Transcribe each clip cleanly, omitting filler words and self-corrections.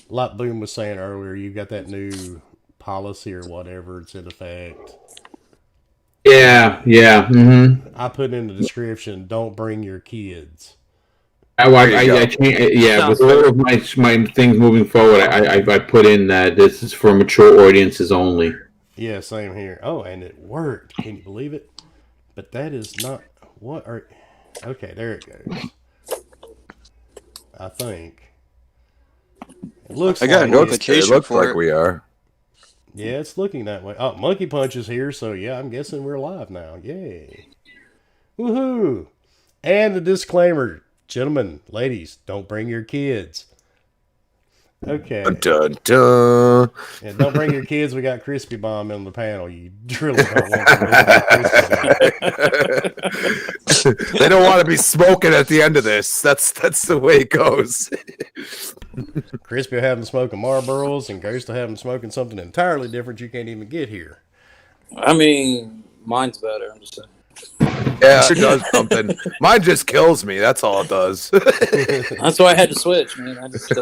like Boom was saying earlier, you got that new policy or whatever. It's in effect. Yeah, yeah. Mm-hmm. I put in the description, don't bring your kids. I, There you go. yeah, with Sounds all fair. of my things moving forward, I put in that this is for mature audiences only. Yeah, same here. Oh, and it worked. Can you believe it? But that is not what are. Okay, there it goes. I think it looks I got a like notification it. looks like we are. Yeah, it's looking that way. Oh, Monkey Punch is here, so yeah, I'm guessing we're live now. Yay! Woohoo! And the disclaimer, gentlemen, ladies, don't bring your kids. Okay. Dun, dun, dun. And don't bring your kids. We got Crispy Bomb on the panel. You really don't want to Crispy. They don't want to be smoking at the end of this. That's the way it goes. Crispy will have them smoking Marlboros, and Ghost will have them smoking something entirely different you can't even get here. I mean, mine's better. I'm just saying. Yeah, it does something. Mine just kills me. That's all it does. That's why I had to switch, man. I just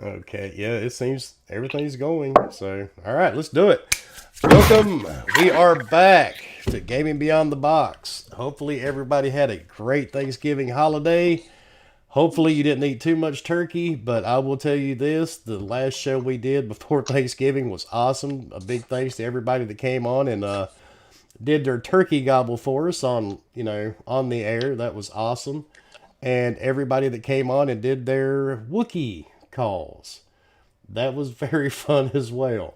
Okay, yeah, it seems everything's going. So, all right, let's do it. Welcome. We are back to Gaming Beyond the Box. Hopefully, everybody had a great Thanksgiving holiday. Hopefully, you didn't eat too much turkey, but I will tell you this, the last show we did before Thanksgiving was awesome. A big thanks to everybody that came on and did their turkey gobble for us on the air. That was awesome. And everybody that came on and did their Wookiee calls. That was very fun as well.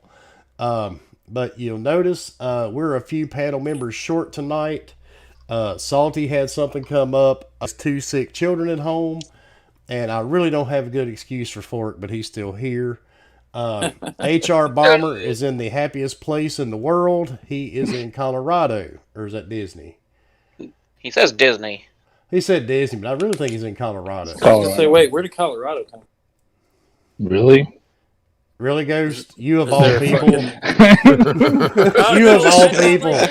But you'll notice we're a few panel members short tonight. Salty had something come up. Has 2 sick children at home. And I really don't have a good excuse for Fork, but he's still here. HR Bomber is in the happiest place in the world. He is in Colorado. Or is that Disney? He says Disney. He said Disney, but I really think he's in Colorado. I was gonna say, wait, where did Colorado come from? Really? Really, Ghost? You of all people? You You of all people. I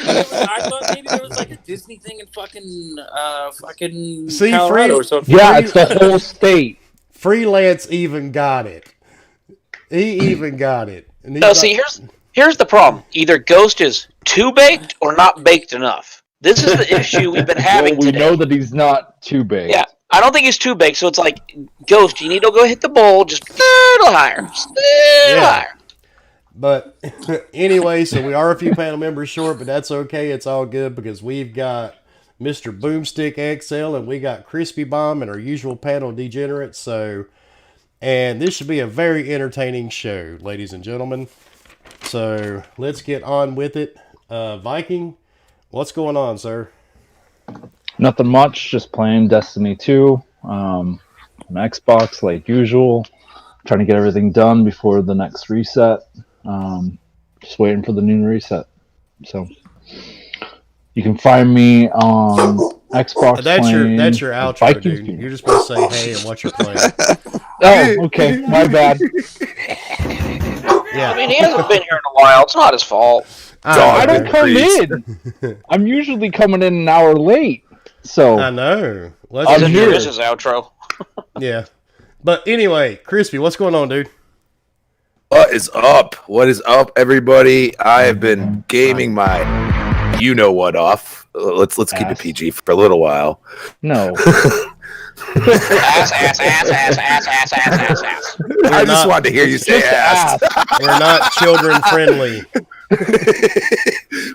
thought maybe there was like a Disney thing in fucking See, Colorado or something. Yeah, it's the whole state. Freelance even got it. He even got it. And No, see, here's the problem. Either Ghost is too baked or not baked enough. This is the issue we've been having Well, we today. know that he's not too big. Yeah, I don't think he's too baked, so it's like, Ghost, you need to go hit the bowl just a little higher. Just a little higher. But anyway, so we are a few panel members short, but that's okay. It's all good because we've got Mr. Boomstick XL and we got Crispy Bomb and our usual panel degenerates. And this should be a very entertaining show, ladies and gentlemen. So let's get on with it. Viking, what's going on, sir? Nothing much, just playing Destiny 2 on Xbox like usual. Trying to get everything done before the next reset. Just waiting for the new reset. So you can find me on Xbox. That's your outro, Vikings dude. game. You're just supposed to say hey and what you're playing. Oh, okay, my bad. Yeah. I mean, he hasn't been here in a while. It's not his fault. I don't come in. I'm usually coming in an hour late. So I know. He's Let's in hear here. it. This is outro. Yeah. But anyway, Crispy, what's going on, dude? What is up? What is up, everybody? I have been gaming my you-know-what off. Let's keep it PG for a little while. no. Ass. I just wanted to hear you say ass. We're not children friendly.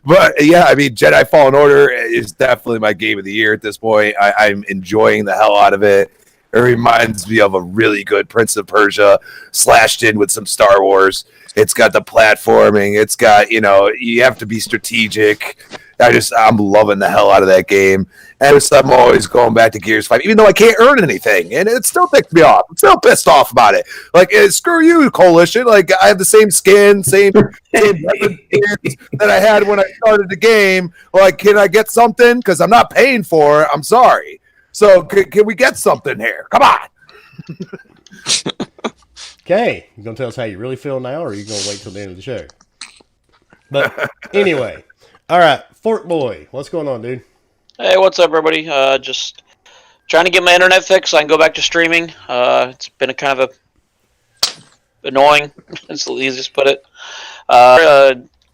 But yeah, I mean, Jedi Fallen Order is definitely my game of the year at this point. I'm enjoying the hell out of it. It reminds me of a really good Prince of Persia slashed in with some Star Wars. It's got the platforming. It's got, you have to be strategic. I'm loving the hell out of that game. And I'm always going back to Gears 5, even though I can't earn anything. And it still ticks me off. I'm still pissed off about it. Like, screw you, Coalition. Like, I have the same skin, same that I had when I started the game. Like, can I get something? Because I'm not paying for it. I'm sorry. So, can we get something here? Come on. Okay. You going to tell us how you really feel now, or are you going to wait till the end of the show? But anyway. All right. Forkboy, what's going on, dude? Hey, what's up, everybody? Just Trying to get my internet fixed so I can go back to streaming. It's been a kind of annoying. That's the easiest to put it.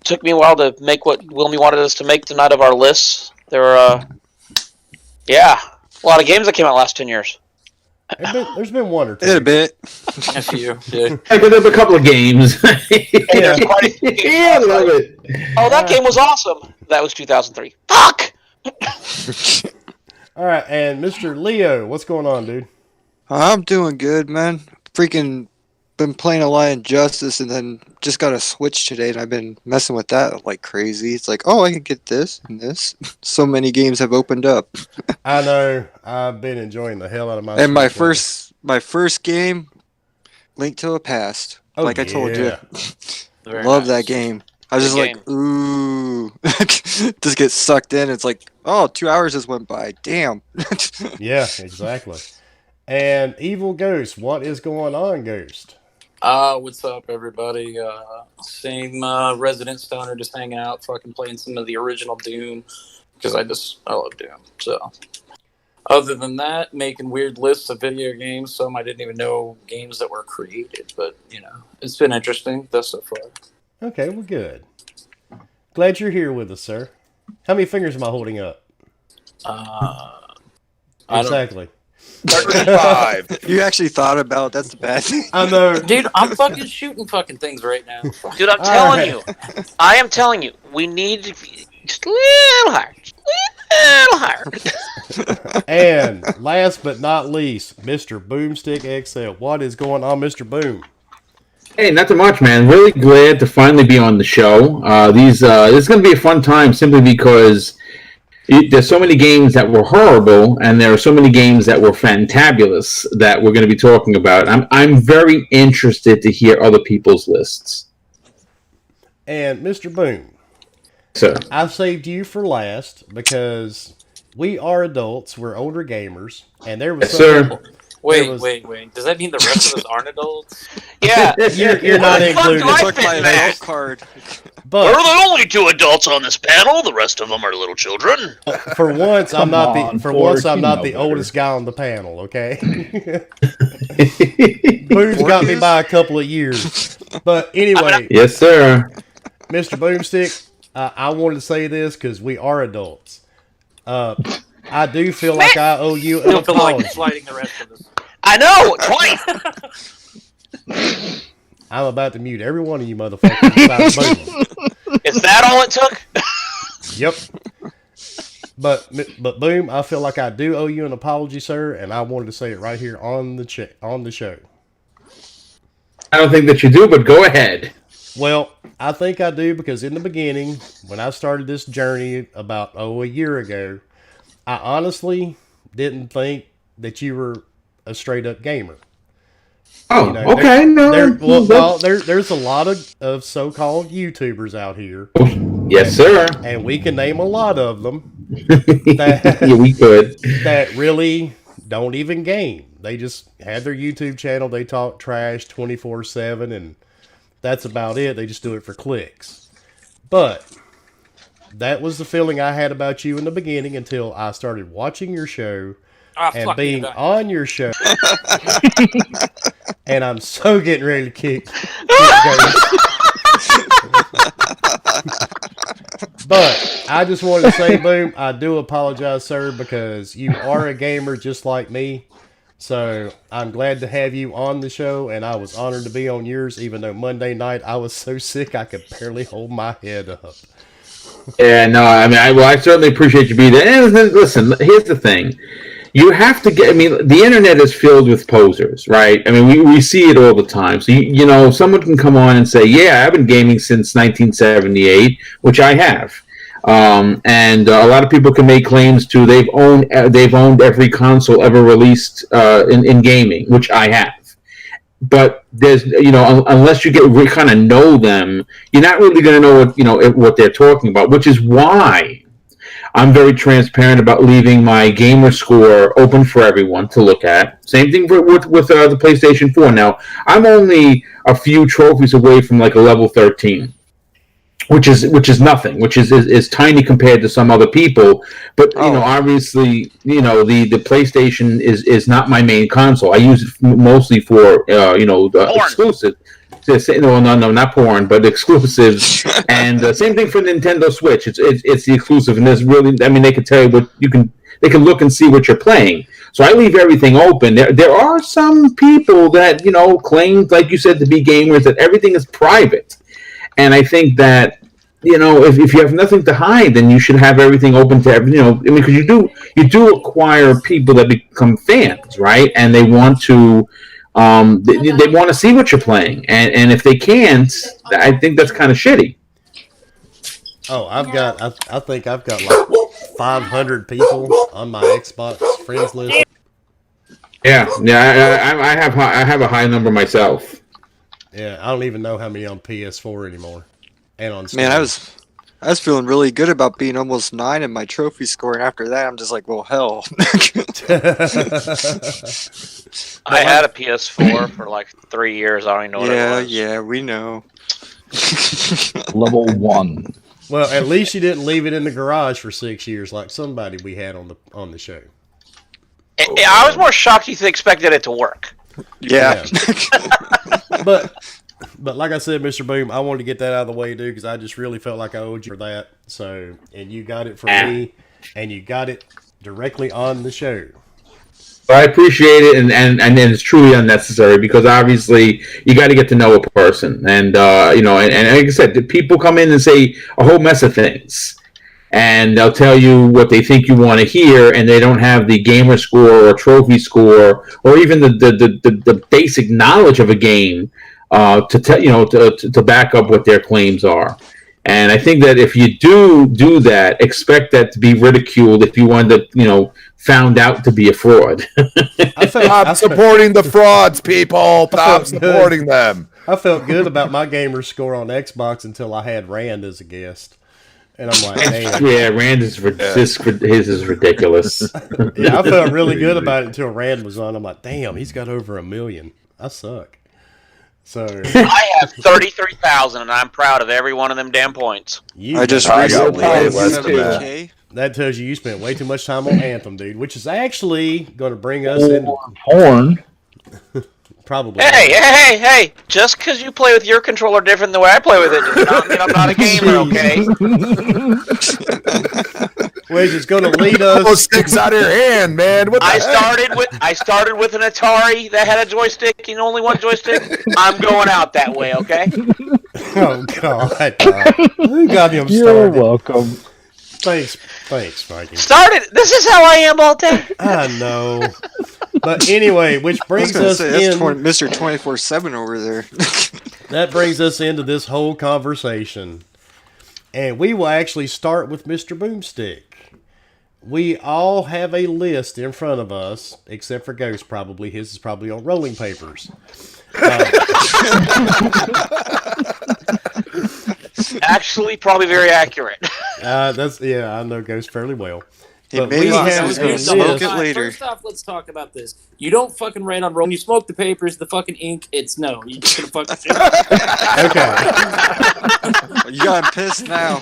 Took me a while to make what Wilmy wanted us to make tonight of our lists. There were, a lot of games that came out last 10 years. There's been one or two. A bit. A few. Yeah. I got a couple of games. Hey, there's quite a few games. Yeah, I love it. Oh, that game was awesome. That was 2003. Fuck! All right, and Mr. Leo, what's going on, dude? I'm doing good, man. Freaking been playing a lot of Injustice and then just got a Switch today and I've been messing with that like crazy. It's like, oh, I can get this and this. So many games have opened up. I know. I've been enjoying the hell out of my. And my Switch first game, Link to the Past. Oh, like I told you. Very Love nice. that game. I was just Good like, ooh. Just get sucked in. It's like, oh, 2 hours just went by. Damn. Yeah, exactly. And Evil Ghost, what is going on, Ghost? What's up, everybody? Same resident stoner, just hanging out, fucking playing some of the original Doom, because I love Doom. So, other than that, making weird lists of video games. Some I didn't even know games that were created, but it's been interesting thus so far. Okay, well, good. Glad you're here with us, sir. How many fingers am I holding up? I don't- Exactly. 35. You actually thought about that's the bad thing. I know. Dude, I'm fucking shooting fucking things right now. Dude, I'm telling you. I am telling you. We need to be just a little higher. Just a little higher. And last but not least, Mr. Boomstick XL. What is going on, Mr. Boom? Hey, not too much, man. Really glad to finally be on the show. This is going to be a fun time simply because there's so many games that were horrible, and there are so many games that were fantabulous that we're going to be talking about. I'm very interested to hear other people's lists. And Mr. Boom, So, I saved you for last because we are adults, we're older gamers, and there was yes, sir. Wait. Does that mean the rest of us aren't adults? Yeah. You're not What the fuck included. do I Took fit my in that? adult card. But We're the only two adults on this panel. The rest of them are little children. for once, I'm Come not on, the Fork, I'm you not know the better. oldest guy on the panel. Okay. Boom's got me by a couple of years. But anyway, Yes, sir. Mr. Boomstick, I wanted to say this because we are adults. I do feel like I owe you an Don't feel like apology. sliding the rest of us. I know, twice. I'm about to mute every one of you motherfuckers besides Boom. Is that all it took? Yep. But Boom, I feel like I do owe you an apology, sir, and I wanted to say it right here on the show. I don't think that you do, but go ahead. Well, I think I do because in the beginning, when I started this journey about a year ago, I honestly didn't think that you were a straight up gamer. Oh, You know, okay. There's a lot of so-called YouTubers out here, Yes, sir. and we can name a lot of them Yeah, we could. that really don't even game. They just have their YouTube channel. They talk trash 24/7, and that's about it. They just do it for clicks. But that was the feeling I had about you in the beginning until I started watching your show and being on your show. And I'm so getting ready to kick Ghost. But I just wanted to say, Boom, I do apologize, sir, because you are a gamer just like me. So I'm glad to have you on the show, and I was honored to be on yours, even though Monday night I was so sick I could barely hold my head up. Yeah, no, I mean, I certainly appreciate you being there. And listen, here's the thing. You have to get, I mean, the internet is filled with posers, right? I mean, we see it all the time. So, you know, someone can come on and say, yeah, I've been gaming since 1978, which I have. And a lot of people can make claims to they've owned every console ever released in gaming, which I have. But there's, you know, unless you get kind of know them, you're not really going to know what they're talking about, which is why I'm very transparent about leaving my gamer score open for everyone to look at. Same thing with the PlayStation 4. Now, I'm only a few trophies away from like a level 13. which is nothing, which is tiny compared to some other people. But obviously, the PlayStation is not my main console. I use it mostly for exclusive. No, not porn, but exclusives. And same thing for Nintendo Switch. It's the exclusive, and there's really, I mean, they can tell you what you can. They can look and see what you're playing. So I leave everything open. There are some people that claim, like you said, to be gamers, that everything is private. And I think that, if you have nothing to hide, then you should have everything open to everything. I mean, because you do acquire people that become fans, right? And they want to, they want to see what you're playing. And if they can't, I think that's kind of shitty. Oh, I think I've got like 500 people on my Xbox friends list. Yeah. I have a high number myself. Yeah, I don't even know how many on PS4 anymore. And on Steam. Man, I was feeling really good about being almost 9 in my trophy score, and after that, I'm just like, well, hell. I had a PS4 for like 3 years. I don't even know what it was. Yeah, we know. Level 1. Well, at least you didn't leave it in the garage for 6 years like somebody we had on the show. I was more shocked you expected it to work. Yeah. But like I said, Mr. Boom, I wanted to get that out of the way, dude, because I just really felt like I owed you for that. So, and you got it from me, and you got it directly on the show. I appreciate it, and it's truly unnecessary, because obviously you got to get to know a person, and and like I said, the people come in and say a whole mess of things, and they'll tell you what they think you want to hear, and they don't have the gamer score or trophy score or even the basic knowledge of a game to back up what their claims are. And I think that if you do that, expect that to be ridiculed if you wind up, found out to be a fraud. Stop supporting the frauds, people. Stop supporting them. I felt good about my gamer score on Xbox until I had Rand as a guest. And I'm like, damn. Yeah, Rand his is ridiculous. Yeah, I felt really good about it until Rand was on. I'm like, damn, he's got over 1 million. I suck. So I have 33,000, and I'm proud of every one of them damn points. I just recently had 7K. That tells you spent way too much time on Anthem, dude, which is actually going to bring us into porn. Probably. Hey! Just because you play with your controller different than the way I play with it does not mean I'm not a gamer, okay? Which is going to lead us. Almost sticks out of your hand, man. What the I heck? started with an Atari that had a joystick and only one joystick. I'm going out that way, okay? Oh God! Who got him started? You're welcome. Thanks, Viking. This is how I am all day. I know. But anyway, which brings us in. Mr. 24/7 over there. That brings us into this whole conversation. And we will actually start with Mr. Boomstick. We all have a list in front of us, except for Ghost probably. His is probably on rolling papers. Actually, probably very accurate. I know Ghost fairly well. But maybe he's going to smoke it later. First off, let's talk about this. You don't fucking write on roll. When you smoke the papers, the fucking ink, it's no. You just gonna fucking Okay. You got him pissed now.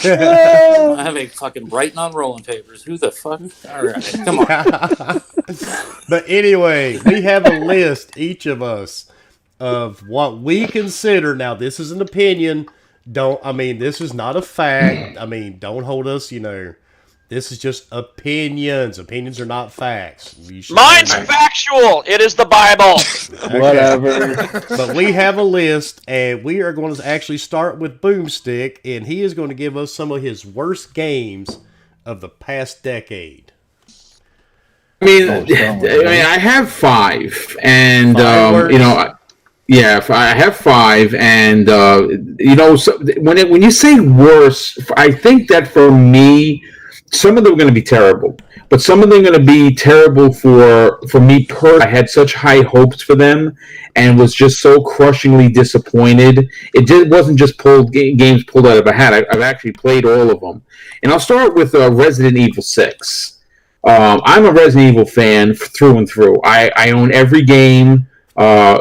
I have a fucking writing on rolling papers. Who the fuck? All right, come on. But anyway, we have a list, each of us, of what we consider. Now, this is an opinion. This is not a fact. Don't hold us, This is just opinions. Opinions are not facts. Mine's factual. It is the Bible. Okay. Whatever. But we have a list, and we are going to actually start with Boomstick, and he is going to give us some of his worst games of the past decade. I have 5, and Yeah, I have 5, and so when you say worse, I think that for me, some of them are going to be terrible, but some of them are going to be terrible for me personally. I had such high hopes for them and was just so crushingly disappointed. It wasn't just games pulled out of a hat. I've actually played all of them. And I'll start with Resident Evil 6. I'm a Resident Evil fan through and through. I own every game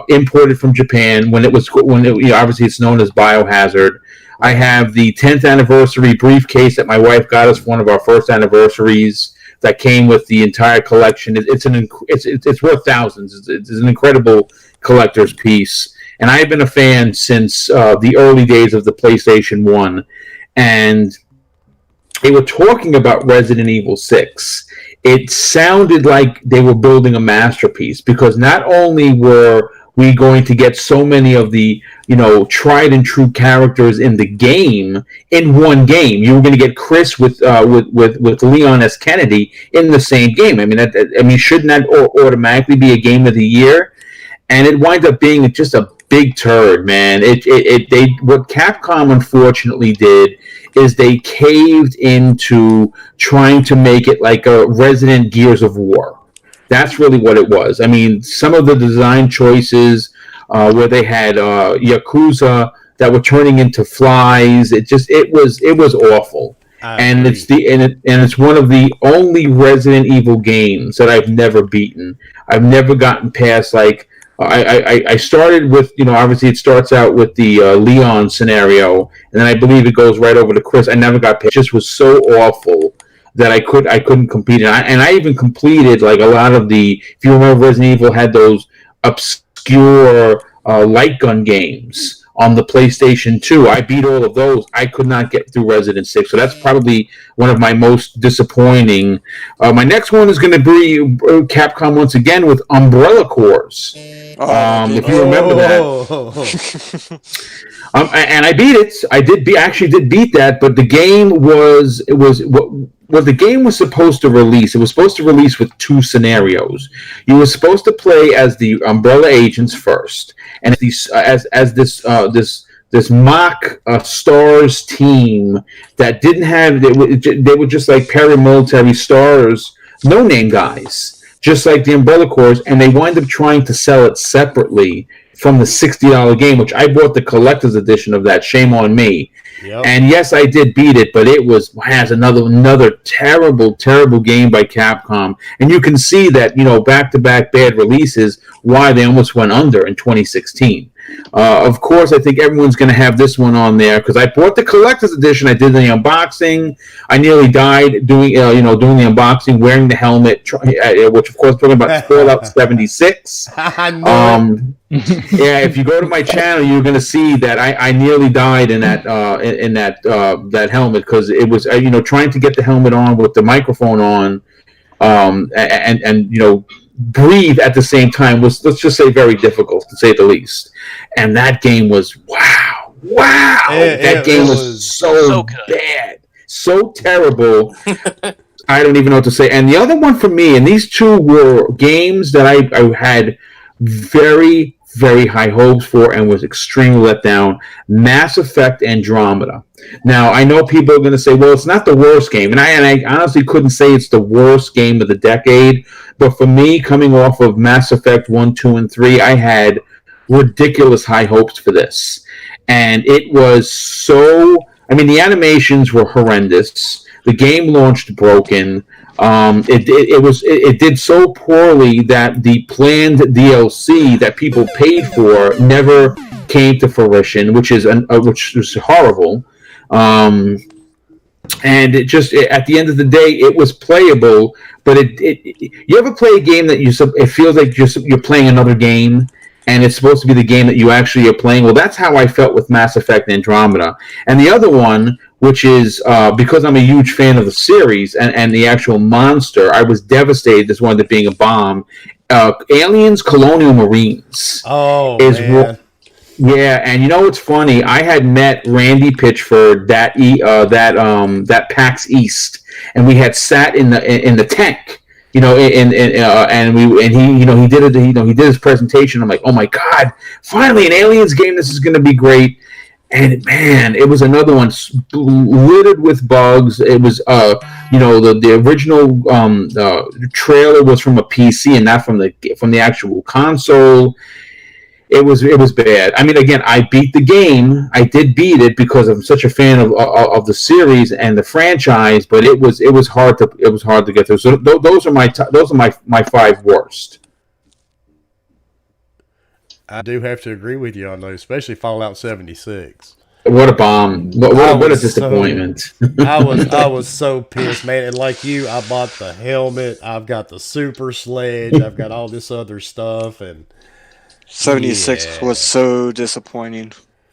imported from Japan when obviously it's known as Biohazard. I have the 10th anniversary briefcase that my wife got us for one of our first anniversaries. That came with the entire collection. It's worth thousands. It's an incredible collector's piece. And I've been a fan since the early days of the PlayStation 1. And they were talking about Resident Evil 6. It sounded like they were building a masterpiece because not only were we going to get so many of the, tried and true characters in the game in one game. You were going to get Chris with Leon S. Kennedy in the same game. I mean, shouldn't that automatically be a game of the year? And it winds up being just a big turd, man. What Capcom unfortunately did is they caved into trying to make it like a Resident Gears of War. That's really what it was. I mean, some of the design choices where they had Yakuza that were turning into flies, it was awful. And it's one of the only Resident Evil games that I've never beaten. I've never gotten past I started with, obviously it starts out with the Leon scenario, and then I believe it goes right over to Chris. I never got past. It just was so awful that I couldn't compete. And I even completed like a lot of the, if you remember, Resident Evil had those obscure light gun games on the PlayStation 2. I beat all of those. I could not get through Resident 6. So that's probably one of my most disappointing. My next one is going to be Capcom once again with Umbrella Corps. If you remember that. And I beat it. Actually did beat that, but the game was what the game was supposed to release. It was supposed to release with two scenarios. You were supposed to play as the Umbrella agents first, and as this mock stars team that didn't have, they were just like paramilitary stars, no name guys, just like the Umbrella Corps, and they wind up trying to sell it separately from the $60 game, which I bought the collector's edition of that. Shame on me. Yep. And yes, I did beat it, but it has another terrible game by Capcom. And you can see that, back-to-back bad releases, why they almost went under in 2016. Of course, I think everyone's going to have this one on there because I bought the collector's edition. I did the unboxing. I nearly died doing the unboxing, wearing the helmet, which of course talking about Fallout 76. I know. Yeah, if you go to my channel, you're going to see that I nearly died in that that helmet because it was trying to get the helmet on with the microphone on, and breathe at the same time was, let's just say, very difficult to say the least. And that game was wow. That game was so bad, so terrible. I don't even know what to say. And the other one for me, and these two were games that I had very, very high hopes for and was extremely let down. Mass Effect Andromeda. Now, I know people are going to say, well, it's not the worst game. And I honestly couldn't say it's the worst game of the decade. But for me, coming off of Mass Effect 1, 2, and 3, I had ridiculous high hopes for this. And it was so... I mean, the animations were horrendous. The game launched broken. It did so poorly that the planned DLC that people paid for never came to fruition, which was horrible. And at the end of the day, it was playable. But you ever play a game that it feels like you're playing another game, and it's supposed to be the game that you actually are playing? Well, that's how I felt with Mass Effect Andromeda. And the other one, which is because I'm a huge fan of the series and the actual monster, I was devastated this wound up being a bomb. Aliens Colonial Marines. Oh, man. Yeah, and you know what's funny? I had met Randy Pitchford that PAX East, and we had sat in the tank, he did his presentation. I'm like, oh my god, finally an Aliens game! This is going to be great. And man, it was another one littered with bugs. It was, the original trailer was from a PC and not from the actual console. It was bad. I mean, again, I beat the game. I did beat it because I'm such a fan of the series and the franchise. But it was hard to get through. So those are my five worst. I do have to agree with you on those, especially Fallout 76. What a bomb! What a was disappointment! I was so pissed, man. And like you, I bought the helmet. I've got the super sledge. I've got all this other stuff, and 76 was so disappointing.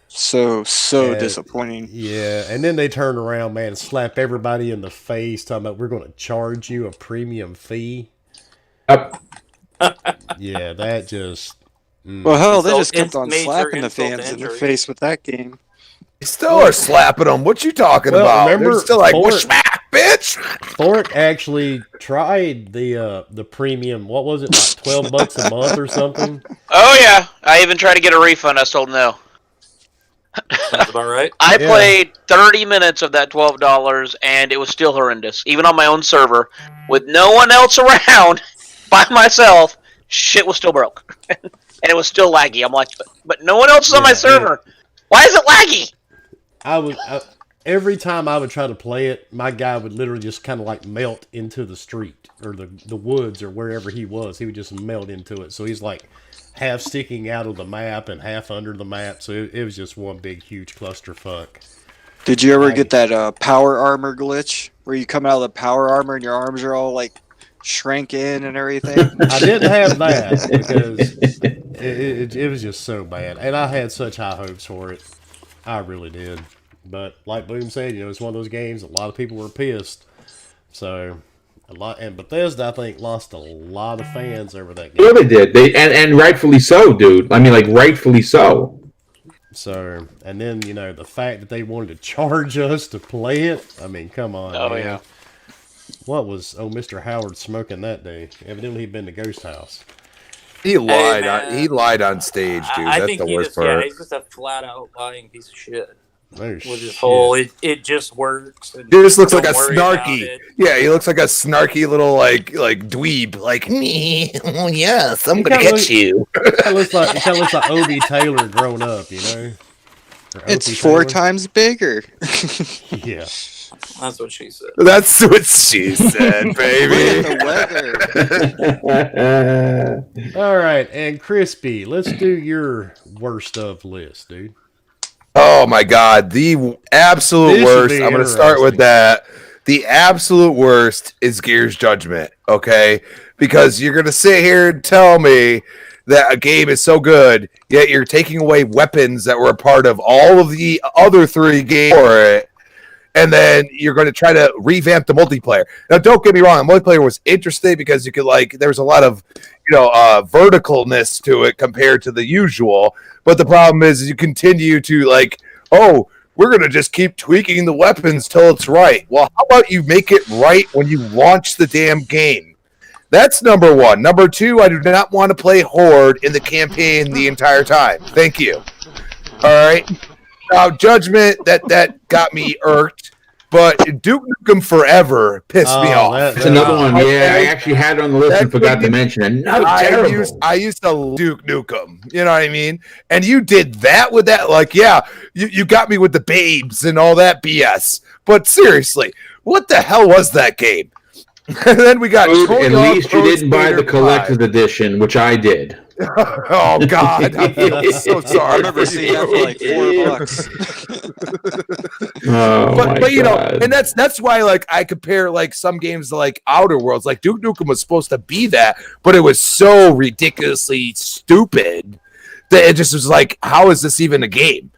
So And- disappointing. yeah. And then they turn around, man, and slap everybody in the face, talking about we're going to charge you a premium fee. Yeah, that just. Well, hell, they So just kept it's on major slapping the insult to fans in the injury. face with that game. You still are slapping them. What you talking Well, about? remember, They're still like, Fort- "Well, smack, bitch." Thork actually tried the premium. What was it, like $12 a month or something? Oh yeah, I even tried to get a refund. I was told no. Sounds about right. I Yeah. played 30 minutes of that $12, and it was still horrendous. Even on my own server, with no one else around, by myself, shit was still broke, and it was still laggy. I'm like, but no one else is on my Yeah, server. Why is it laggy? Every time I would try to play it, my guy would literally just kind of like melt into the street or the woods or wherever he was. He would just melt into it. So he's like half sticking out of the map and half under the map. So it was just one big, huge clusterfuck. Did you ever get that power armor glitch where you come out of the power armor and your arms are all like shrank in and everything? I didn't have that because it was just so bad. And I had such high hopes for it. I really did. But like Boom said, it's one of those games a lot of people were pissed. So and Bethesda, I think, lost a lot of fans over that game. Yeah, they did. And rightfully so, dude. I mean, like rightfully so. So, and then the fact that they wanted to charge us to play it. I mean, come on. Oh, man. yeah. What was Mr. Howard smoking that day? Evidently, he'd been to Ghost House. He lied. man. He lied on stage, dude. I That's think the worst part. he's just a flat out lying piece of shit. Oh, With his shit. whole, it just works. And He just looks like a don't worry about snarky. it. Yeah, he looks like a snarky little like dweeb. Like me. Oh yes, I'm He gonna kinda get look- you. It kind of looks like Obi Taylor grown up, Or It's Opie 4 Taylor. times bigger. Yeah. That's what she said. That's what she said, Look baby. at the weather. All right, and Crispy, let's do your worst of list, dude. Oh my god, the absolute This should worst. be I'm gonna start with interesting. that. The absolute worst is Gears Judgment, okay? Because you're gonna sit here and tell me that a game is so good, yet you're taking away weapons that were a part of all of the other 3 games for it, and then you're going to try to revamp the multiplayer. Now, don't get me wrong, the multiplayer was interesting because you could there was a lot of verticalness to it compared to the usual. But the problem is you continue to we're going to just keep tweaking the weapons till it's right. Well, how about you make it right when you launch the damn game? That's number 1. Number 2, I do not want to play Horde in the campaign the entire time. Thank you. All right. Now, Judgment, that got me irked, but Duke Nukem Forever pissed me off. That's another one. Yeah, I actually had it on the list and forgot to mention it. No, terrible. I used to Duke Nukem. You know what I mean? And you did that with that. You got me with the babes and all that BS. But seriously, what the hell was that game? And then we got Dude, Tony at Hawk least you Pro didn't buy the Skater collector's 5. edition, which I did. Oh God, I feel so I sorry. remember seeing that for like $4. Oh, but my you God. know, and that's why I compare some games to Outer Worlds. Duke Nukem was supposed to be that, but it was so ridiculously stupid that it just was how is this even a game?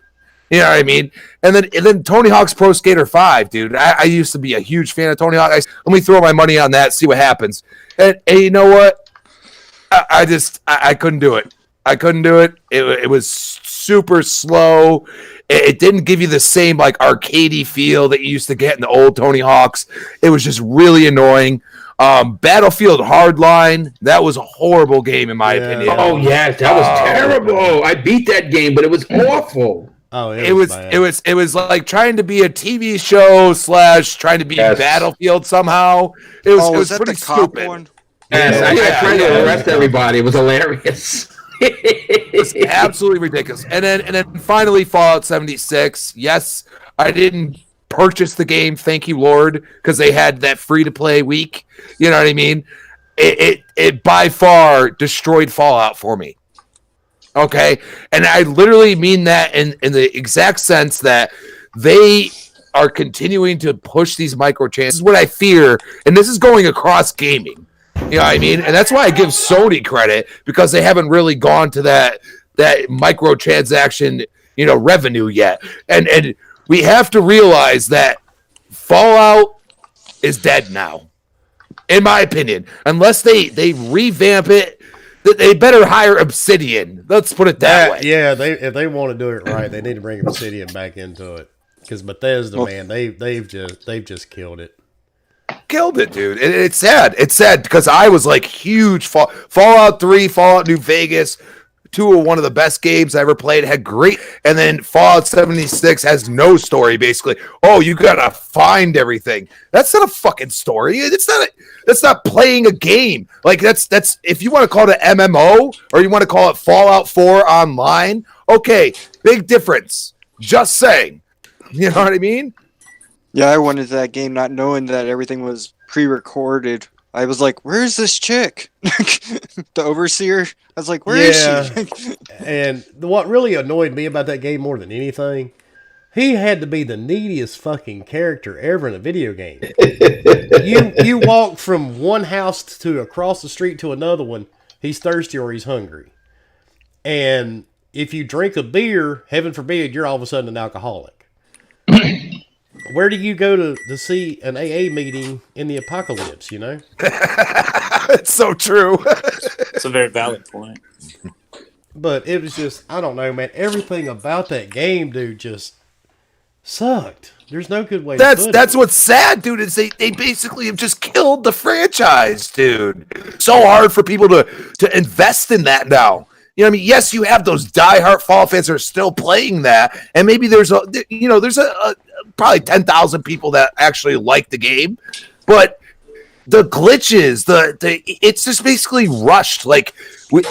You know what I mean? And then Tony Hawk's Pro Skater 5, dude. I used to be a huge fan of Tony Hawk. Let me throw my money on that, see what happens. And you know what? I couldn't do it. I couldn't do it. It was super slow. It didn't give you the same arcadey feel that you used to get in the old Tony Hawks. It was just really annoying. Battlefield Hardline, that was a horrible game in my opinion. Oh, yes, that was terrible. I beat that game, but it was awful. Oh, It was like trying to be a TV show / trying to be Yes. Battlefield somehow. It was that pretty the cop stupid. one? Yes, I tried yeah. to arrest everybody. It was hilarious. It was absolutely ridiculous. And then finally Fallout 76. Yes, I didn't purchase the game, thank you Lord, because they had that free to play week. You know what I mean? It by far destroyed Fallout for me. Okay, and I literally mean that in the exact sense that they are continuing to push these microtransactions. This is what I fear, and this is going across gaming. You know what I mean? And that's why I give Sony credit, because they haven't really gone to that microtransaction, revenue yet. And we have to realize that Fallout is dead now, in my opinion. Unless they revamp it, they better hire Obsidian. Let's put it that way. Yeah, if they want to do it right, they need to bring Obsidian back into it. Because Bethesda, man, they've just killed it. Killed it, dude. It's sad. It's sad because I was like huge Fallout 3, Fallout New Vegas, 2 are one of the best games I ever played. Had great, and then Fallout 76 has no story. Basically, you gotta find everything. That's not a fucking story. That's not playing a game. Like that's if you want to call it an MMO or you want to call it Fallout 4 online. Okay, big difference. Just saying. You know what I mean? Yeah, I went into that game not knowing that everything was pre-recorded. I was like, "Where's this chick?" The overseer. I was like, "Where is she?" And what really annoyed me about that game more than anything, he had to be the neediest fucking character ever in a video game. You walk from one house to across the street to another one, he's thirsty or he's hungry. And if you drink a beer, heaven forbid, you're all of a sudden an alcoholic. Where do you go to see an AA meeting in the apocalypse, It's so true. It's a very valid point. But it was just, I don't know, man. Everything about that game, dude, just sucked. There's no good way to put it. That's what's sad, dude, is they basically have just killed the franchise, dude. So hard for people to invest in that now. You know what I mean? Yes, you have those diehard Fallout fans that are still playing that, and maybe there's probably 10,000 people that actually like the game, but the glitches, it's just basically rushed. Like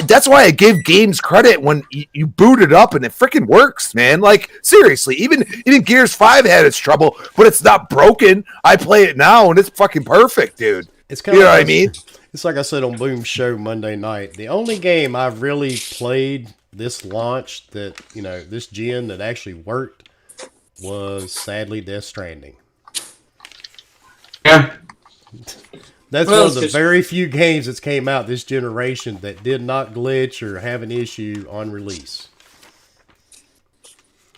that's why I give games credit when you boot it up and it freaking works, man. Like seriously, even Gears 5 had its trouble, but it's not broken. I play it now and it's fucking perfect, dude. It's kind of what I mean? It's like I said on Boom's show Monday night. The only game I've really played this launch that, this gen that actually worked was sadly Death Stranding. Yeah. That's one of the very few games that's came out this generation that did not glitch or have an issue on release.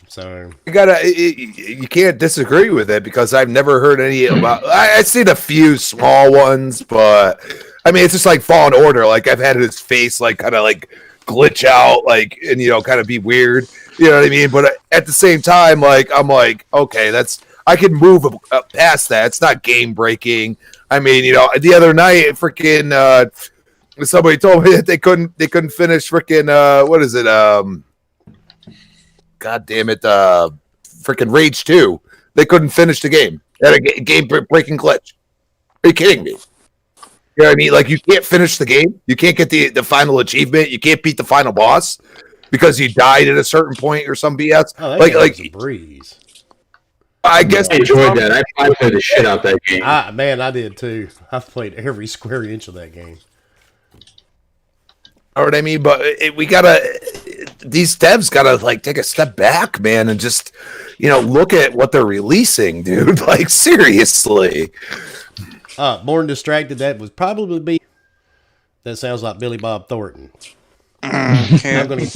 So you can't disagree with it because I've never heard any about. I've seen a few small ones, but I mean it's just like Fallen Order. Like I've had his face like kind of like glitch out, like and kind of be weird. You know what I mean? But at the same time, like I'm like, okay, I can move past that. It's not game breaking. I mean, the other night, freaking somebody told me that they couldn't finish freaking what is it? God damn it! Freaking Rage 2. They couldn't finish the game. They had a game breaking glitch. Are you kidding me? You know what I mean? Like you can't finish the game. You can't get the final achievement. You can't beat the final boss because you died at a certain point or some BS. Oh, that like a breeze. I guess I enjoyed that. I played the shit out that game. I did too. I've played every square inch of that game. Know what I mean? But these devs gotta like take a step back, man, and just look at what they're releasing, dude. Like seriously. Born Distracted. That would probably be. That sounds like Billy Bob Thornton. I'm gonna.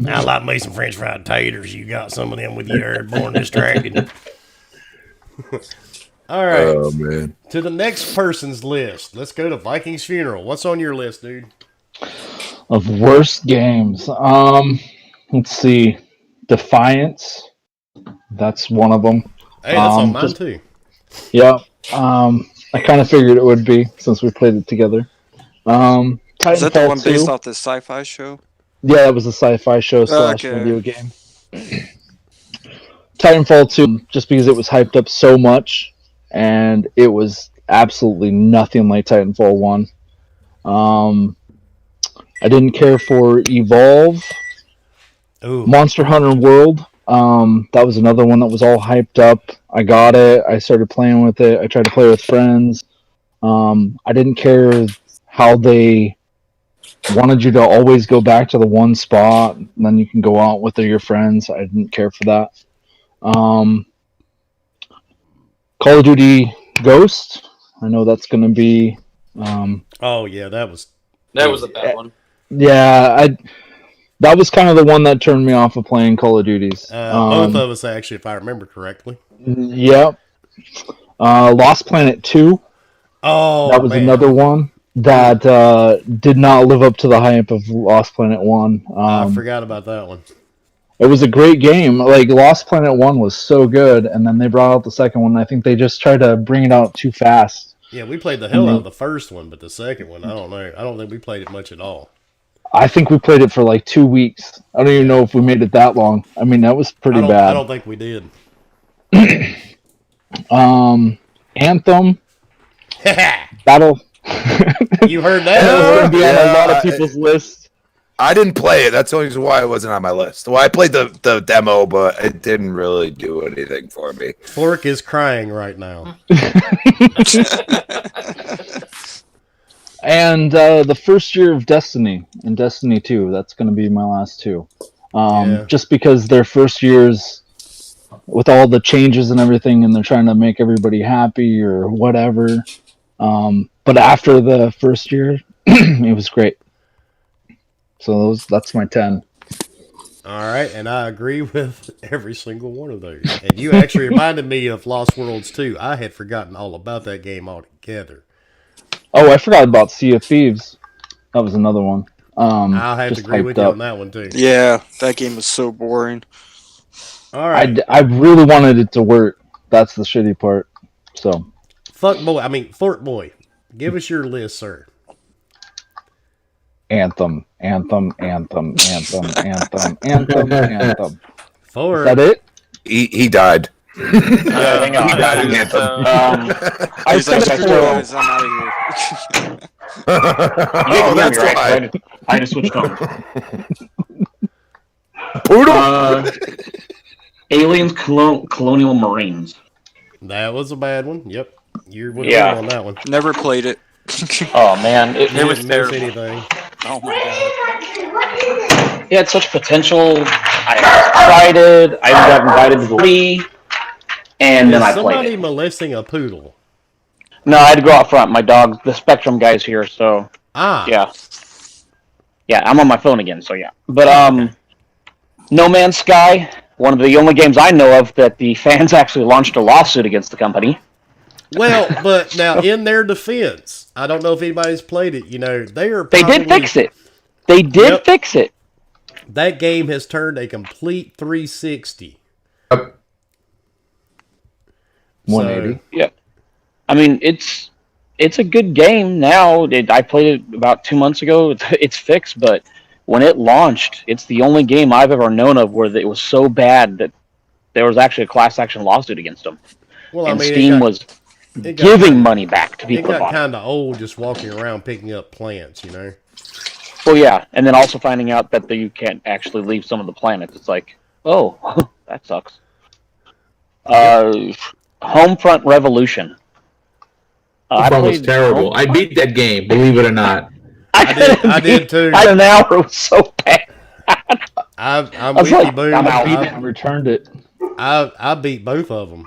I like me some French fried taters. You got some of them with your Born Distracted. All right. Oh man. To the next person's list. Let's go to Viking's funeral. What's on your list, dude? Of worst games. Let's see. Defiance. That's one of them. Hey, that's on mine too. Yeah. I kind of figured it would be since we played it together. Is that the one 2. based off the sci-fi show? Yeah, it was a sci-fi show / video game. Titanfall 2, just because it was hyped up so much, and it was absolutely nothing like Titanfall 1. I didn't care for Evolve. Ooh. Monster Hunter World. That was another one that was all hyped up. I got it. I started playing with it. I tried to play with friends. I didn't care how they wanted you to always go back to the one spot, and then you can go out with your friends. I didn't care for that. Call of Duty Ghost. I know that's going to be. Oh yeah, that was a bad one. Yeah, that was kind of the one that turned me off of playing Call of Duties. Both of us actually, if I remember correctly. Yep. Lost Planet 2. Oh, that was man. another one that did not live up to the hype of Lost Planet 1. I forgot about that one. It was a great game. Like, Lost Planet 1 was so good, and then they brought out the second one. I think they just tried to bring it out too fast. Yeah, we played the hell out of the first one, but the second one, I don't know. I don't think we played it much at all. I think we played it for like 2 weeks. I don't even know if we made it that long. I mean, that was pretty bad. I don't think we did. Anthem. Battle. You heard that? That was going to be on a lot of people's lists. I didn't play it. That's the only reason why it wasn't on my list. Well, I played the demo, but it didn't really do anything for me. Fork is crying right now. And the first year of Destiny and Destiny 2. That's going to be my last two. Just because their first years, with all the changes and everything, and they're trying to make everybody happy or whatever. But after the first year, it was great. So that's my 10. All right, and I agree with every single one of those. And you actually reminded me of Lost Worlds 2. I had forgotten all about that game altogether. Oh, I forgot about Sea of Thieves. That was another one. I'll have to agree with you on that one, too. Yeah, that game was so boring. All right. I really wanted it to work. That's the shitty part. So, Forkboy, give us your list, sir. Anthem. Fork. Is that it? He died. Hang on. He died in Anthem. He's like, said screw I guys, I'm out of here. Oh, that's why. I just switched on. Poodle? Aliens, Colonial Marines. That was a bad one. Yep. You're with Yeah. me on that one. Never played it. Oh man, It was Didn't miss terrible. anything. Oh my god. It had such potential. I tried it. I got invited to the party, and then Is I played somebody it. molesting a poodle? no, I had to go out front. My dog, the Spectrum guy's here, so yeah, I'm on my phone again, so yeah. But No Man's Sky, one of the only games I know of that the fans actually launched a lawsuit against the company. Well, but now in their defense, I don't know if anybody's played it. You know, They did fix it. They did fix it. That game has turned a complete 360. 180. Yeah, I mean it's a good game now. I played it about 2 months ago. It's fixed, but when it launched, it's the only game I've ever known of where it was so bad that there was actually a class action lawsuit against them. Well, And I mean, Steam was giving money back to It people. got kind of old just walking around picking up plants, you know. Well, yeah, and then also finding out that you can't actually leave some of the planets. It's like, oh, that sucks. Homefront Revolution. That was terrible. I beat that game, believe it or not. I did too. I had an hour. It was so bad. I'm was with you, like, Boom. I'm out. I beat it and returned it. I beat both of them.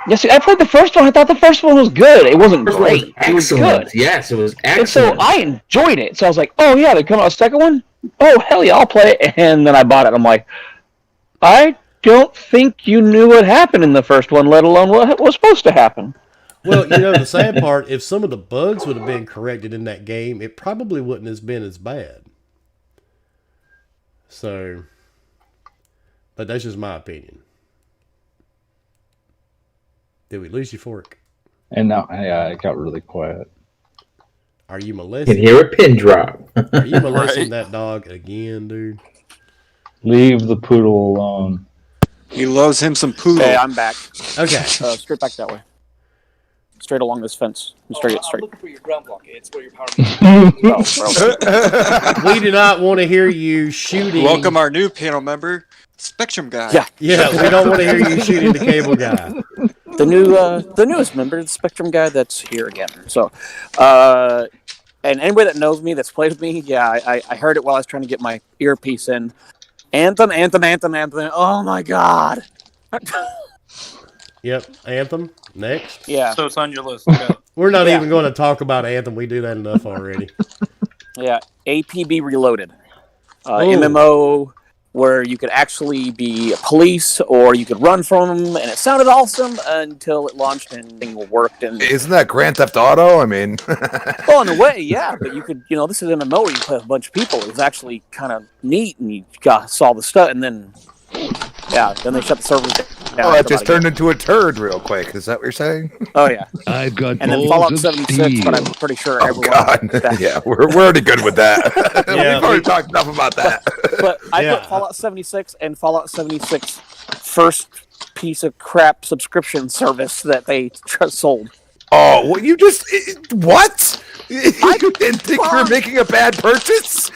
Yeah, see, I played the first one. I thought the first one was good. It wasn't great. It was Excellent. good. Yes, it was And so excellent. I enjoyed it. So I was like, oh, yeah, they're coming out a second one? Oh, hell yeah, I'll play it. And then I bought it. I'm like, I don't think you knew what happened in the first one, let alone what was supposed to happen. Well, you know, the sad part, if some of the bugs would have been corrected in that game, it probably wouldn't have been as bad. So, but that's just my opinion. Did we lose you, Fork? And now, yeah, it got really quiet. Are you You can molesting? hear a pin drop. Are you molesting that dog again, dude? Leave the poodle alone. He loves him some poodle. Okay, I'm back. Okay. Straight back that way. Straight along this fence. Straight. looking for your ground block. It's where your power. We do not want to hear you shooting. Welcome our new panel member, Spectrum Guy. Yeah. Yeah, we don't want to hear you shooting the cable guy. The newest member, the Spectrum guy that's here again. So, And anybody that knows me, that's played with me, yeah, I heard it while I was trying to get my earpiece in. Anthem. Oh my god. Yep, Anthem. Next. Yeah. So it's on your list. Go. We're not Yeah. even going to talk about Anthem. We do that enough already. Yeah. APB Reloaded. Ooh. MMO where you could actually be a police or you could run from them, and it sounded awesome until it launched and thing worked. And Isn't that Grand Theft Auto? I mean, well, in a way, yeah, but you could, this is MMO where you play with a bunch of people. It was actually kind of neat, and you saw the stuff, and then, then they shut the servers down. oh, it just turned into a turd real quick. Is that what you're saying? Oh, yeah. I've got And then balls Fallout of 76, steel. but I'm pretty sure Oh, everyone... God. Yeah, we're already good with that. Yeah, We've already talked enough about that. But I Yeah. put Fallout 76 and Fallout 76 first piece of crap subscription service that they sold. Oh, well, you just... what? You didn't think you were making a bad purchase?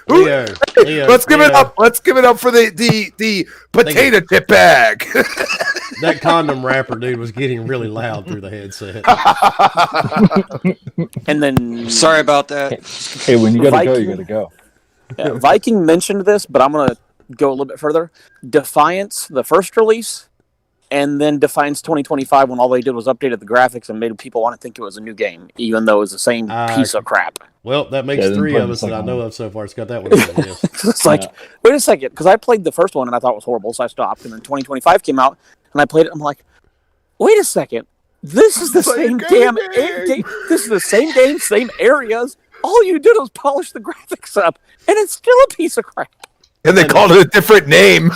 Leo, Let's give it Leo. up. Let's give it up for the potato chip bag. That condom wrapper dude was getting really loud through the headset. And then... Sorry about that. Hey, when you gotta go, Viking- you gotta go. Yeah, Viking mentioned this, but I'm going to go a little bit further. Defiance, the first release, and then Defiance 2025 when all they did was updated the graphics and made people want to think it was a new game, even though it was the same piece of crap. Well, that makes Yeah, three then of put us the that I second know one. of so far. It's got that one on the list. It's like, wait a second, because I played the first one and I thought it was horrible, so I stopped. And then 2025 came out, and I played it, and I'm like, wait a second, this is the same damn game. This is the same game, same areas. All you did was polish the graphics up, and it's still a piece of crap. And they called it a different name.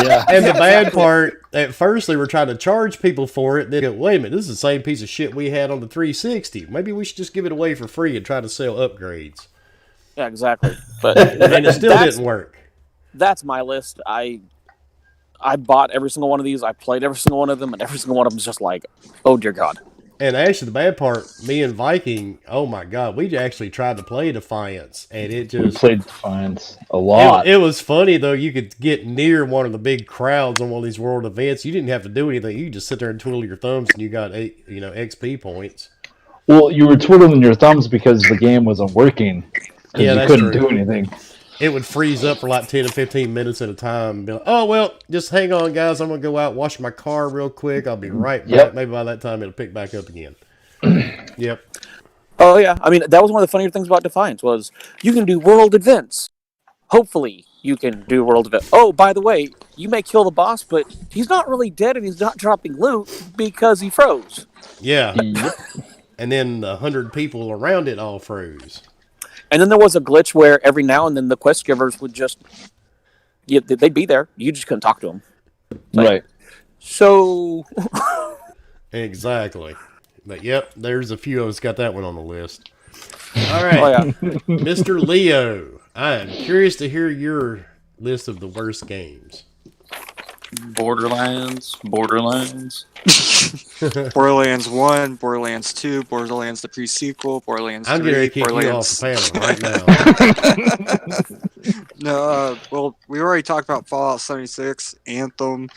Yeah. And the bad part, at first they were trying to charge people for it. They go, wait a minute, this is the same piece of shit we had on the 360. Maybe we should just give it away for free and try to sell upgrades. Yeah, exactly. But And it still didn't work. That's my list. I bought every single one of these. I played every single one of them, and every single one of them is just like, oh dear God. And actually, the bad part, me and Viking, oh my God, we actually tried to play Defiance, and it We just... played Defiance a lot. It was funny, though. You could get near one of the big crowds on one of these world events. You didn't have to do anything. You could just sit there and twiddle your thumbs, and you got XP points. Well, you were twiddling your thumbs because the game wasn't working. Yeah, You that's couldn't true. do anything. It would freeze up for like 10 to 15 minutes at a time. And be like, oh, well, just hang on, guys. I'm going to go out, wash my car real quick. I'll be right back. Yep. Maybe by that time, it'll pick back up again. Yep. Oh yeah, I mean that was one of the funnier things about Defiance was you can do world events. Hopefully, you can do world events. Oh, by the way, you may kill the boss, but he's not really dead, and he's not dropping loot because he froze. Yeah. Yep. And then 100 people around it all froze. And then there was a glitch where every now and then the quest givers would just, they'd be there. You just couldn't talk to them. Right. So, Exactly. But yep, there's a few of us got that one on the list. All right. oh yeah, Mr. Leo, I am curious to hear your list of the worst games. Borderlands. Borderlands 1, Borderlands 2, Borderlands the pre-sequel, Borderlands 3, I'm going to kick Borderlands... you off the panel right now. No, well, we already talked about Fallout 76, Anthem.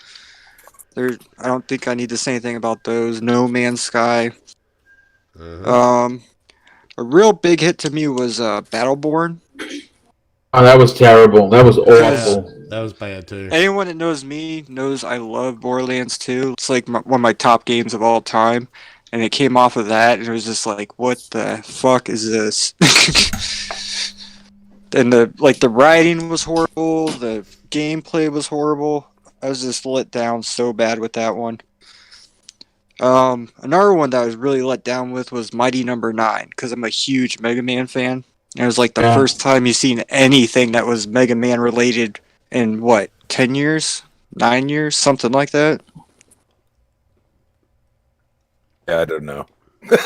I don't think I need to say anything about those. No Man's Sky. Uh-huh. A real big hit to me was Battleborn. Oh, that was terrible. That was awful. Yeah, that was bad too. Anyone that knows me knows I love Borderlands 2. It's like one of my top games of all time. And it came off of that, and it was just like, what the fuck is this? And the writing was horrible, the gameplay was horrible. I was just let down so bad with that one. Another one that I was really let down with was Mighty Number 9, because I'm a huge Mega Man fan. And it was like the first time you've seen anything that was Mega Man related in, 10 years? 9 years? Something like that? Yeah, I don't know. I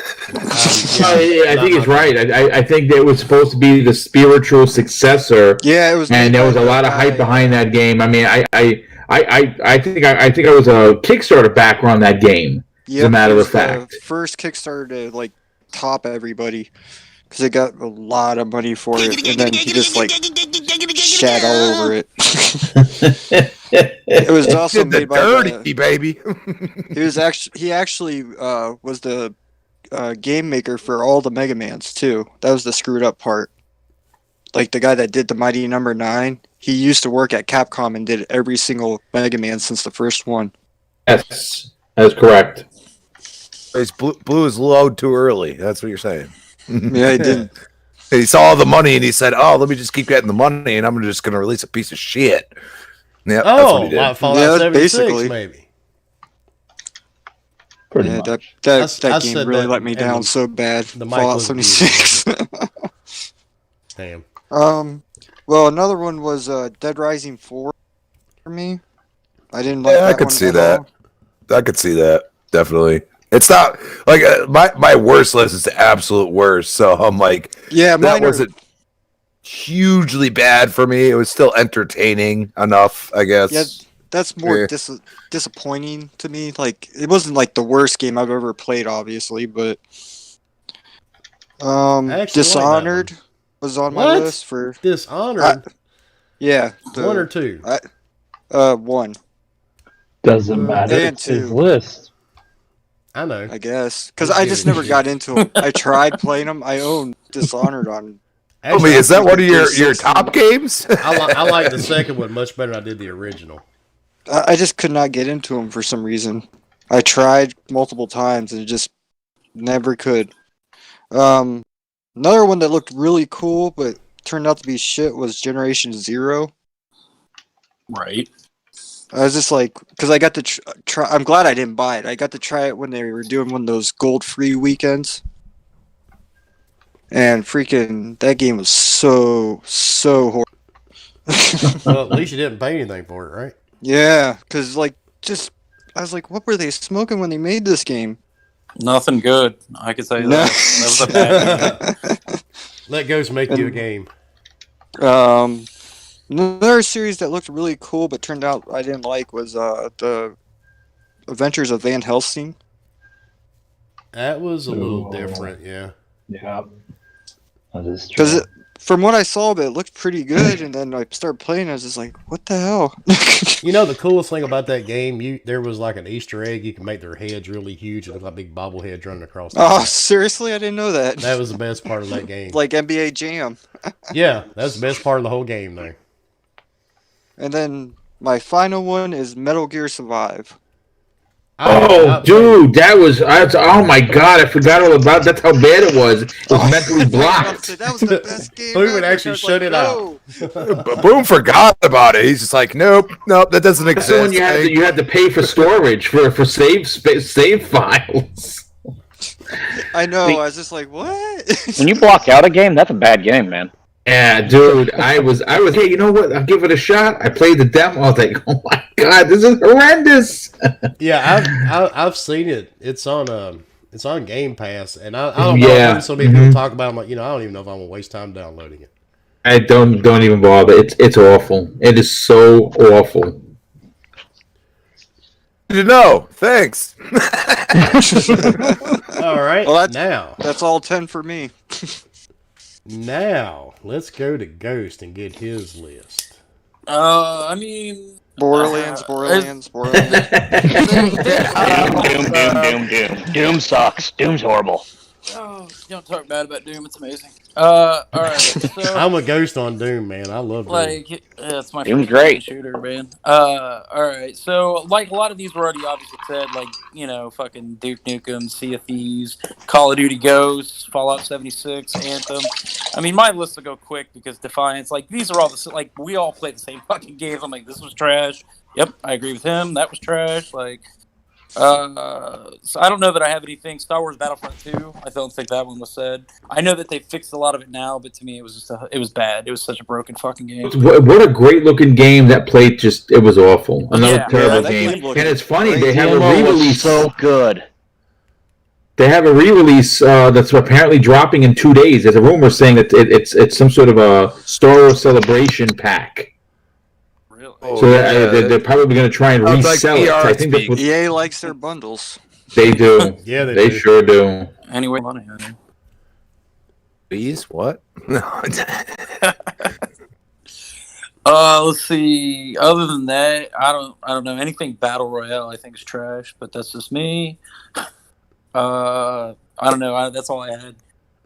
think it's right. I think that it was supposed to be the spiritual successor. Yeah, it was. And there was a lot of hype behind that game. I mean, I think I was a Kickstarter backer on that game. As a matter of fact, First Kickstarter to top everybody because it got a lot of money for it, and then he just shat all over it. It was also Did the made by dirty baby. he actually was the game maker for all the Mega Mans too. That was the screwed up part. Like the guy that did the Mighty Number 9, he used to work at Capcom and did every single Mega Man since the first one. Yes, that's correct. It's blew his load too early. That's what you're saying. Yeah, he did. He saw the money and he said, "Oh, let me just keep getting the money, and I'm just going to release a piece of shit." Yeah, that's what he did. Like Fallout 76, basically. maybe. Pretty Yeah, much. that I game said really that, let me and down so bad. the mic Fallout was 76. Damn. Well, another one was Dead Rising 4 for me. I didn't like Yeah, that I could one see at that. all. I could see that, definitely. It's not like my worst list is the absolute worst. So I'm like, Yeah, that mine wasn't hugely bad for me. It was still entertaining enough, I guess. Yeah, that's more Yeah. disappointing to me. Like, it wasn't like the worst game I've ever played, obviously, but actually like that Dishonored was on my What? list for Dishonored. yeah, One or two? one. Doesn't matter. And It's his two. list. I know. I guess because He's I good, just he's never good. got into them. I tried playing them. I own Dishonored on. I mean, is that one of your 360. top games? I like the second one much better than I did the original. I just could not get into them for some reason. I tried multiple times and just never could. Another one that looked really cool but turned out to be shit was Generation Zero. Right. I was just like, because I got to try. I'm glad I didn't buy it. I got to try it when they were doing one of those gold-free weekends, and freaking that game was so horrible. Well, at least you didn't pay anything for it, right? Yeah, because like I was like, what were they smoking when they made this game? Nothing good. I could say No. that. That was a bad game. Let Ghost make you a game. Another series that looked really cool but turned out I didn't like was the Adventures of Van Helsing. That was a little Ooh. different, yeah. Yeah. That is true. Because from what I saw of it, it looked pretty good, and then I started playing, I was just like, what the hell? You know the coolest thing about that game? There was like an Easter egg. You can make their heads really huge and look like big bobbleheads running across. The Oh, map. seriously? I didn't know that. That was the best part of that game. Like NBA Jam. Yeah, that's the best part of the whole game, though. And then my final one is Metal Gear Survive. Dude, that was oh my god, I forgot all about that's how bad it was. It was mentally blocked. That was the best game Boom ever. would actually shut it out. Boom forgot about it. He's just like, nope, that doesn't That's the one exist. you had to pay for storage for save files. I know. I was just like, what? When you block out a game, that's a bad game, man. Yeah, dude, I was hey, you know what? I'll give it a shot. I played the demo. I was like, oh my god, this is horrendous. Yeah, I've seen it. It's on Game Pass, and I don't know. Yeah. So many people talk about it. I'm like, I don't even know if I'm gonna waste time downloading it. I don't even bother. It's awful. It is so awful. You know, thanks. All right, Well, that's all 10 for me. Now let's go to Ghost and get his list. I mean, Borderlands. Doom. Doom sucks. Doom's horrible. oh, don't talk bad about Doom. It's amazing. All right. So, I'm a Ghost on Doom, man. I love Doom. like, it's my Doom's favorite great. shooter, man. All right. So, like, a lot of these were already obviously said, like, fucking Duke Nukem, Sea of Thieves, Call of Duty Ghosts, Fallout 76, Anthem. I mean, my list will go quick because Defiance, like, these are all we all play the same fucking games. I'm like, this was trash. Yep, I agree with him. That was trash. Like, so I don't know that I have anything. Star Wars Battlefront 2, I don't think that one was said. I know that they fixed a lot of it now, but to me it was just it was bad. It was such a broken fucking game. What a great looking game that played. It was awful. Another Yeah. terrible that game. game looked And it's funny great. they have a Demo was re-release. so good. They have a re-release that's apparently dropping in 2 days. There's a rumor saying that it's some sort of a Star Wars Celebration pack. Really? So they're probably going to try and Sounds like resell it. PR I think that's what EA likes their bundles. they do. Yeah, They do. sure do. Anyway, money. I mean. Please, what? Let's see. Other than that, I don't know anything battle royale. I think is trash, but that's just me. I don't know. That's all I had.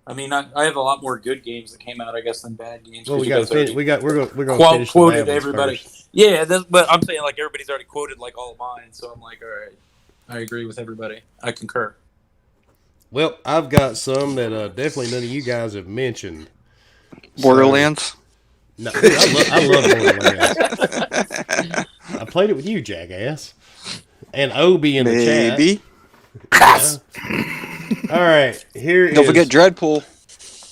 I mean, I have a lot more good games that came out, I guess, than bad games. Well, we you got guys to finish. already We're going to finish the quoted bad ones everybody. first. Yeah, but I'm saying like everybody's already quoted like all of mine, so I'm like, all right, I agree with everybody. I concur. Well, I've got some that definitely none of you guys have mentioned. Borderlands. No, dude, I love Borderlands. I played it with you, jackass, and Obi in the chat. Maybe. Yeah. All right, Don't forget Dreadpool.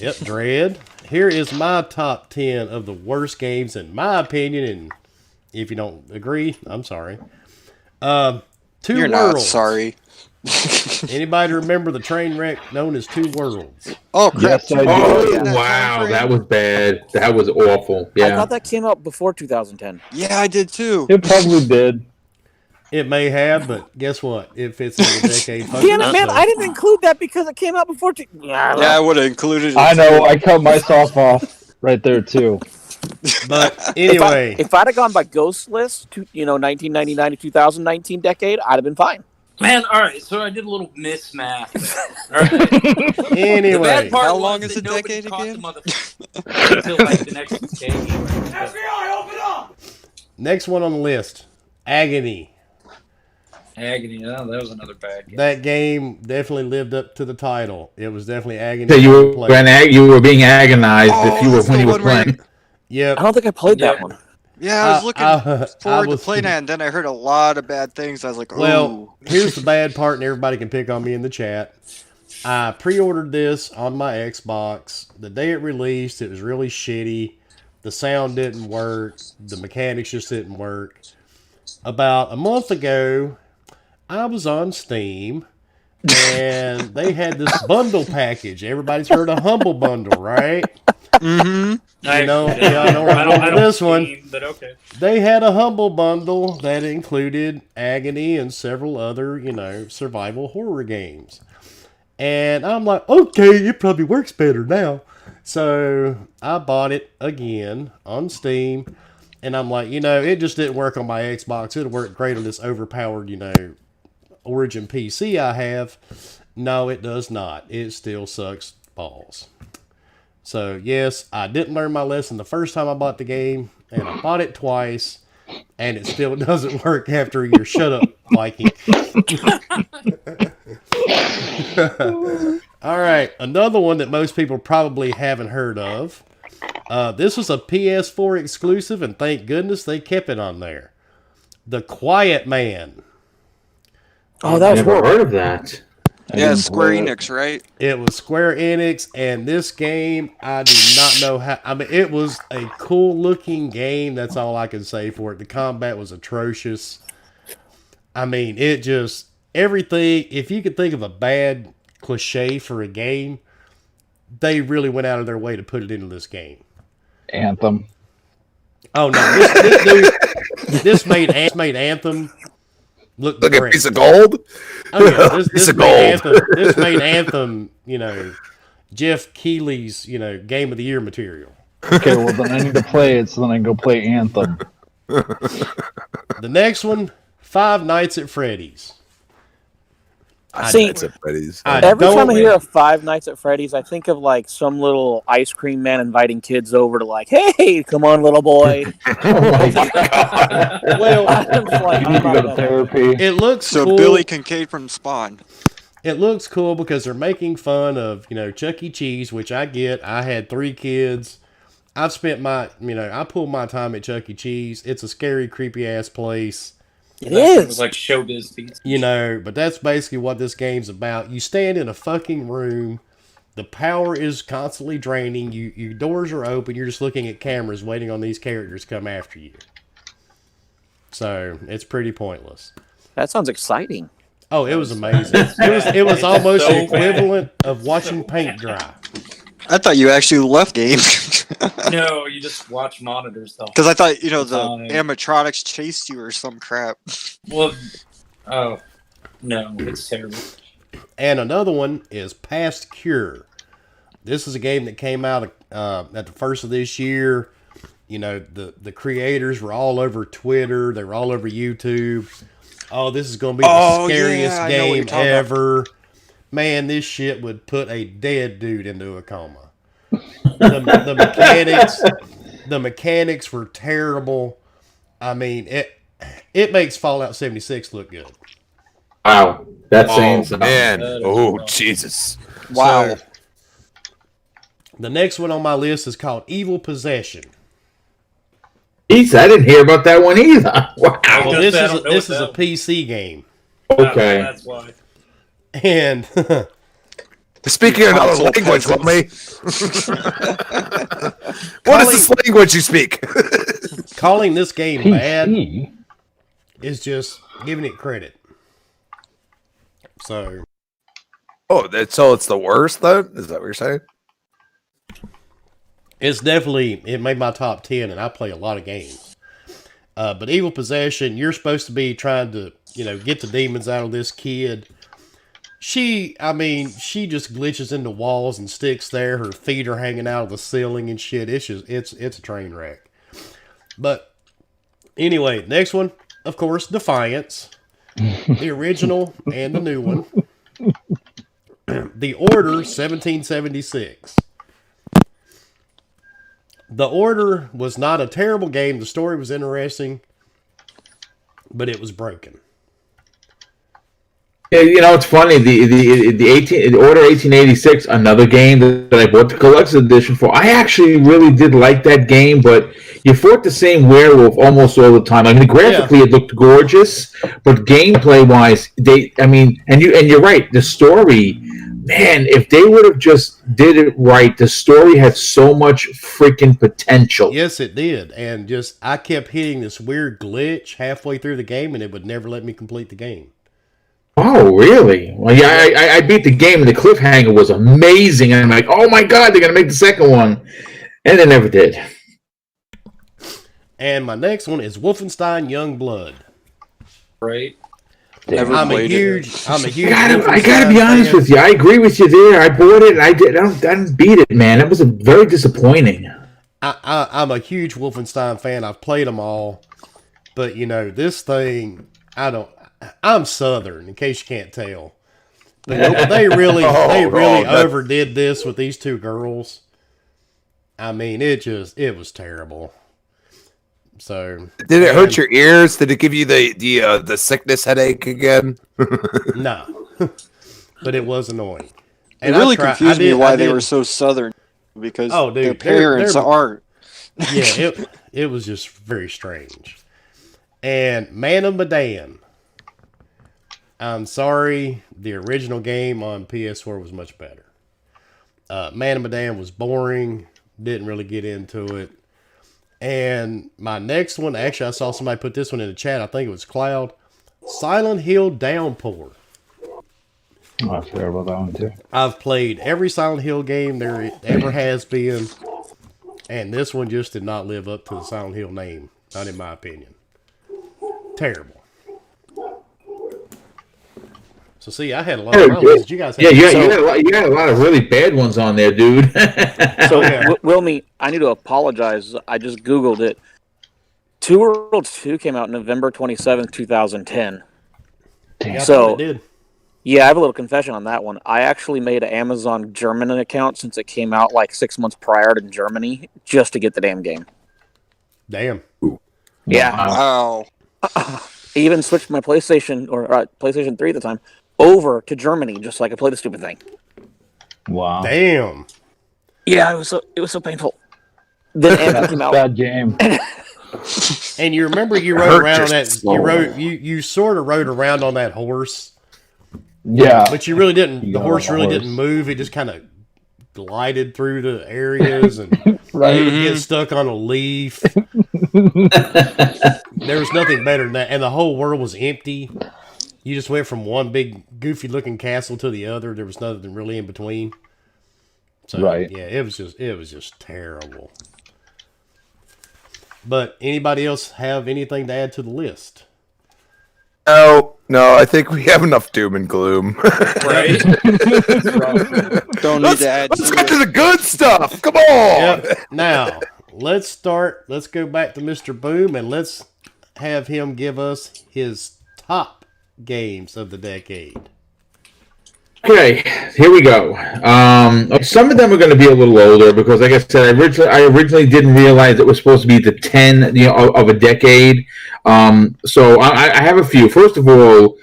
Yep, Dread. Here is my top 10 of the worst games in my opinion, and if you don't agree, I'm sorry. Two You're Worlds. not sorry. Anybody remember the train wreck known as Two Worlds? Oh crap! Yes, I do. Oh, wow, that was bad. That was awful. I Yeah. thought that came out before 2010. Yeah, I did too. It probably did. It may have, but guess what? It fits in the decade. Damn it, man! I didn't include that because it came out before. Yeah, I would have included it. I know. I cut myself off right there too. But anyway, if I'd have gone by Ghost List, 1999 to 2019 decade, I'd have been fine. Man, all right. So I did a little mismath. All right. Anyway, The bad part how was long is that the nobody decade caught again? the motherfucker until like the next game. FBI, open up! next one on the list, Agony. Agony. Oh, that was another bad game. That game definitely lived up to the title. It was definitely Agony. So you were being agonized when you were playing. Yep. I don't think I played that one. Yeah, I was looking forward was- to playing that, and then I heard a lot of bad things. I was like, "Oh." Well, here's the bad part, and everybody can pick on me in the chat. I pre-ordered this on my Xbox. The day it released, it was really shitty. The sound didn't work. The mechanics just didn't work. About a month ago, I was on Steam, and they had this bundle package. Everybody's heard of Humble Bundle, right? Mm-hmm. You know, y'all know where I'm going with this one. But okay. They had a Humble Bundle that included Agony and several other, survival horror games. And I'm like, okay, it probably works better now. So I bought it again on Steam. And I'm like, it just didn't work on my Xbox. It'll work great on this overpowered, Origin PC I have. No, it does not. It still sucks balls. So, yes, I didn't learn my lesson the first time I bought the game, and I bought it twice, and it still doesn't work after a year. Shut up, Viking. All right, another one that most people probably haven't heard of. This was a PS4 exclusive, and thank goodness they kept it on there. The Quiet Man. Oh, that was Never horrible. heard of that. Yeah, Square Enix, right? It was Square Enix, and this game, I do not know how. I mean, it was a cool looking game. That's all I can say for it. The combat was atrocious. I mean, it just, everything, if you could think of a bad cliche for a game, they really went out of their way to put it into this game. Anthem. Oh, no. This made Anthem look Look great. at piece of gold. Oh, yeah. Piece of made gold. This made Anthem, Jeff Keighley's, Game of the Year material. Okay, well then I need to play it, so then I can go play Anthem. The next one, Five Nights at Freddy's. See, That's at Freddy's. every time I hear of Five Nights at Freddy's, I think of like some little ice cream man inviting kids over to like, hey, come on, little boy. Oh my God. Well, I'm just like, You need to go to therapy. it looks So cool. Billy Kincaid from Spawn. It looks cool because they're making fun of, Chuck E. Cheese, which I get. I had 3 kids. I've spent I pulled my time at Chuck E. Cheese. It's a scary, creepy ass place. It It was is. like showbiz pizza. But that's basically what this game's about. You stand in a fucking room. The power is constantly draining. Your doors are open. You're just looking at cameras waiting on these characters to come after you. So, it's pretty pointless. That sounds exciting. Oh, it was amazing. It was almost the equivalent of watching paint dry. I thought you actually left game. No, you just watch monitors though. Because I thought, the Fine. animatronics chased you or some crap. Well, oh no, it's terrible. And another one is Past Cure. This is a game that came out at the first of this year. The creators were all over Twitter. They were all over YouTube. Oh, this is going to be the scariest game ever. man, this shit would put a dead dude into a coma. The mechanics were terrible. I mean, it makes Fallout 76 look good. Wow, that's saying Oh something. man! That is Oh rough. Jesus! Wow. So, the next one on my list is called Evil Possession. Jeez, I didn't hear about that one either. Wow. Well, Just this I is don't know this what is a that- PC game, Okay. That's why. and Speaking another Console language, peasants. Lumley. What is this language you speak? calling this game bad PC. is just giving it credit. So So it's the worst, though? Is that what you're saying? it made my top 10, and I play a lot of games. But Evil Possession, you're supposed to be trying to, get the demons out of this kid. She just glitches into walls and sticks there. Her feet are hanging out of the ceiling and shit. It's a train wreck. But anyway, next one, of course, Defiance. The original and the new one. The Order 1776. The Order was not a terrible game. The story was interesting, but it was broken. Yeah, it's funny. The Order 1886, another game that I bought the collector's edition for. I actually really did like that game, but you fought the same werewolf almost all the time. I mean, graphically it looked gorgeous, but gameplay wise, and you're right. The story, man, if they would have just did it right, the story had so much freaking potential. Yes, it did. And I kept hitting this weird glitch halfway through the game, and it would never let me complete the game. Oh, really? Well, yeah, I beat the game, and the cliffhanger was amazing. And I'm like, oh my god, they're gonna make the second one, and they never did. And my next one is Wolfenstein Youngblood. Right? Never I'm a played it. huge I gotta Wolfenstein be honest fan. with you. I agree with you there. I bought it, and I didn't beat it, man. It was very disappointing. I'm a huge Wolfenstein fan. I've played them all, but this thing, I'm Southern, in case you can't tell. But they really overdid this with these two girls. I mean, it was terrible. So Did it hurt your ears? Did it give you the sickness headache again? No, but it was annoying. It really confused me why they were so Southern, because their parents aren't. Yeah, it was just very strange. And Man of Medan. I'm sorry, the original game on PS4 was much better. Man of Medan was boring, didn't really get into it. And my next one, actually I saw somebody put this one in the chat, I think it was Cloud. Silent Hill Downpour. Oh, I forgot about that one too. I've played every Silent Hill game there ever has been, and this one just did not live up to the Silent Hill name, not in my opinion. Terrible. So see, I had a lot of list. You guys had you had a lot of really bad ones on there, dude. So, Wilmy, I need to apologize. I just Googled it. Two Worlds 2 came out November 27th, 2010. Yeah, So, it did. yeah, I have a little confession on that one. I actually made an Amazon German account since it came out like 6 months prior to Germany just to get the damn game. Damn. Yeah. Wow. I even switched my PlayStation, or PlayStation 3 at the time, over to Germany just so I could play the stupid thing. Wow. Damn. Yeah, it was so painful. Then Anthem came out. Bad game. And you remember you rode around on that? You sort of rode around on that horse. Yeah. But you really didn't. You The got horse on the really horse. didn't move. It just kind of glided through the areas and Right. you would get stuck on a leaf. There was nothing better than that, and the whole world was empty. You just went from one big goofy-looking castle to the other. There was nothing really in between. So, Right. yeah, it was just terrible. But anybody else have anything to add to the list? No, I think we have enough doom and gloom. Right? Don't need to add Let's to get to it. the good stuff. Come on. Yep. Now, let's go back to Mr. Boom, and let's have him give us his top games of the decade. Okay, here we go. Some of them are going to be a little older because, like I said, I originally didn't realize it was supposed to be the 10, of a decade. So I have a few. First of all,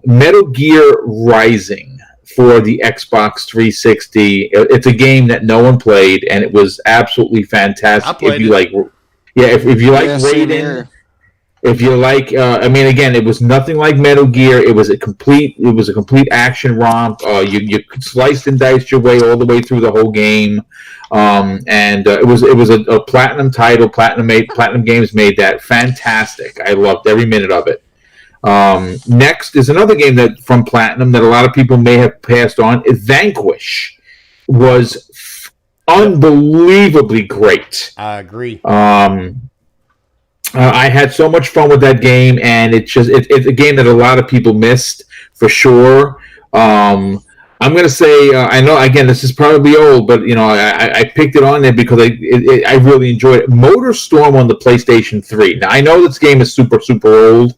Metal Gear Rising for the Xbox 360. It's a game that no one played, and it was absolutely fantastic. I played it. If you like Yeah, same Raiden. here. If you like, again, it was nothing like Metal Gear. It was a complete action romp. You sliced and diced your way all the way through the whole game, and it was a platinum title. Platinum Games made that fantastic. I loved every minute of it. Next is another game that from Platinum that a lot of people may have passed on. Vanquish was unbelievably great. I agree. I had so much fun with that game, and it's a game that a lot of people missed for sure. I'm going to say I know again this is probably old, but I picked it on there because I really enjoyed it. Motor Storm on the PlayStation 3. Now I know this game is super old,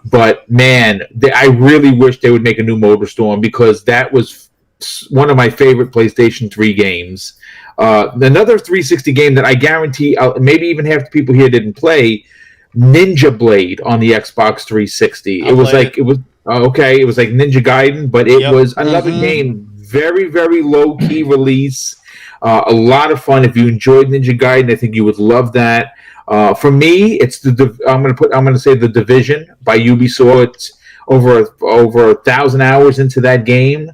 but man, I really wish they would make a new Motor Storm because that was one of my favorite PlayStation 3 games. Another 360 game that I guarantee maybe even half the people here didn't play, Ninja Blade on the Xbox 360. It was like Ninja Gaiden, but it was another game, very low key release. A lot of fun. If you enjoyed Ninja Gaiden, I think you would love that. For me, it's I'm going to say The Division by Ubisoft. It's over 1,000 hours into that game.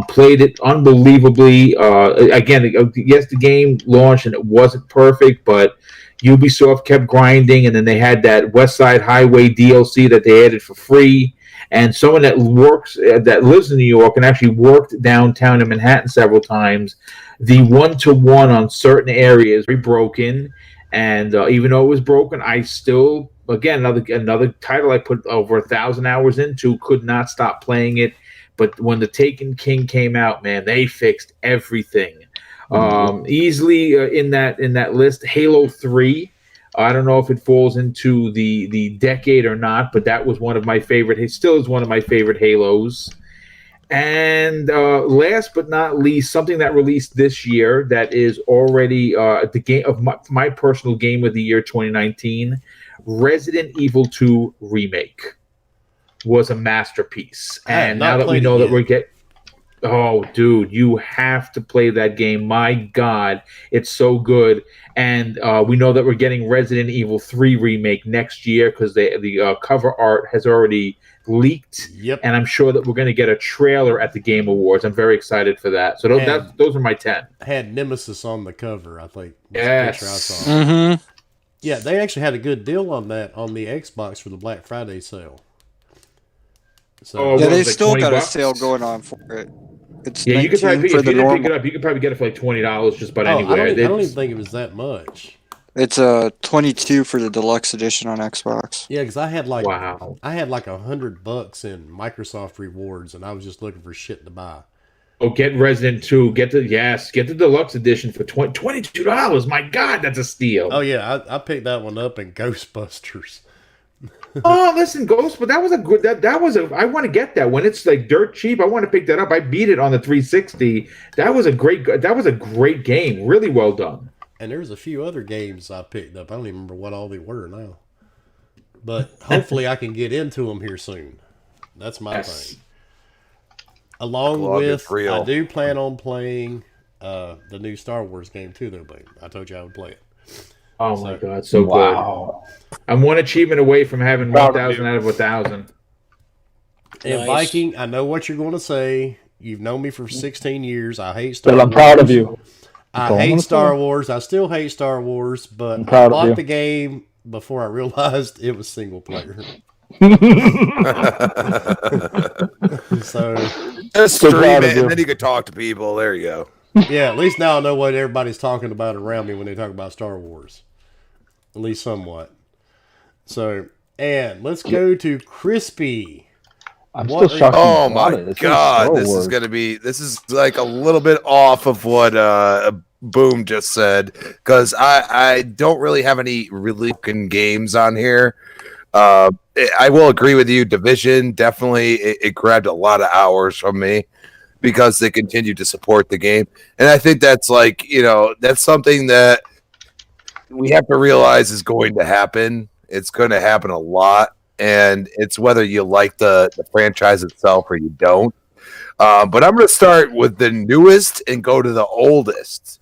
Played it unbelievably. Again, yes, the game launched and it wasn't perfect, but Ubisoft kept grinding, and then they had that West Side Highway DLC that they added for free. And someone that lives in New York and actually worked downtown in Manhattan several times, the one-to-one on certain areas very broken. And even though it was broken, I still, again, another title I put over 1,000 hours into, could not stop playing it. But when the Taken King came out, man, they fixed everything. Easily in that list, Halo 3. I don't know if it falls into the decade or not, but that was one of my favorite. It still is one of my favorite Halos. And last but not least, something that released this year that is already the game of my personal game of the year 2019, Resident Evil 2 Remake. Was a masterpiece. And now that we know that we're oh, dude, you have to play that game. My God, it's so good. And we know that we're getting Resident Evil 3 Remake next year because the cover art has already leaked. Yep. And I'm sure that we're going to get a trailer at the Game Awards. I'm very excited for that. So those are my 10. Had Nemesis on the cover, I think. Yes. The picture I saw. Mm-hmm. Yeah, they actually had a good deal on that on the Xbox for the Black Friday sale. So Yeah, they still $20? got a sale going on for it. It's Yeah, you could probably for the normal. pick it up. You could probably get it for like $20 just about I anywhere. don't even think it was that much. It's a 22 for the deluxe edition on Xbox. Yeah, because I had like Wow. $100 in Microsoft rewards, and I was just looking for shit to buy. Oh, get Resident 2. Get the deluxe edition for $22. My God, that's a steal. Oh yeah, I picked that one up in Ghostbusters. Oh, listen, Ghost, but that was a good. I want to get that when it's like dirt cheap. I want to pick that up. I beat it on the 360. That was a great game. Really well done. And there's a few other games I picked up. I don't even remember what all they were now. But hopefully I can get into them here soon. That's my thing. Along with, I do plan on playing the new Star Wars game too, though, babe. I told you I would play it. Oh my God, so good. I'm one achievement away from having 1,000 out of 1,000. And Viking, I know what you're going to say. You've known me for 16 years. I hate Star Wars. I'm proud of you. I hate Star Wars. I still hate Star Wars, but I bought the game before I realized it was single player. So just stream it, and then you could talk to people. There you go. Yeah, at least now I know what everybody's talking about around me when they talk about Star Wars. At least somewhat. So, and let's go to Crispy. I'm still shocked. Oh my God, this is like a little bit off of what Boom just said, because I don't really have any really good games on here, I will agree with you. Division definitely it grabbed a lot of hours from me because they continued to support the game, and I think that's like that's something that we have to realize is going to happen. It's going to happen a lot, and it's whether you like the franchise itself or you don't. But I'm going to start with the newest and go to the oldest.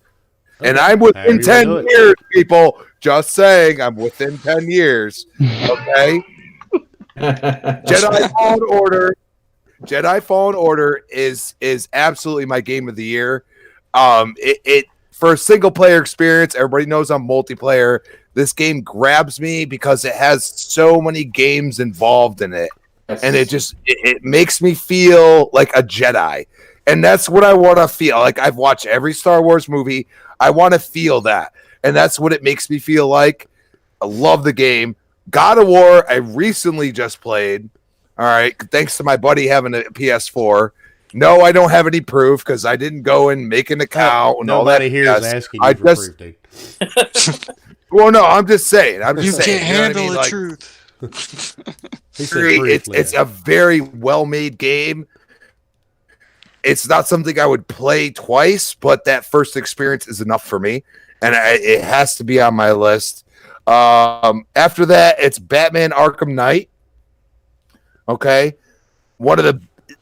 Okay. And I'm However within you 10 do it. years, people. Just saying, I'm within 10 years. Okay? Jedi Fallen Order. Jedi Fallen Order is absolutely my game of the year. It for a single player experience, everybody knows I'm multiplayer. This game grabs me because it has so many games involved in it. And it makes me feel like a Jedi. And that's what I want to feel. Like I've watched every Star Wars movie. I want to feel that. And that's what it makes me feel like. I love the game. God of War, I recently just played. All right. Thanks to my buddy having a PS4. No, I don't have any proof because I didn't go and make an account and all that. Nobody here is asking you for proof, dude. Well, no, I'm just saying. You saying, can't handle I mean? the truth. He said proof, It's a very well-made game. It's not something I would play twice, but that first experience is enough for me, and it has to be on my list. After that, it's Batman Arkham Knight. Okay, one of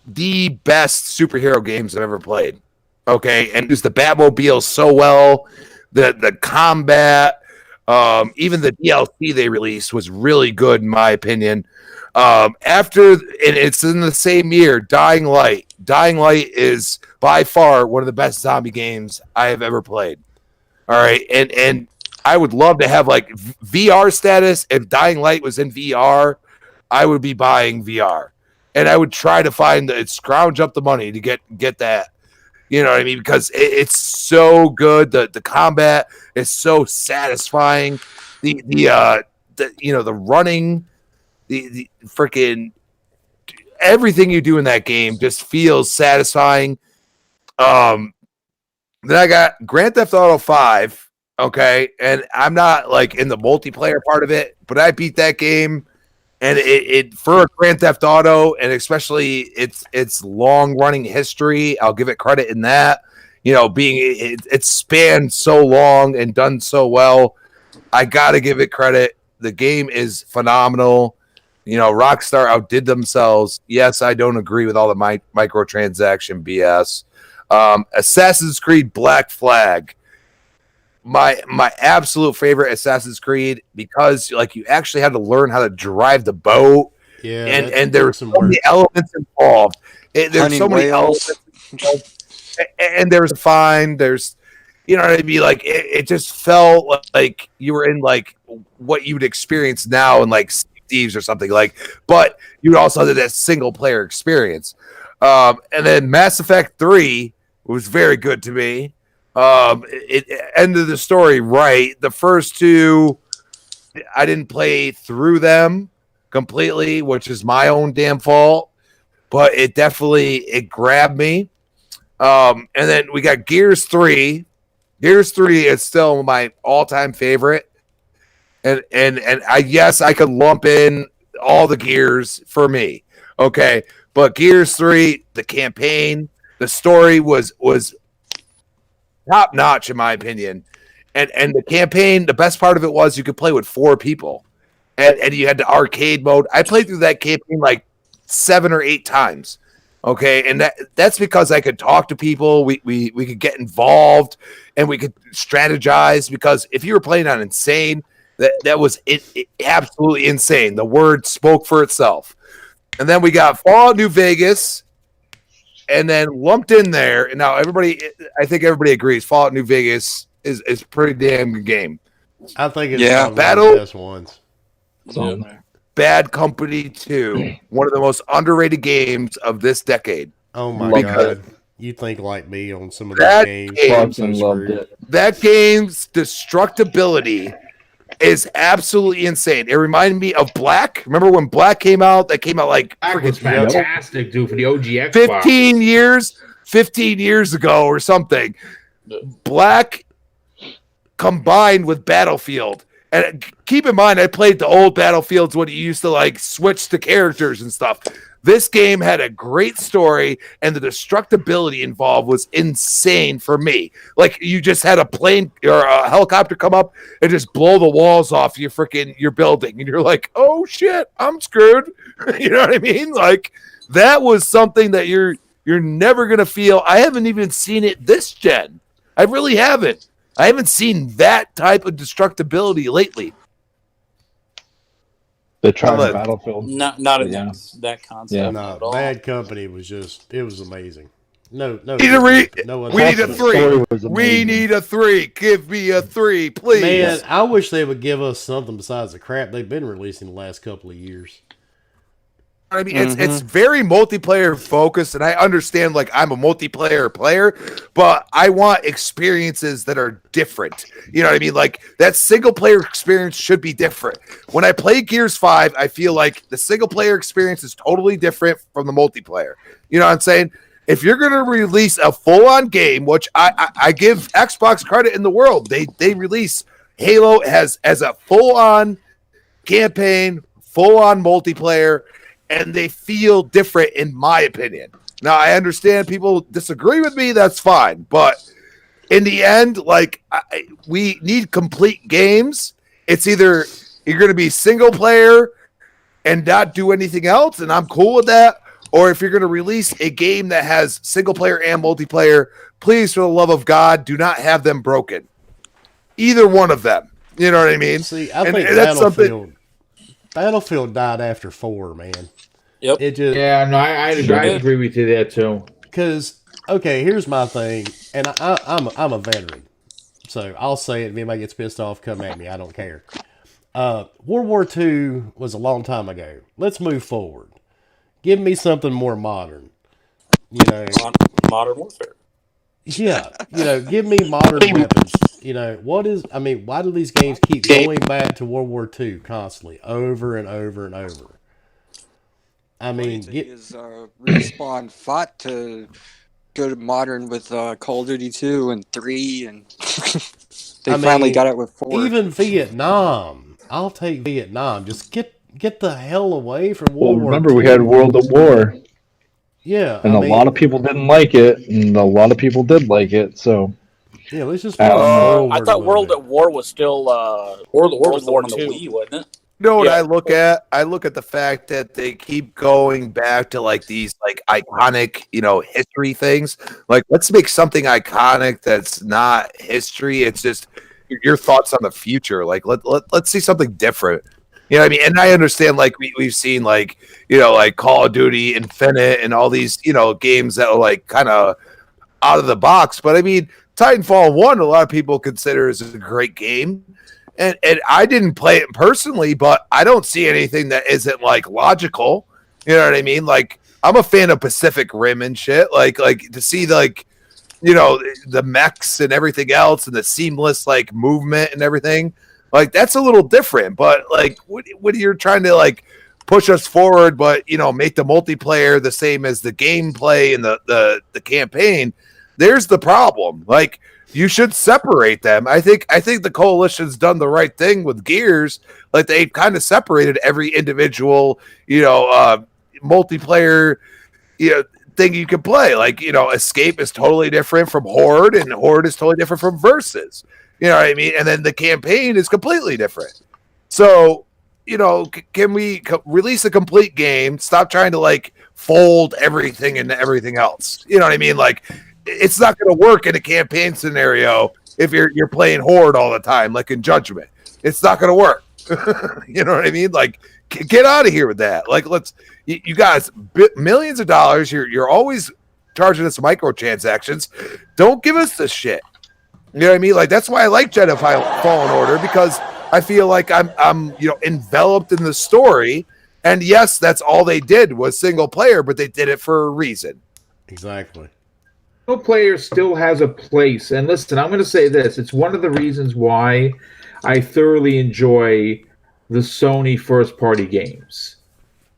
the best superhero games I've ever played. Okay, and used the Batmobile so well. The combat, even the DLC they released was really good in my opinion. After, and it's in the same year, Dying Light. Dying Light is by far one of the best zombie games I have ever played. All right, and I would love to have like VR status. If Dying Light was in VR, I would be buying VR, and I would try to scrounge up the money to get that. You know what I mean? Because it's so good. The combat is so satisfying. The running, the freaking everything you do in that game just feels satisfying. Then I got Grand Theft Auto 5. Okay, and I'm not like in the multiplayer part of it, but I beat that game. And it for a Grand Theft Auto, and especially its long running history, I'll give it credit in that. It spanned so long and done so well. I gotta give it credit. The game is phenomenal. Rockstar outdid themselves. Yes, I don't agree with all the microtransaction BS. Assassin's Creed Black Flag. My absolute favorite Assassin's Creed because you actually had to learn how to drive the boat. Yeah, and there's so many elements involved. There's so many elements involved. And there's what I mean? Like it just felt like you were in like what you would experience now in like Thieves or something but you also had that single player experience. And then Mass Effect 3 was very good to me. It ended the story right. The first two, I didn't play through them completely, which is my own damn fault. But it grabbed me. And then we got Gears 3. Gears 3 is still my all-time favorite. And I could lump in all the Gears for me. Okay, but Gears 3, the campaign, the story was top notch in my opinion, and the campaign. The best part of it was you could play with 4 people, and you had the arcade mode. I played through that campaign like 7 or 8 times. Okay, and that's because I could talk to people. We could get involved, and we could strategize. Because if you were playing on Insane, that was it absolutely insane. The word spoke for itself. And then we got Fallout New Vegas. And then lumped in there, and now I think everybody agrees, Fallout New Vegas is a pretty damn good game. I think it's one of the best ones. Bad Company 2, one of the most underrated games of this decade. Oh my god. You think like me on some of those games. That game's destructibility is absolutely insane. It reminded me of Black. Remember when Black came out? That came out like Black was fantastic, dude, for the OG Xbox. 15 years ago or something. Black combined with Battlefield And keep in mind, I played the old Battlefields when you used to like switch the characters and stuff. This game had a great story, and the destructibility involved was insane for me. Like you just had a plane or a helicopter come up and just blow the walls off your building, and you're like, "Oh shit, I'm screwed." You know what I mean? Like that was something that you're never gonna feel. I haven't even seen it this gen. I really haven't. I haven't seen that type of destructibility lately. They tried Battlefield. Not in that concept. Yeah. No, at all. Bad Company was it was amazing. No, We need a story was 3. We amazing. need a 3. Give me a 3, please. Man, I wish they would give us something besides the crap they've been releasing the last couple of years. I mean, it's very multiplayer focused, and I understand, like, I'm a multiplayer player, but I want experiences that are different. You know what I mean? Like, that single-player experience should be different. When I play Gears 5, I feel like the single-player experience is totally different from the multiplayer. You know what I'm saying? If you're going to release a full-on game, which I give Xbox credit in the world, they release Halo as a full-on campaign, full-on multiplayer, and they feel different, in my opinion. Now, I understand people disagree with me. That's fine. But in the end, like, we need complete games. It's either you're going to be single player and not do anything else, and I'm cool with that. Or if you're going to release a game that has single player and multiplayer, please, for the love of God, do not have them broken. Either one of them. You know what I mean? See, I think Battlefield died after 4, man. Yep. It just I agree with you there too. Because here's my thing, and I'm a veteran, so I'll say it. If anybody gets pissed off, come at me. I don't care. World War II was a long time ago. Let's move forward. Give me something more modern. You know, modern warfare. Yeah, give me modern weapons. Why do these games keep going back to World War II constantly, over and over and over? I mean, Respawn fought to go to modern with Call of Duty 2 and 3, and they finally got it with 4. Even Vietnam, I'll take Vietnam. Just get the hell away from World War remember, II. we had World at War. Yeah, and a lot of people didn't like it, and a lot of people did like it. So yeah, let's just. I thought World at War was still World at War was the War one on the II. Wii, wasn't it? You know what I look at? I look at the fact that they keep going back to like these like iconic, history things. Like, let's make something iconic that's not history. It's just your thoughts on the future. Like, let's see something different. You know what I mean? And I understand, like, we've seen, like, like Call of Duty Infinite and all these, games that are, like, kind of out of the box. But, I mean, Titanfall 1, a lot of people consider is a great game. And I didn't play it personally, but I don't see anything that isn't, like, logical. You know what I mean? Like, I'm a fan of Pacific Rim and shit. Like to see, like, the mechs and everything else and the seamless, like, movement and everything. Like, that's a little different, but like when you're trying to like push us forward, but make the multiplayer the same as the gameplay and the campaign, there's the problem. Like, you should separate them. I think the coalition's done the right thing with Gears. Like, they've kind of separated every individual, multiplayer, thing you can play. Like, Escape is totally different from Horde, and Horde is totally different from Versus. You know what I mean? And then the campaign is completely different. So, can we release a complete game? Stop trying to like fold everything into everything else. You know what I mean? Like, it's not going to work in a campaign scenario if you're playing Horde all the time, like in Judgment. It's not going to work. You know what I mean? Like, get out of here with that. Like, you guys, millions of dollars. You're always charging us microtransactions. Don't give us this shit. You know what I mean? Like, that's why I like Jedi Fallen Order, because I feel like I'm enveloped in the story. And yes, that's all they did was single player, but they did it for a reason. Exactly. Single player still has a place. And listen, I'm going to say this. It's one of the reasons why I thoroughly enjoy the Sony first-party games.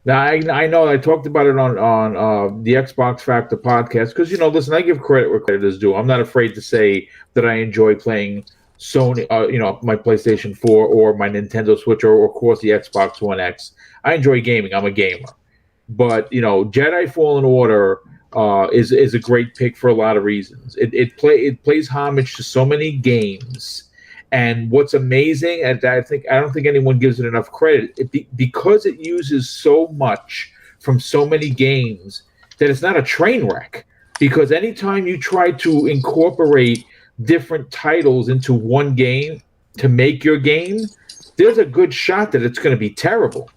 Now, I know I talked about it on the Xbox Factor podcast because, listen, I give credit where credit is due. I'm not afraid to say that I enjoy playing Sony, my PlayStation 4 or my Nintendo Switch, or of course the Xbox One X. I enjoy gaming. I'm a gamer, but Jedi Fallen Order is a great pick for a lot of reasons. It plays homage to so many games. And what's amazing, and I don't think anyone gives it enough credit, because it uses so much from so many games that it's not a train wreck. Because anytime you try to incorporate different titles into one game to make your game, there's a good shot that it's going to be terrible.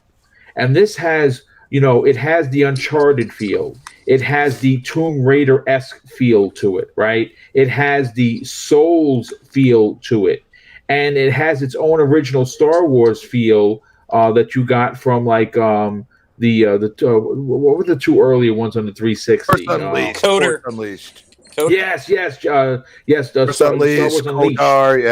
And this has, it has the Uncharted feel. It has the Tomb Raider-esque feel to it, right? It has the Souls feel to it. And it has its own original Star Wars feel that you got from what were the two earlier ones on the 360? Force Unleashed. Yes. Force Unleashed, Kodar,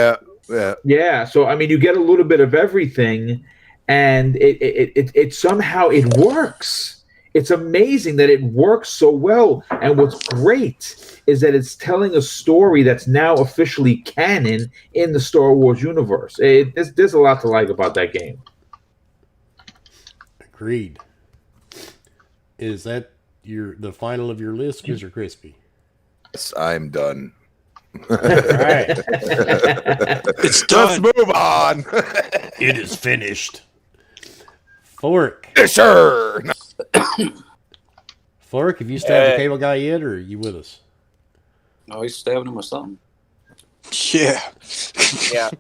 yeah. Yeah, so I mean, you get a little bit of everything, and it somehow it works. It's amazing that it works so well. And what's great is that it's telling a story that's now officially canon in the Star Wars universe. There's a lot to like about that game. Agreed. Is that the final of your list, Mr. Crispy? Yes, I'm done. All right. It's done. Let's move on. It is finished. Fork. Yes, sir. Fork, have you stabbed the cable guy yet, or are you with us? No, he's stabbing him with something. Yeah. Yeah.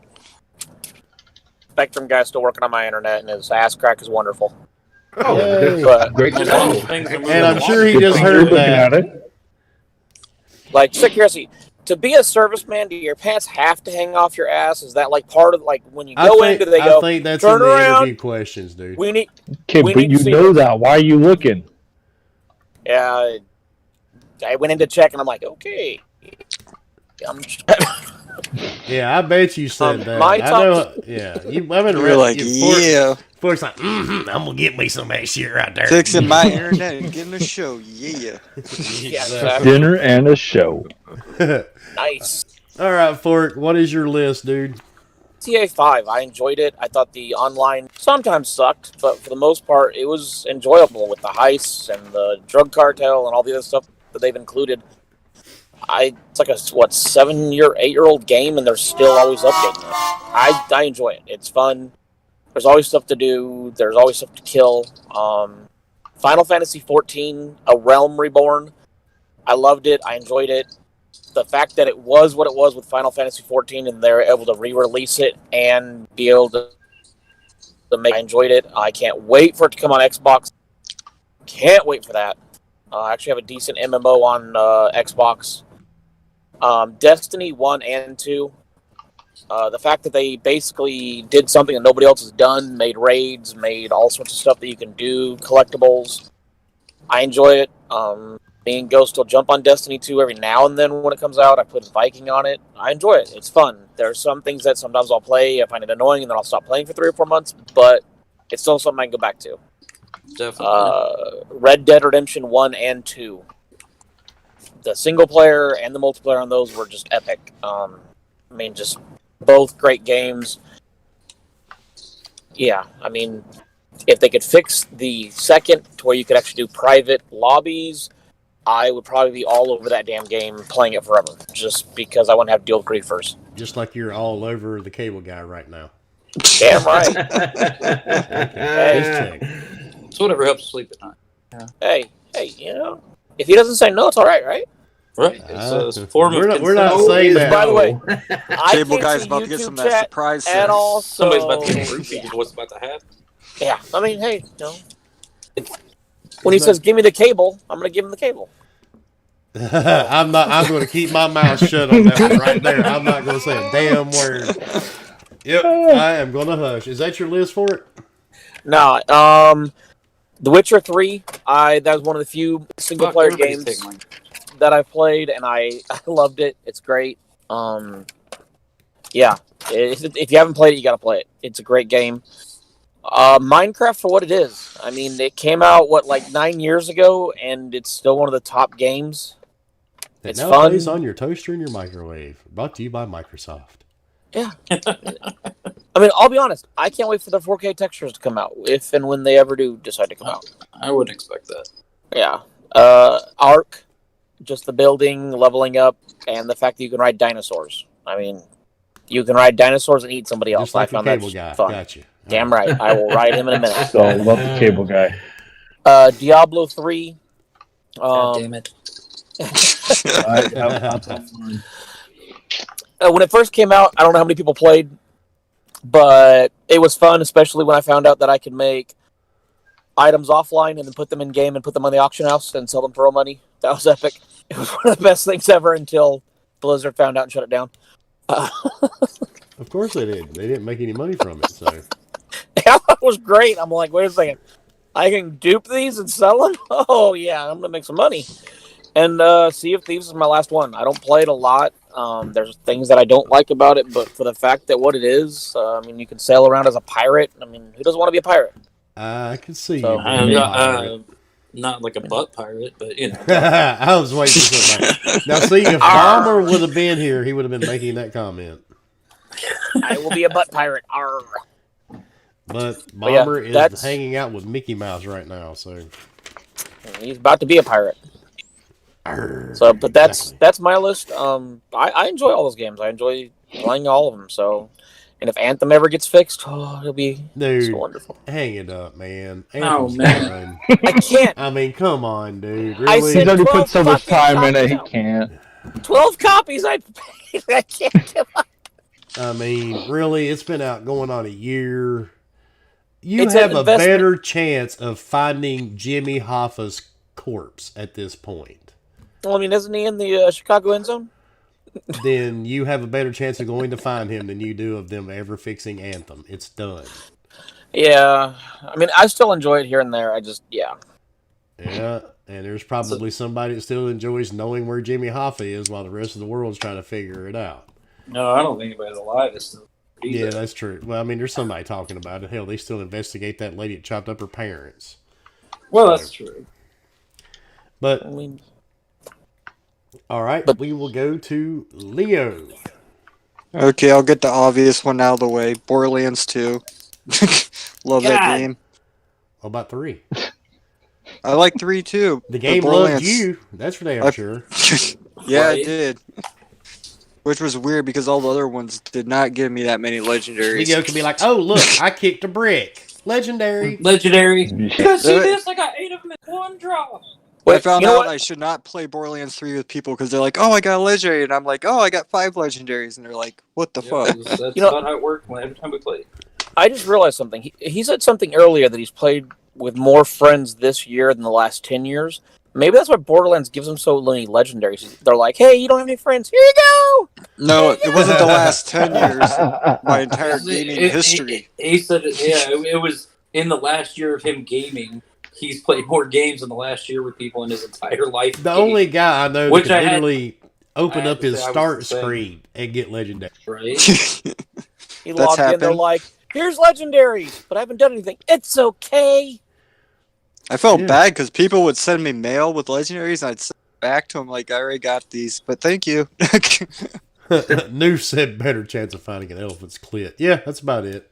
Spectrum guy's still working on my internet, and his ass crack is wonderful. Oh, Yay. that's great to know. And I'm sure he just heard that. Like, sick curiosity, to be a serviceman, do your pants have to hang off your ass? Is that like part of when you go in? Do they go? I think that's turn in the around? interview questions, dude. We need. Okay, we but need you to see know this. that. Why are you looking? Yeah, I went in to check, and I'm like, okay. Yeah, I bet you said that. my I know. Yeah, you haven't You're read. like, yeah. Fork's like, I'm gonna get me some of that shit right there. Fixing my internet and getting a show. Yeah. Yeah, exactly. Dinner and a show. Nice. All right, Fork, what is your list, dude? TA 5, I enjoyed it. I thought the online sometimes sucked, but for the most part, it was enjoyable with the heists and the drug cartel and all the other stuff that they've included. It's like a 8-year-old game, and they're still always updating it. I enjoy it. It's fun. There's always stuff to do. There's always stuff to kill. Final Fantasy XIV, A Realm Reborn. I loved it. I enjoyed it. The fact that it was what it was with Final Fantasy XIV, and they're able to re-release it and be able to make. I enjoyed it. I can't wait for it to come on Xbox. Can't wait for that. I actually have a decent MMO on Xbox. Destiny 1 and 2. The fact that they basically did something that nobody else has done, made raids, made all sorts of stuff that you can do, collectibles. I enjoy it. Me and Ghost will jump on Destiny 2 every now and then when it comes out. I put Viking on it. I enjoy it. It's fun. There are some things that sometimes I'll play, I find it annoying, and then I'll stop playing for 3 or 4 months, but it's still something I can go back to. Definitely. Red Dead Redemption 1 and 2. The single player and the multiplayer on those were just epic. Just both great games. Yeah, if they could fix the second to where you could actually do private lobbies, I would probably be all over that damn game playing it forever, just because I want to have deal griefers. Just like you're all over the cable guy right now. Damn right. Hey. It's whatever helps sleep at night. Hey, if he doesn't say no, it's all right, right? Right. It's a form of we're not saying that. By the way, Cable guy's about to get some of that surprise. and also somebody's about to get roofie to what's about to happen. Yeah, hey, when he says give me the cable, I'm going to give him the cable. I'm going to keep my mouth shut on that one right there. I'm not going to say a damn word. Yep, I am going to hush. Is that your list for it? No, The Witcher 3, that was one of the few single player games that I've played, and I loved it. It's great. Yeah, if you haven't played it, you got to play it. It's a great game. Minecraft for what it is. It came out 9 years ago, and it's still one of the top games. It It's now fun. plays on your toaster and your microwave. Brought to you by Microsoft. Yeah. I mean, I'll be honest. I can't wait for the 4K textures to come out, if and when they ever do decide to come out. I wouldn't expect that. Yeah. Arc, just the building, leveling up, and the fact that you can ride dinosaurs. I mean, you can ride dinosaurs and eat somebody else. Just like I the found that cable guy. fun. Gotcha. Damn right. I will ride him in a minute. So love the cable guy. Diablo 3. God damn it. When it first came out, I don't know how many people played, but it was fun, especially when I found out that I could make items offline and then put them in game and put them on the auction house and sell them for real money. That was epic. It was one of the best things ever until Blizzard found out and shut it down. Of course they did. They didn't make any money from it, so. That was great. I'm like, wait a second. I can dupe these and sell them? Oh, yeah, I'm going to make some money. And Sea of Thieves is my last one. I don't play it a lot. There's things that I don't like about it, but for the fact that what it is, I mean, you can sail around as a pirate. I mean, who doesn't want to be a pirate? I can see So, you being a pirate. Not like a butt pirate, but you know. I was waiting for something. Now, see, if Bomber would have been here, he would have been making that comment. I will be a butt pirate. Arr. But But yeah, Bomber is that's- hanging out with Mickey Mouse right now, so. He's about to be a pirate. Arr, So, but exactly. that's my list. I enjoy all those games. I enjoy playing all of them. So, and if Anthem ever gets fixed, it'll be Dude, so wonderful. hang it up, man. Oh, Anthem's man. done. I can't. I mean, come on, dude. I Really? said- He's already 12 put so much fucking time in it, he copies can't. 12 copies I paid. I can't give up. I mean, really, it's been out going on a year. You It's an have a investment. better chance of finding Jimmy Hoffa's corpse at this point. Well, I mean, isn't he in the Chicago end zone? Then you have a better chance of going to find him than you do of them ever fixing Anthem. It's done. Yeah. I mean, I still enjoy it here and there. Yeah. Yeah, and there's probably somebody that still enjoys knowing where Jimmy Hoffa is while the rest of the world's trying to figure it out. No, I don't think anybody's alive. It's still Yeah, that's true. Well, I mean, there's somebody talking about it. Hell, they still investigate that lady that chopped up her parents. Well, that's true. But, I mean, all right, But- we will go to Leo. Okay, I'll get the obvious one out of the way. Borderlands 2. Love that God. game. What about 3? I like 3 too. The but game loved Borderlands- you. That's for damn I- sure. Yeah, Right. it did. Which was weird because all the other ones did not give me that many legendaries. Leo can be like, oh, look, I kicked a brick. Legendary. Legendary. You guys see Yeah. this? I got 8 of them in one drop. I Wait, found you know out what? I should not play Borderlands 3 with people because they're like, oh, I got a legendary. And I'm like, oh, I got 5 legendaries. And they're like, what the fuck? That's You know- about how it worked every time we played. I just realized something. He said something earlier that he's played with more friends this year than the last 10 years. Maybe that's why Borderlands gives him so many legendaries. They're like, hey, you don't have any friends. Here you go. No, it wasn't the last 10 years. My entire gaming It- history. He said, it was in the last year of him gaming. He's played more games in the last year with people in his entire life. The only guy I know that Which can I had- literally open I had up to his say I was start the same. screen and get legendary. Right? He That's logged in. They're happened. like, here's legendaries, but I haven't done anything. It's okay. I felt Yeah. bad because people would send me mail with legendaries, and I'd send it back to them like, I already got these, but thank you. New said better chance of finding an elephant's clit. Yeah, that's about it.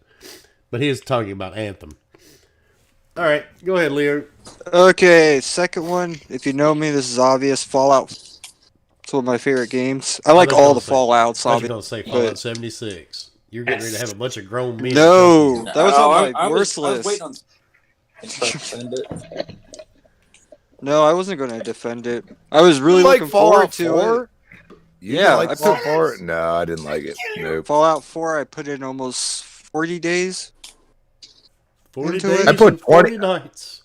But he is talking about Anthem. All right, go ahead, Leo. Okay, second one. If you know me, this is obvious. Fallout. It's one of my favorite games. I like was all gonna the say- Fallouts. I was going to Obviously. say Fallout 76. You're getting ready to have a bunch of grown men. No, that was Oh, on my I worst was list. waiting on and try to defend it. No, I wasn't going to defend it. I was really like looking forward Fallout to 4? it. You Yeah, didn't like I Fallout put- 4? No, I didn't like it. Nope. Fallout 4, I put in almost 40 days. 40 Into days it. I put and 40 20 nights.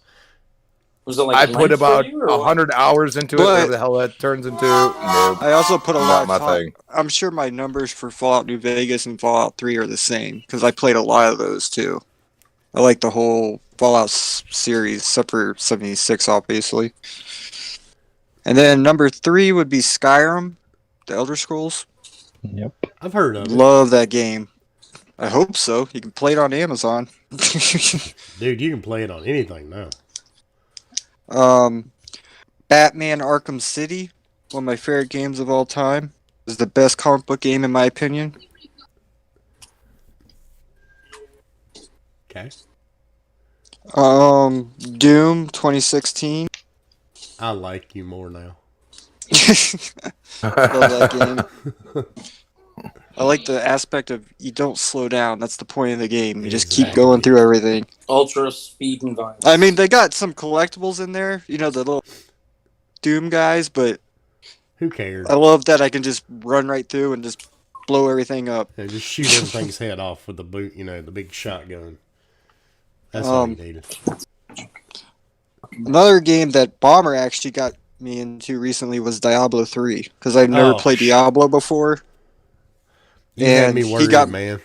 Was it like I put length for about you, or what? 100 hours into it, But- whatever the hell that turns into. Nope. I also put a lot Not of my time. thing. I'm sure my numbers for Fallout New Vegas and Fallout 3 are the same because I played a lot of those too. I like the whole Fallout series, except for 76, obviously. And then number 3 would be Skyrim, the Elder Scrolls. Yep. I've heard of it. Love that game. I hope so. You can play it on Amazon. Dude, you can play it on anything now. Batman Arkham City, one of my favorite games of all time. Is the best comic book game in my opinion. Okay. Doom 2016. I like you more now. Love that game. I like the aspect of you don't slow down. That's the point of the game. You just keep going through everything. Ultra speed and violence. I mean, they got some collectibles in there. You know, the little Doom guys, but who cares? I love that I can just run right through and just blow everything up. Yeah, just shoot everything's head off with the boot, the big shotgun. That's all you needed. Another game that Bomber actually got me into recently was Diablo 3 because I've never played Diablo before. You had me worried, man.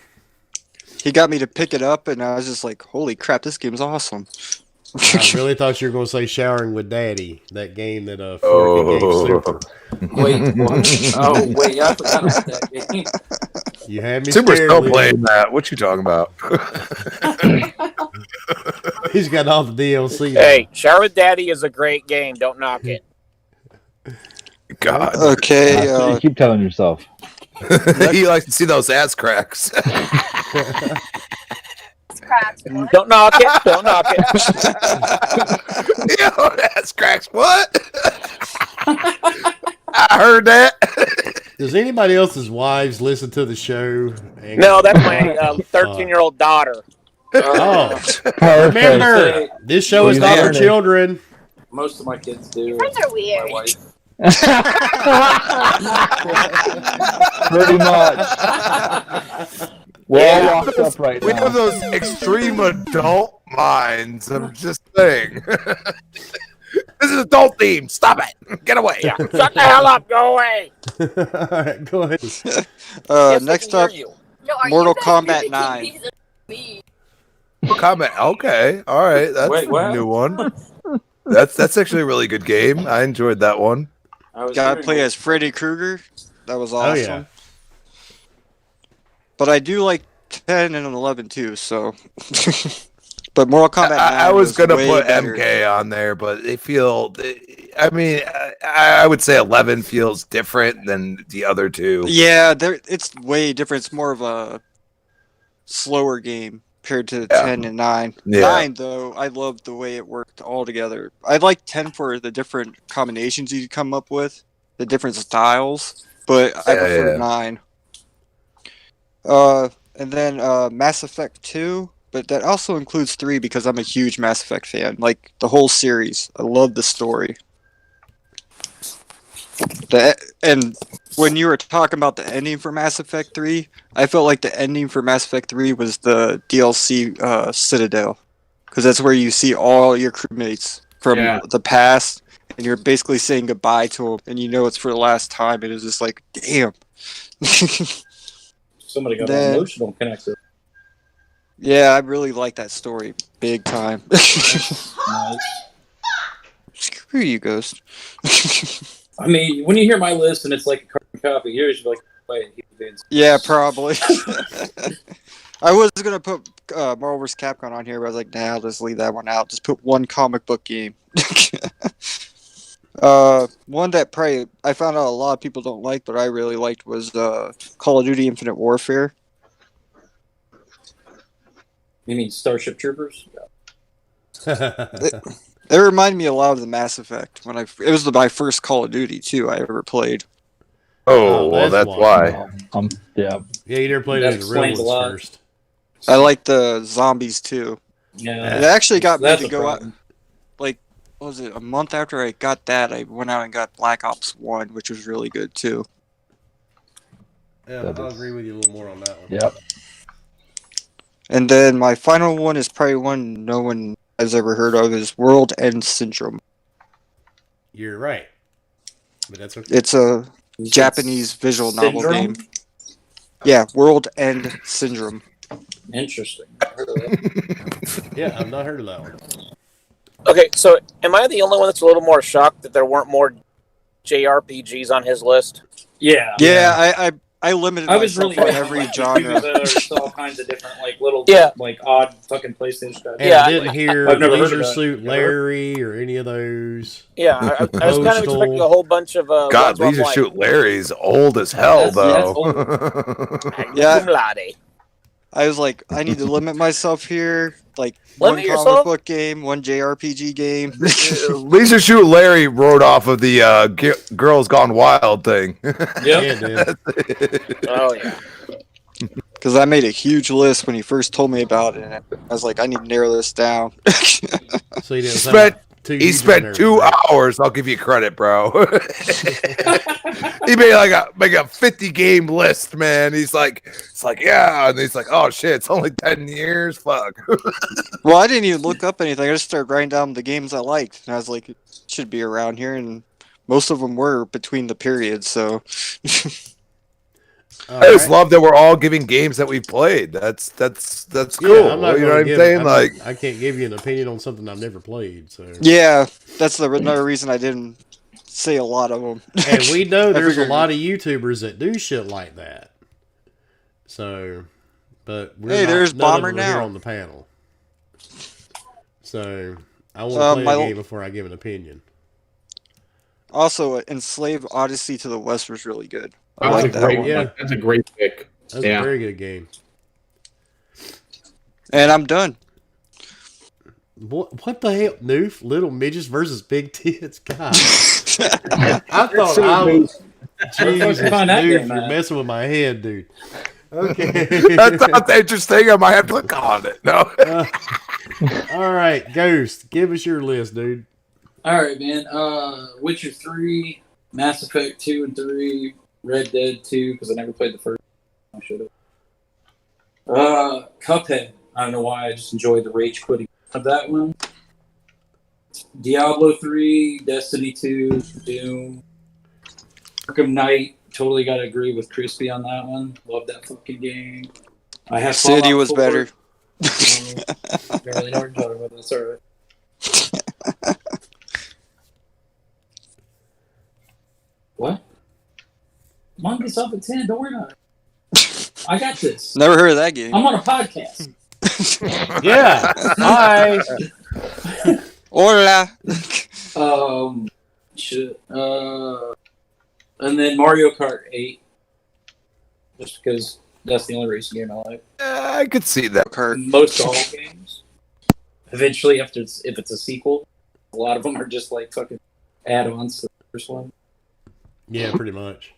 He got me to pick it up, and I was just like, "Holy crap, this game's awesome!" I really thought you were going to say Showering with Daddy, that game that Forky gave Super. Wait, what? Oh, wait, yeah, I forgot about that game. You had me Super's scared. still playing that. What you talking about? He's got all the DLC. Hey, Shower with Daddy is a great game. Don't knock it. God. Okay. You keep telling yourself. He likes to see those ass cracks. Don't knock it. Don't knock it. Yo, ass cracks. What? I heard that. Does anybody else's wives listen to the show? No, that's my 13-year-old daughter. Remember, this show is not for children. Most of my kids do. Your friends are weird. My wife. Pretty much. We're all locked up right We now. have those extreme adult minds. I'm just saying. This is adult themed. Stop it. Get away. Yeah. Shut the hell up. Go away. All right, go ahead. Next up, Mortal Kombat 9. Comment. Okay. All right. That's a new one. That's actually a really good game. I enjoyed that one. Gotta play as Freddy Krueger. That was awesome. Oh, yeah. But I do like 10 and 11 too, so. But Mortal Kombat 9 I was going to way put better. MK on there, but they feel. I mean, I would say 11 feels different than the other two. Yeah, it's way different. It's more of a slower game compared to 10 and 9. Yeah. 9, though, I loved the way it worked all together. I like 10 for the different combinations you come up with, the different styles, but I prefer 9. And then Mass Effect 2, but that also includes 3 because I'm a huge Mass Effect fan. Like, the whole series. I love the story. And when you were talking about the ending for Mass Effect 3, I felt like the ending for Mass Effect 3 was the DLC Citadel. Because that's where you see all your crewmates from the past, and you're basically saying goodbye to them, and you know it's for the last time, and it's just like, damn. Somebody got Then- emotional connected. Yeah, I really like that story. Big time. Screw you, Ghost. I mean, when you hear my list and it's like a carbon copy, you're just like, wait, he did. Yeah, probably. I was gonna put Marvel vs. Capcom on here, but I was like, nah, I'll just leave that one out. Just put one comic book game. One that probably I found out a lot of people don't like, but I really liked was Call of Duty Infinite Warfare. You mean Starship Troopers? It reminded me a lot of the Mass Effect when it was my first Call of Duty too I ever played. Oh, well, that's why. Yeah. Yeah, you never played That any of the real explains a lot. ones first. I like the zombies too. Yeah, It actually got me that's to a go out. problem. Like, what was it? A month after I got that, I went out and got Black Ops 1, which was really good too. Yeah, I'll agree with you a little more on that one. Yep. And then my final one is probably one no one has ever heard of is World End Syndrome. You're right. But that's okay. It's a Japanese visual novel Syndrome? game. Yeah, World End Syndrome. Interesting. Yeah, I've not heard of that one. Okay, so am I the only one that's a little more shocked that there weren't more JRPGs on his list? Yeah. Yeah, I limited I was myself really on every genre. There's all kinds of different, like little, Yeah. like odd fucking PlayStation stuff. And Yeah, I didn't hear I've never heard of Leisure that. Suit Larry or any of those. Yeah, I was kind of Postal. expecting a whole bunch of God, ones where I'm Leisure like, Suit Larry's old as hell, That's though. old. Yeah. cum laude. I was like, I need to limit myself here. Like one Limit comic yourself? book game, one JRPG game. Leisure Shoe Larry wrote off of the Girls Gone Wild thing. Yeah, dude. Oh yeah. Because I made a huge list when he first told me about it. And I was like, I need to narrow this down. So he didn't Spent he spent 2 hours. I'll give you credit, bro. He made like a 50 game list, man. It's like yeah, and he's like, oh shit, it's only 10 years. Fuck. Well, I didn't even look up anything. I just started writing down the games I liked, and I was like, it should be around here, and most of them were between the periods. So I just love that we're all giving games that we played. That's cool. Yeah, I'm not you know gonna what I'm saying? Like, I can't give you an opinion on something I've never played. So yeah, that's another reason I didn't say a lot of them. and we know there's a figured- lot of YouTubers that do shit like that. So, but we're Hey, not, there's none of Bomber them are here now. on the panel. So I want to play my- a game before I give an opinion. Also, Enslaved Odyssey to the West was really good. I That's a like that great one. Yeah. That's a great pick. That's Yeah. a very good game. And I'm done. What the hell? Noof, little midgets versus big tits. God, I thought so I was. Where the fuck Jesus, you find that dude, game you're at? messing with my head, dude. Okay. that sounds interesting. I might have to click on it. No. All right, Ghost, give us your list, dude. All right, man. Witcher 3, Mass Effect 2 and 3, Red Dead 2 because I never played the first. I should have. Cuphead. I don't know why. I just enjoyed the rage quitting of that one. Diablo 3, Destiny 2, Doom, Arkham Knight. Totally got to agree with Crispy on that one. Love that fucking game. I have City Fallout was 4. better. Don't really know what you're talking about. That's all right. What? Mine gets off at 10. Don't worry about it. I got this. Never heard of that game. I'm on a podcast. Yeah. Hi. Hola. Shit. And then Mario Kart 8. Just because that's the only racing game I like. I could see that. Most all games. Eventually, if it's a sequel, a lot of them are just like fucking add-ons to the first one. Yeah, pretty much.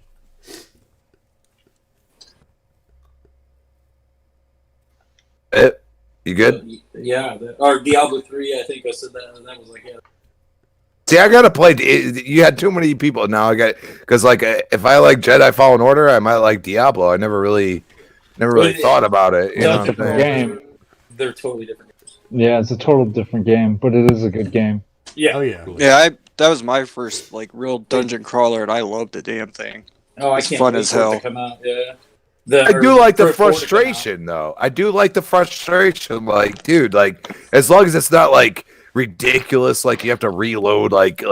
You good? Yeah. Or Diablo 3, I think I said that. And that was like, yeah. See, I gotta play. You had too many people now. I got because like if I like Jedi Fallen Order, I might like Diablo. I never really thought about it. You know what I'm Different saying? game. They're totally different games. Yeah, it's a total different game, but it is a good game. Yeah. Oh yeah. Yeah, that was my first like real dungeon crawler, and I loved the damn thing. Oh, I It's can't fun wait as for it hell. to come out. Yeah. I do like the for it to come out. frustration, though. I do like the frustration. Like, dude, like as long as it's not like ridiculous, like you have to reload like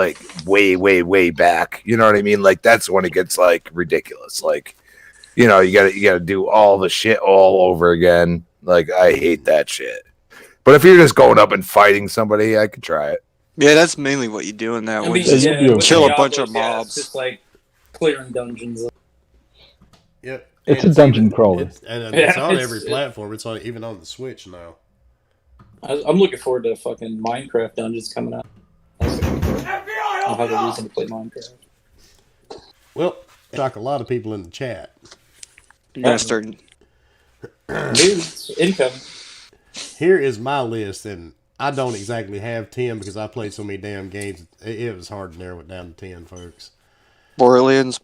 way back. You know what I mean? Like that's when it gets like ridiculous. Like, you know, you gotta do all the shit all over again. Like I hate that shit. But if you're just going up and fighting somebody, I could try it. Yeah, that's mainly what you do in that I one. mean, Just yeah, with kill a Diablo, bunch of yeah, mobs. it's just like clearing dungeons. Yep. It's a dungeon crawler. It's on Yeah, every platform. It's on even on the Switch now. I'm looking forward to fucking Minecraft dungeons coming out. I'll have a reason to play Minecraft. Well, shock a lot of people in the chat. You gotta start. News incoming. Here is my list, and I don't exactly have 10 because I played so many damn games. It was hard to narrow it down to 10, folks. Borderlands.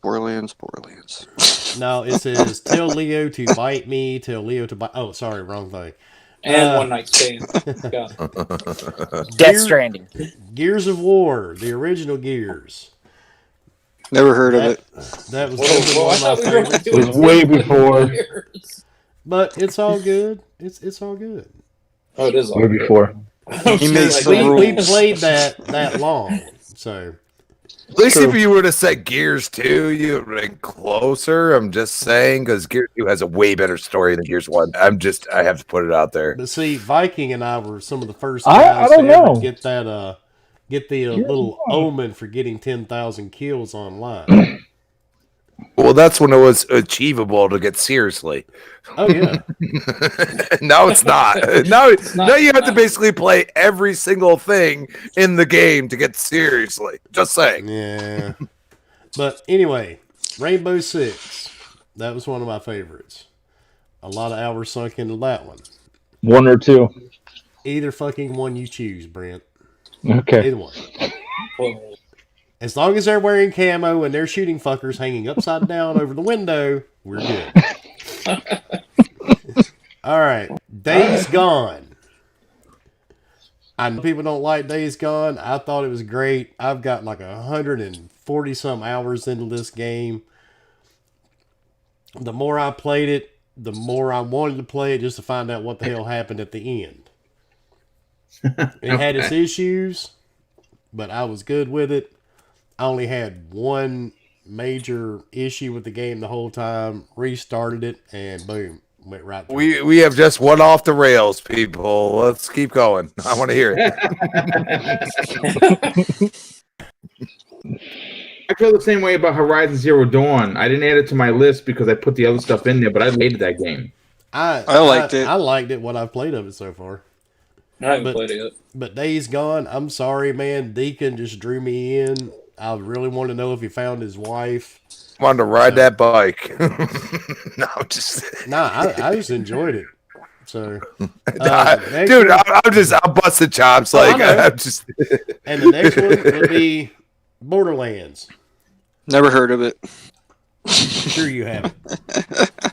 No, it says tell Leo to bite me, tell Leo to bite. Oh, sorry, wrong thing. And One Night Stand. Got it. Death Stranding. Gears of War, the original Gears. Never heard of it. That was Whoa, one I of my thought we were favorites. doing It was way before. But it's all good. It's all good. Oh, it is all Way before. He makes the We rules. played that long, so At least True. if you would have said Gears 2, you would have been closer. I'm just saying because Gears 2 has a way better story than Gears 1. I have to put it out there. but see, Viking and I were some of the first I guys don't to ever know. get that get the Gears little 1. omen for getting 10,000 kills online. Well, that's when it was achievable to get seriously. Oh yeah. Now it's not. Now you have to basically play every single thing in the game to get seriously. Just saying. Yeah. But anyway, Rainbow Six. That was one of my favorites. A lot of hours sunk into that one. 1 or 2. Either fucking one you choose, Brent. Okay. Either one. As long as they're wearing camo and they're shooting fuckers hanging upside down over the window, we're good. All right. Days Gone. I know people don't like Days Gone. I thought it was great. I've got like 140 some hours into this game. The more I played it, the more I wanted to play it just to find out what the hell happened at the end. It had its issues, but I was good with it. I only had one major issue with the game the whole time. Restarted it, and boom, went right through. We have just went off the rails, people. Let's keep going. I want to hear it. I feel the same way about Horizon Zero Dawn. I didn't add it to my list because I put the other stuff in there, but I hated that game. I liked it. I liked it, what I've played of it so far. I haven't played it yet. But Days Gone, I'm sorry, man. Deacon just drew me in. I really want to know if he found his wife. Wanted to ride that bike. No, just I just enjoyed it. So, dude, I'm busting chops. Like I'm just. And the next one would be Borderlands. Never heard of it. Sure you haven't.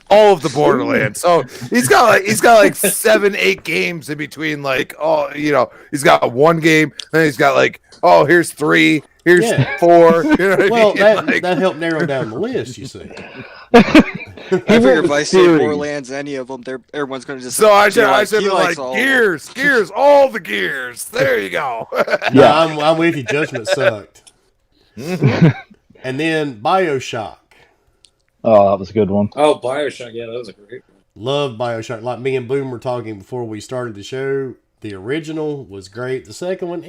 All of the Borderlands. So he's got like 7-8 games in between. Like, he's got one game, then he's got like, here's 3, here's 4. You know what I mean? That helped narrow down the list. You see. I figure if I say Borderlands, any of them, everyone's going to just. So I should be like gears, all the gears. There you go. Yeah, I'm with you. Judgment sucked. And then BioShock. Oh, that was a good one. Oh, BioShock. Yeah, that was a great one. Love BioShock. Like me and Boom were talking before we started the show. The original was great. The second one,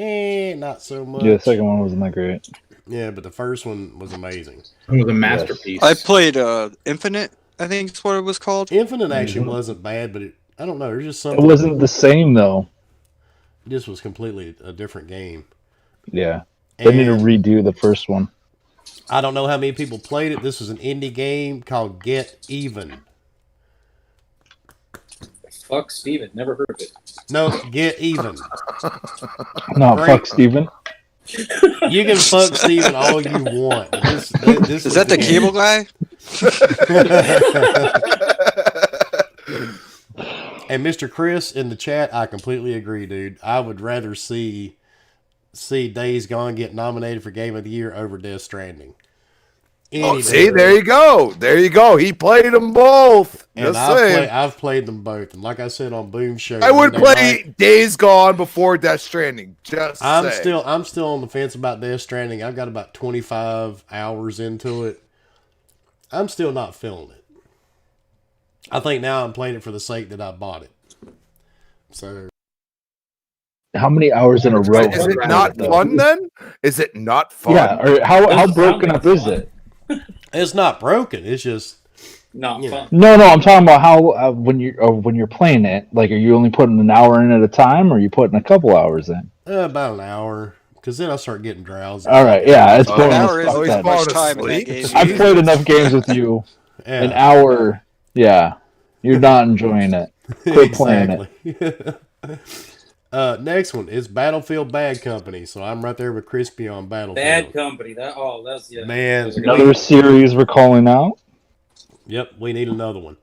not so much. Yeah, the second one wasn't that great. Yeah, but the first one was amazing. It was a masterpiece. I played Infinite, I think is what it was called. Infinite actually wasn't bad, but I don't know. There's just something. It wasn't the same, though. This was completely a different game. Yeah. They need to redo the first one. I don't know how many people played it. This was an indie game called Get Even. Fuck Steven. Never heard of it. No, Get Even. No, fuck Steven. You can fuck Steven all you want. This is that the cable guy? And Mr. Chris in the chat, I completely agree, dude. I would rather see Days Gone get nominated for Game of the Year over Death Stranding. See, there you go. He played them both. And I've played them both. And like I said on Boom Show, I would play Days Gone before Death Stranding. I'm still on the fence about Death Stranding. I've got about 25 hours into it. I'm still not feeling it. I think now I'm playing it for the sake that I bought it. So, how many hours in a row? Is it not fun then? Is it not fun? Yeah. Or how broken up is it? It's not broken. It's just not fun. No. I'm talking about how when you're playing it. Like, are you only putting an hour in at a time, or are you putting a couple hours in? About an hour, because then I start getting drowsy. All right. Yeah, it's an hour isn't that much time in that game. I've played enough games with you. Yeah. An hour. Yeah, you're not enjoying it. Quit playing it. Next one is Battlefield Bad Company. So I'm right there with Crispy on Battlefield. Bad Company. That's man. Another series we're calling out. Yep, we need another one.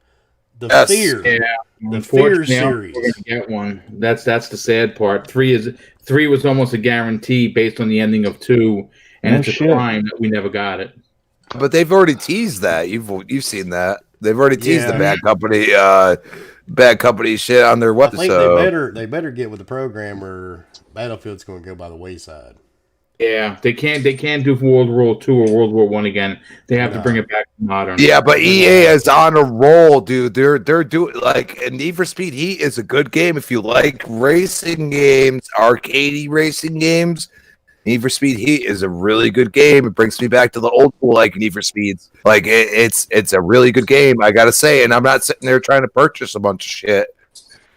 The Yes. Fear. Yeah, The Fear unfortunately, series. we're gonna get one. That's the sad part. 3 was almost a guarantee based on the ending of 2, and it's a crime that we never got it. But they've already teased that. You've seen that. They've already teased the Bad Company shit on their I think they better get with the program, or Battlefield's going to go by the wayside. Yeah, they can't do World War II or World War I again. They have to bring it back to modern. Yeah, but EA is on a roll, dude. They're doing and Need for Speed Heat is a good game if you like racing games, arcadey racing games. Need for Speed Heat is a really good game. It brings me back to the old school like Need for Speeds. Like it's a really good game, I gotta say. And I'm not sitting there trying to purchase a bunch of shit,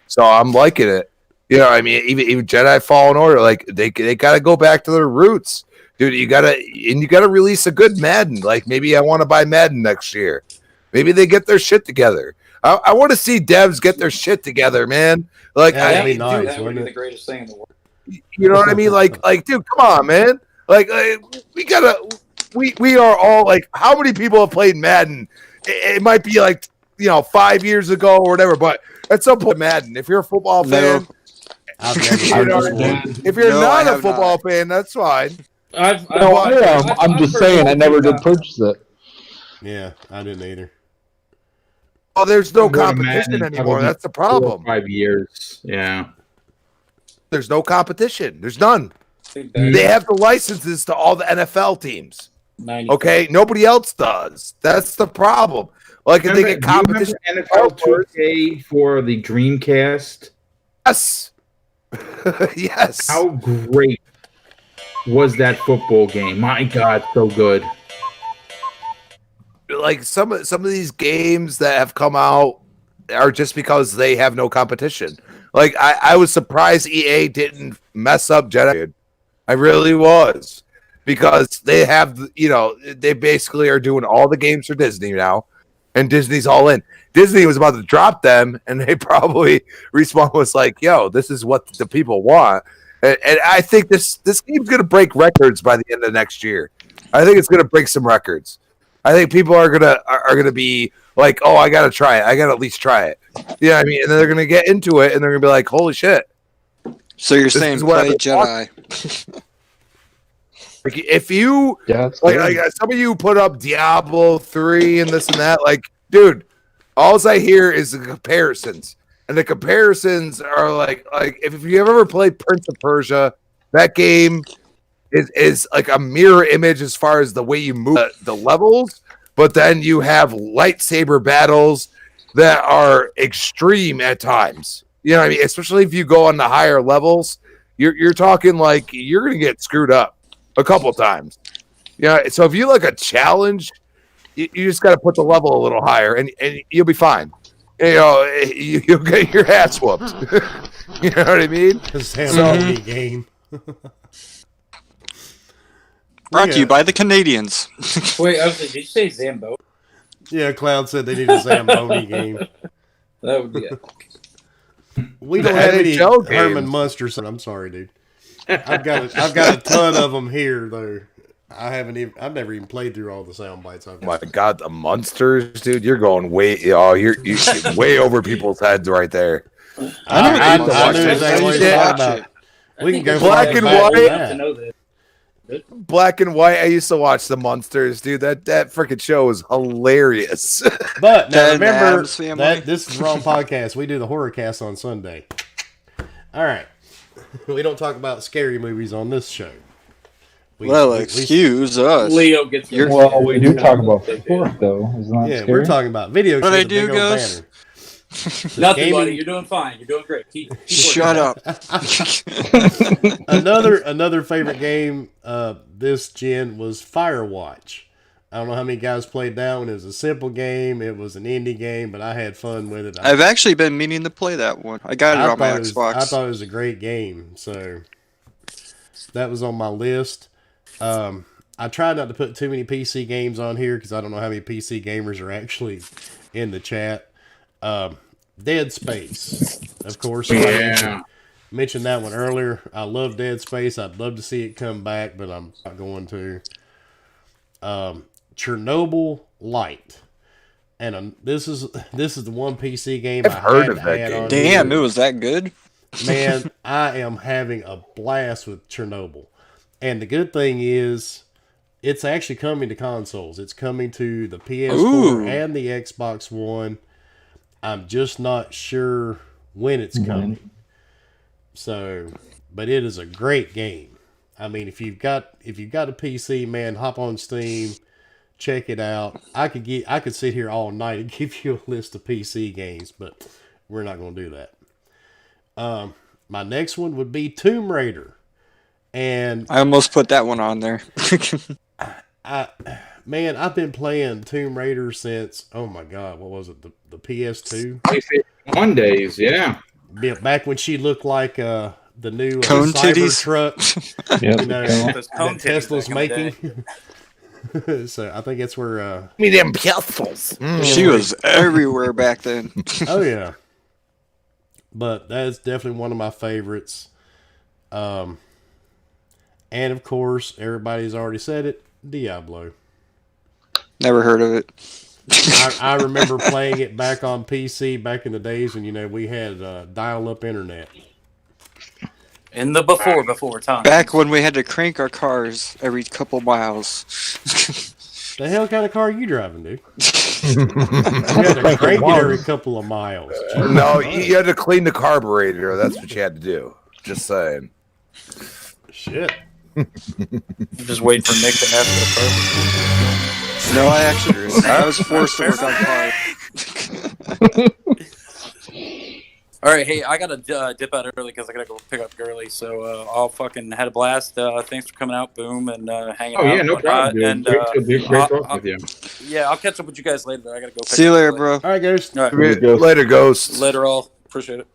so I'm liking it. You know, I mean, even Jedi Fallen Order, like they gotta go back to their roots, dude. You gotta release a good Madden. Like maybe I want to buy Madden next year. Maybe they get their shit together. I want to see devs get their shit together, man. Like Yeah, that'd be dude, nice, That would wouldn't be it? the greatest thing in the world. you know what I mean? Like, dude, come on, man. Like, we are all like, how many people have played Madden? It might be like, 5 years ago or whatever, but at some point, Madden. If you're a football fan, I've never you know, purchased one. if you're No, I not a have football not. fan, that's fine. No, I am. I'm just saying I never did purchase it. Yeah, I didn't either. Oh, there's no Go to competition Madden anymore. probably That's the 4 or problem. 5 years. Yeah. There's no competition. There's none. Mm-hmm. They have the licenses to all the NFL teams. 90. Okay, nobody else does. That's the problem. Like, if they get competition, Do you remember NFL 2K for the Dreamcast? yes, yes. How great was that football game? My God, so good. Like some of these games that have come out are just because they have no competition. Like I was surprised EA didn't mess up Jedi. I really was, because they have, they basically are doing all the games for Disney now, and Disney's all in. Disney was about to drop them, and they probably Respawn was like, "Yo, this is what the people want." And I think this game's gonna break records by the end of next year. I think it's gonna break some records. I think people are gonna be like, "Oh, I gotta try it. I gotta at least try it." You know what I mean? And then they're gonna get into it, and they're gonna be like, "Holy shit!" So you're This saying is what play I've been Jedi? Like, if you like some of you put up Diablo 3 and this and that, like, dude, all I hear is the comparisons, and the comparisons are like if you ever played Prince of Persia, that game is like a mirror image as far as the way you move the levels, but then you have lightsaber battles that are extreme at times. You know what I mean? Especially if you go on the higher levels, you're talking like you're gonna get screwed up a couple times. Yeah, so if you like a challenge, you just got to put the level a little higher, and you'll be fine. You'll get your ass whooped. You know what I mean? Zamboni game. Brought to you by the Canadians. Wait, I was like, did you say Zambo? Yeah, Cloud said they need a Zamboni game. That would be it. We don't The have any NHL Herman games. Munster. I'm sorry, dude. I've got a ton of them here though. I've never even played through all the sound bites I've Oh my got. God, the monsters, dude! You're going way, you're way over people's heads right there. I know knew exactly what you're talking about. We can go Black fucking and back to white. that. To know that. Black and white. I used to watch the monsters, dude. That freaking show was hilarious. But now Ted and remember Addams Family. that this is the wrong podcast. We do the horror cast on Sunday. All right, we don't talk about scary movies on this show. Well, excuse us. Leo gets Well, we do talk about Fork, though. Isn't that Yeah, scary? we're talking about video What games. do they do, Gus? Nothing, gaming- buddy. You're doing fine. You're doing great. Keep Shut up. Another favorite game this gen was Firewatch. I don't know how many guys played that one. It was a simple game. It was an indie game, but I had fun with it. I've actually been meaning to play that one. I got it on my Xbox. I thought it was a great game, so that was on my list. I tried not to put too many PC games on here because I don't know how many PC gamers are actually in the chat. Dead Space, of course. I mentioned that one earlier. I love Dead Space. I'd love to see it come back, but I'm not going to. Chernobyl Light, and this is the one PC game I've heard of that game. Damn, it was that good. Man, I am having a blast with Chernobyl, and the good thing is, it's actually coming to consoles. It's coming to the PS4 Ooh. and the Xbox One. I'm just not sure when it's coming. So, but it is a great game. I mean, if you've got a PC, man, hop on Steam, check it out. I could sit here all night and give you a list of PC games, but we're not going to do that. My next one would be Tomb Raider. And I almost put that one on there. I've been playing Tomb Raider since, oh my God, what was it? The PS2? PlayStation days, yeah. Back when she looked like the new Cone Cyber titties? truck, Yep. you know, Those cone that titties Tesla's back in the making. So I think that's where. Me them pistols. She was everywhere back then. Oh yeah, but that's definitely one of my favorites. And of course, everybody's already said it. Diablo. Never heard of it. I remember playing it back on PC back in the days when we had dial-up internet. In the before time. Back when we had to crank our cars every couple miles. The hell kind of car are you driving, dude? You had to crank it every couple of miles. No, you had to clean the carburetor. That's what you had to do. Just saying. Shit. Just waiting for Nick to ask for the person. No, I was forced to work on cars. All right, hey, I gotta dip out early because I gotta go pick up Gurley. So I'll fucking had a blast. Thanks for coming out, Boom, and hanging out. Oh yeah, no problem, dude. And, great talking with you. Yeah, I'll catch up with you guys later. I gotta go. See you later, bro. All right, Ghost. All right. Later, Ghost. Later, all. Appreciate it.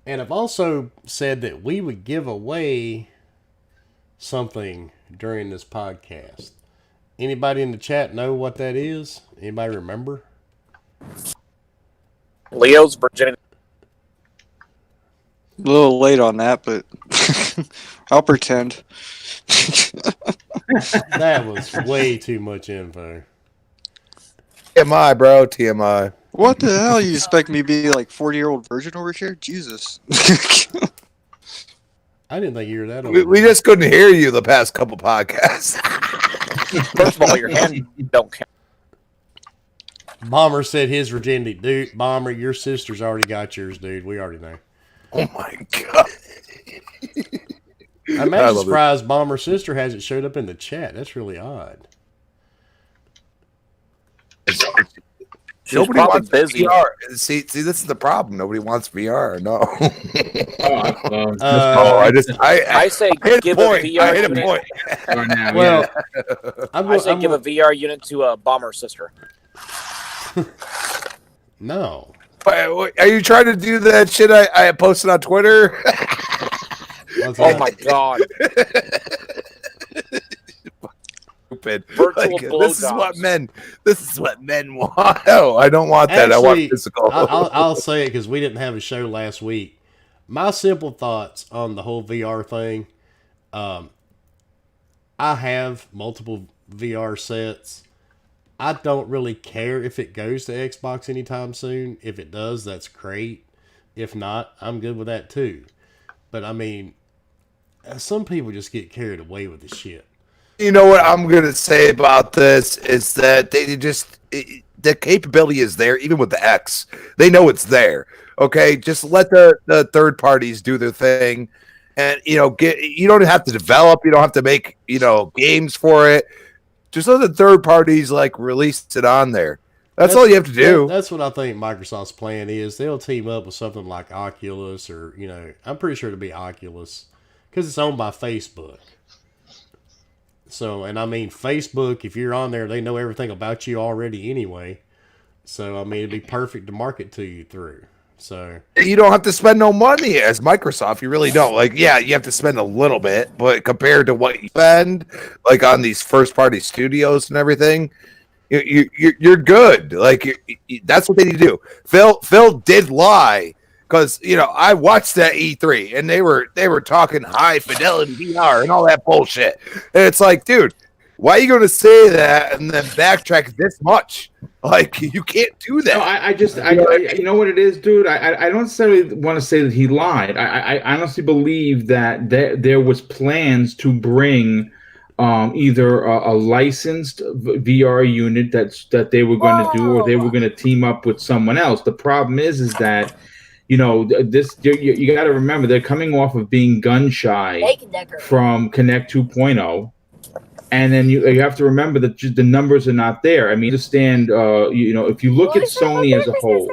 And I've also said that we would give away something during this podcast. Anybody in the chat know what that is? Anybody remember? Leo's virginity. A little late on that, but I'll pretend. That was way too much info. TMI, bro. TMI. What the hell? You expect me to be like 40-year-old virgin over here? Jesus. I didn't think you were that old. We just couldn't hear you the past couple podcasts. First of all, your hand don't count. Bomber said his virginity. Dude, Bomber, your sister's already got yours, dude. We already know. Oh my God. I'm actually surprised Bomber's sister hasn't showed up in the chat. That's really odd. Nobody wants busy. VR. See, this is the problem. Nobody wants VR. No. I say hit give a point. a VR I hit a unit. point. Well, I say give a VR unit to a Bomber sister. No. Are you trying to do that shit I posted on Twitter? Oh my God. Stupid. Virtual this is what men want. No, I don't want that. Actually, I want physical. I'll say it because we didn't have a show last week. My simple thoughts on the whole VR thing. I have multiple VR sets. I don't really care if it goes to Xbox anytime soon. If it does, that's great. If not, I'm good with that too. But I mean, some people just get carried away with the shit. You know what I'm going to say about this is that the capability is there, even with the X. They know it's there. Okay, just let the third parties do their thing, and you don't have to develop. You don't have to make games for it. Just let the third parties release it on there. That's all you have to do. That's what I think Microsoft's plan is. They'll team up with something like Oculus or I'm pretty sure it'll be Oculus because it's owned by Facebook. So, and I mean, Facebook, if you're on there, they know everything about you already anyway. So, I mean, it'd be perfect to market to you through. So, you don't have to spend no money as Microsoft. You really don't. You have to spend a little bit, but compared to what you spend, on these first-party studios and everything, you're good. That's what they need to do. Phil did lie. Because I watched that E3 and they were talking high fidelity VR and all that bullshit, and it's like, dude, why are you going to say that and then backtrack this much? You can't do that. No, I you know what it is, dude. I don't necessarily want to say that he lied. I honestly believe that there was plans to bring either a licensed VR unit that they were going to do, or they were going to team up with someone else. The problem is that. You got to remember they're coming off of being gun shy from Connect 2.0, and then you have to remember that the numbers are not there. I mean, understand, if you look at Sony as a whole,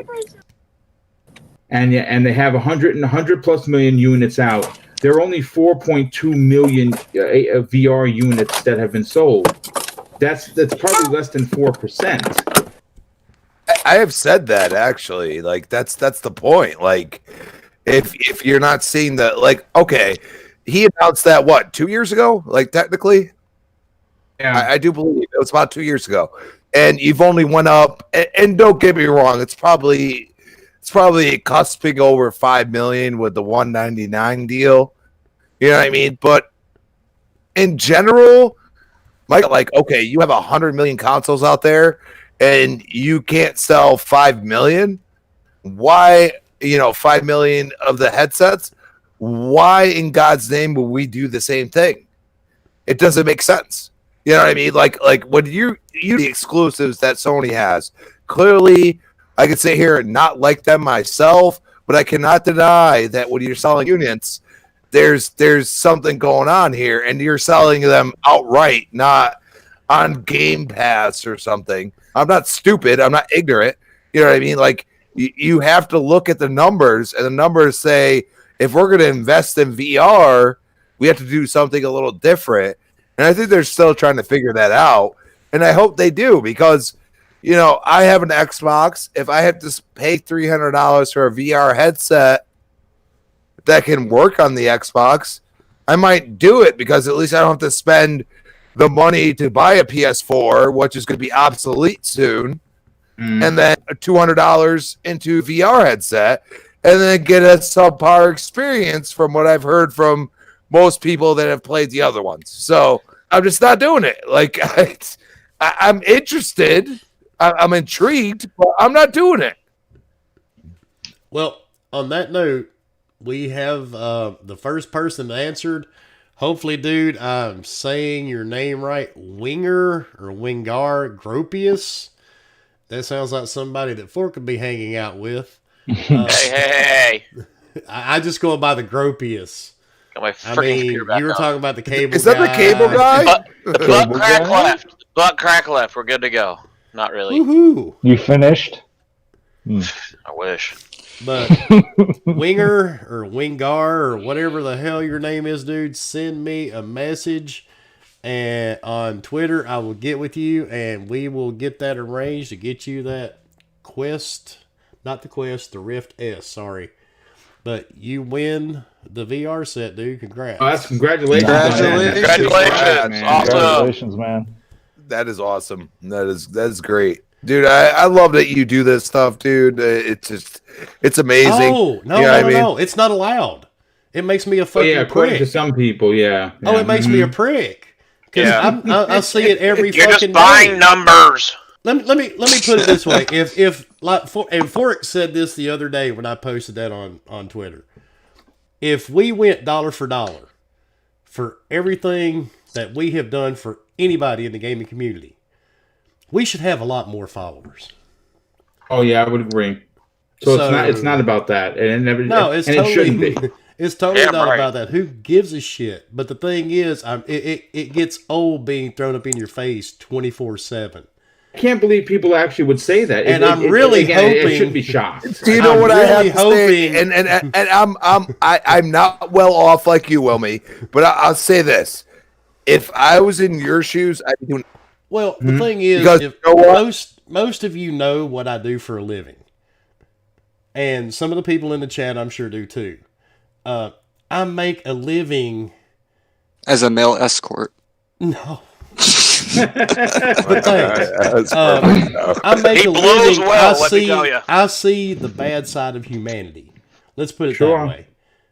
and they have 100 plus million units out. There are only 4.2 million VR units that have been sold. That's probably less than 4%. I have said that actually. Like that's the point. Like if you're not seeing the like, okay, he announced that what 2 years ago? Like technically, Yeah, I do believe it was about 2 years ago, and you've only went up. And don't get me wrong, it's probably cusping over 5 million with the 199 deal. You know what I mean? But in general, like okay, you have 100 million consoles out there, and you can't sell 5 million. Why? 5 million of the headsets. Why in God's name would we do the same thing? It doesn't make sense. You know what I mean? Like when you the exclusives that Sony has, clearly I could sit here and not like them myself, but I cannot deny that when you're selling units, there's something going on here, and you're selling them outright, not on Game Pass or something. I'm not stupid. I'm not ignorant. You know what I mean? Like you have to look at the numbers, and the numbers say if we're going to invest in VR, we have to do something a little different. And I think they're still trying to figure that out. And I hope they do, because, I have an Xbox. If I have to pay $300 for a VR headset that can work on the Xbox, I might do it, because at least I don't have to spend the money to buy a PS4, which is going to be obsolete soon, and then $200 into VR headset, and then get a subpar experience from what I've heard from most people that have played the other ones. So I'm just not doing it. Like I'm interested, I'm intrigued, but I'm not doing it. Well, on that note, we have the first person that answered. Hopefully, dude, I'm saying your name right. Winger or Wingar Gropius. That sounds like somebody that Fork could be hanging out with. Hey. I just go by the Gropius. Got my I freaking mean, computer back you were up. talking about the cable. Is that the cable guy? Butt crack left. Butt crack left. We're good to go. Not really. Woohoo! You finished? I wish. But Winger or Wingar or whatever the hell your name is, dude, send me a message, and on Twitter I will get with you, and we will get that arranged to get you that Quest, not the Quest, the Rift S. Sorry, but you win the VR set, dude. Congrats! Oh, that's congratulations! Congratulations! Awesome. Congratulations, man. That is awesome. That is great. Dude, I love that you do this stuff, dude. It's amazing. Oh, no. It's not allowed. It makes me a fucking according prick. to some people, yeah. Oh, it makes me a prick. Because I see it every You're fucking just buying day. Numbers. Let me put it this way. If and Fork said this the other day when I posted that on Twitter. If we went dollar for dollar for everything that we have done for anybody in the gaming community, we should have a lot more followers. Oh yeah, I would agree. So it's not about that, and it shouldn't be. It's totally not about that. Who gives a shit? But the thing is, it gets old being thrown up in your face 24/7. I can't believe people actually would say that. And I'm really hoping. I should be shocked. Do you know what I have to say? And I'm not well off like you, Wilmy, but I'll say this: if I was in your shoes, I'd be doing. Well, the thing is, Because if you know what? most of you know what I do for a living, and some of the people in the chat, I'm sure, do too. I make a living as a male escort. No. But thanks. I make a living. Well, I see the bad side of humanity. Let's put it that way.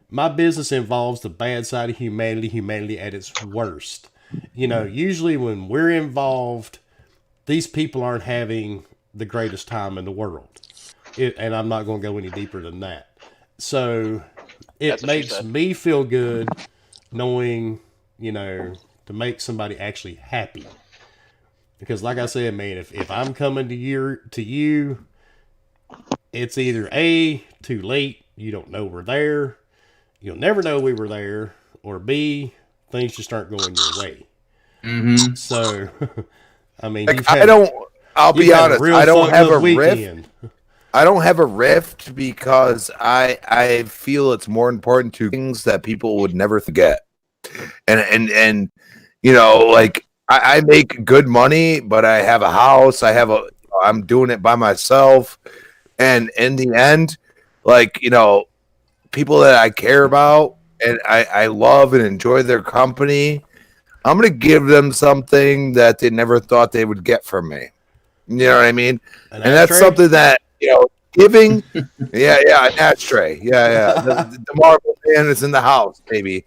My business involves the bad side of humanity at its worst. Usually when we're involved, these people aren't having the greatest time in the world. And I'm not going to go any deeper than that. So it makes me feel good knowing, to make somebody actually happy. Because like I said, man, if I'm coming to you, it's either A, too late, you don't know we're there, you'll never know we were there, or B, things just aren't going your way. Mm-hmm. So, I mean, I'll be honest, I don't have a rift. I don't have a rift because I feel it's more important to things that people would never forget. And you know, like I make good money, but I have a house. I'm doing it by myself, and in the end, like, you know, people that I care about and I love and enjoy their company, I'm gonna give them something that they never thought they would get from me. You know what I mean? And that's something that, you know, giving. Yeah, an ashtray. Yeah. The Marvel man is in the house, baby.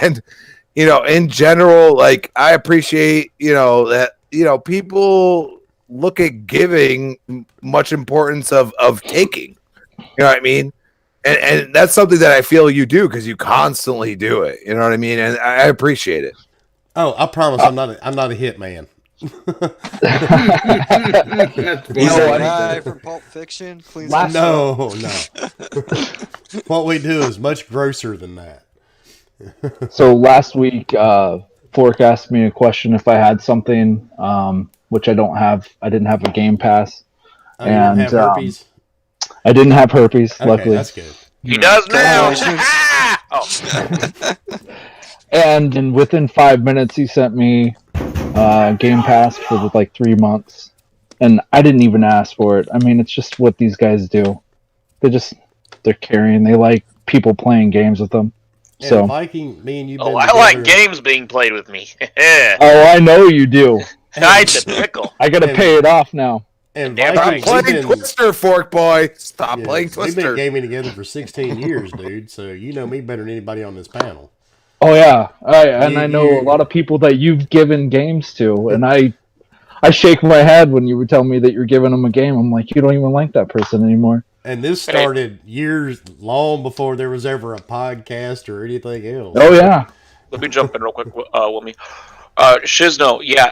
And you know, in general, like I appreciate, you know, that, you know, people look at giving much importance of taking. You know what I mean? And that's something that I feel you do because you constantly do it. You know what I mean? And I appreciate it. Oh, I promise I'm not a hit man. He's a guy from Pulp Fiction. Cleans no. What we do is much grosser than that. So last week, Fork asked me a question if I had something, which I don't have. I didn't have a Game Pass. Oh, you didn't have herpes? I didn't have herpes, okay, luckily. That's good. He does now. And within 5 minutes, he sent me Game Pass for like 3 months, and I didn't even ask for it. I mean, it's just what these guys do. They're carrying. They like people playing games with them. And So Viking, me and you. Oh, I like games being played with me. Oh, I know you do. It's a pickle. I gotta pay it off now. And Viking, stop playing Twister, Forkboy. Stop playing Twister. We've been gaming together for 16 years, dude. So you know me better than anybody on this panel. Oh yeah, I know a lot of people that you've given games to, and I shake my head when you were telling me that you're giving them a game. I'm like, you don't even like that person anymore. And this started years long before there was ever a podcast or anything else. Oh yeah. Let me jump in real quick, Wilmy. Shizno, yeah.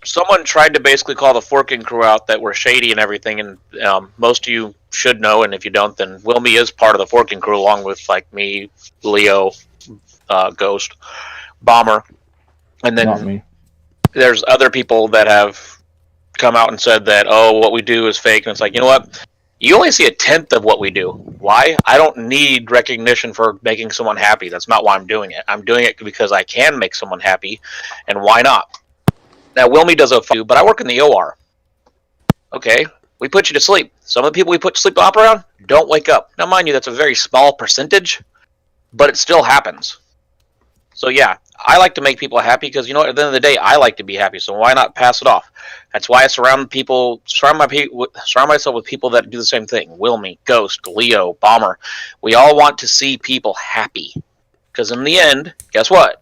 Someone tried to basically call the Forking crew out that we're shady and everything, and most of you should know, and if you don't, then Wilmy is part of the Forking crew, along with like me, Leo, Ghost, Bomber, and then Not me. There's other people that have come out and said that, oh, what we do is fake, and it's like, you know what? You only see a tenth of what we do. Why? I don't need recognition for making someone happy. That's not why I'm doing it. I'm doing it because I can make someone happy, and why not? Now, Wilmy does a few, but I work in the OR. Okay, we put you to sleep. Some of the people we put to sleep around don't wake up. Now, mind you, that's a very small percentage, but it still happens. So, yeah, I like to make people happy because, you know what, at the end of the day, I like to be happy, so why not pass it off? That's why I surround myself with people that do the same thing. Wilmy, Ghost, Leo, Bomber. We all want to see people happy. Because in the end, guess what?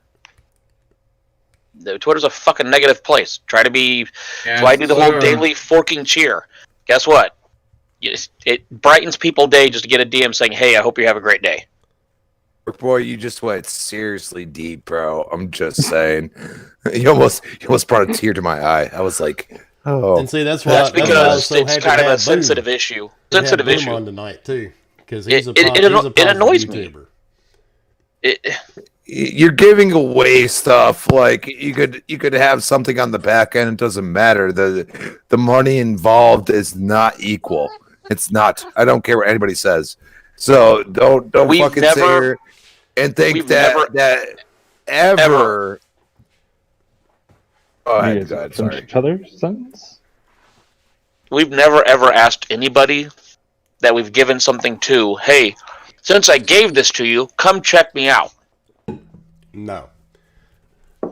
Twitter's a fucking negative place. Try to be... That's why I do the whole daily forking cheer. Guess what? It brightens people's day just to get a DM saying, hey, I hope you have a great day. Boy, you just went seriously deep, bro. I'm just saying. You almost brought a tear to my eye. I was like, oh. And see, that's why. That's because so it's kind of a sensitive issue. Sensitive issue on tonight too, because he's a it annoys YouTuber. Me. You're giving away stuff. Like you could have something on the back end. It doesn't matter. The money involved is not equal. It's not. I don't care what anybody says. So don't fucking sit here and think that ever. Oh, I had sorry. Each other's sentence? We've never ever asked anybody that we've given something to, hey, since I gave this to you, come check me out. No.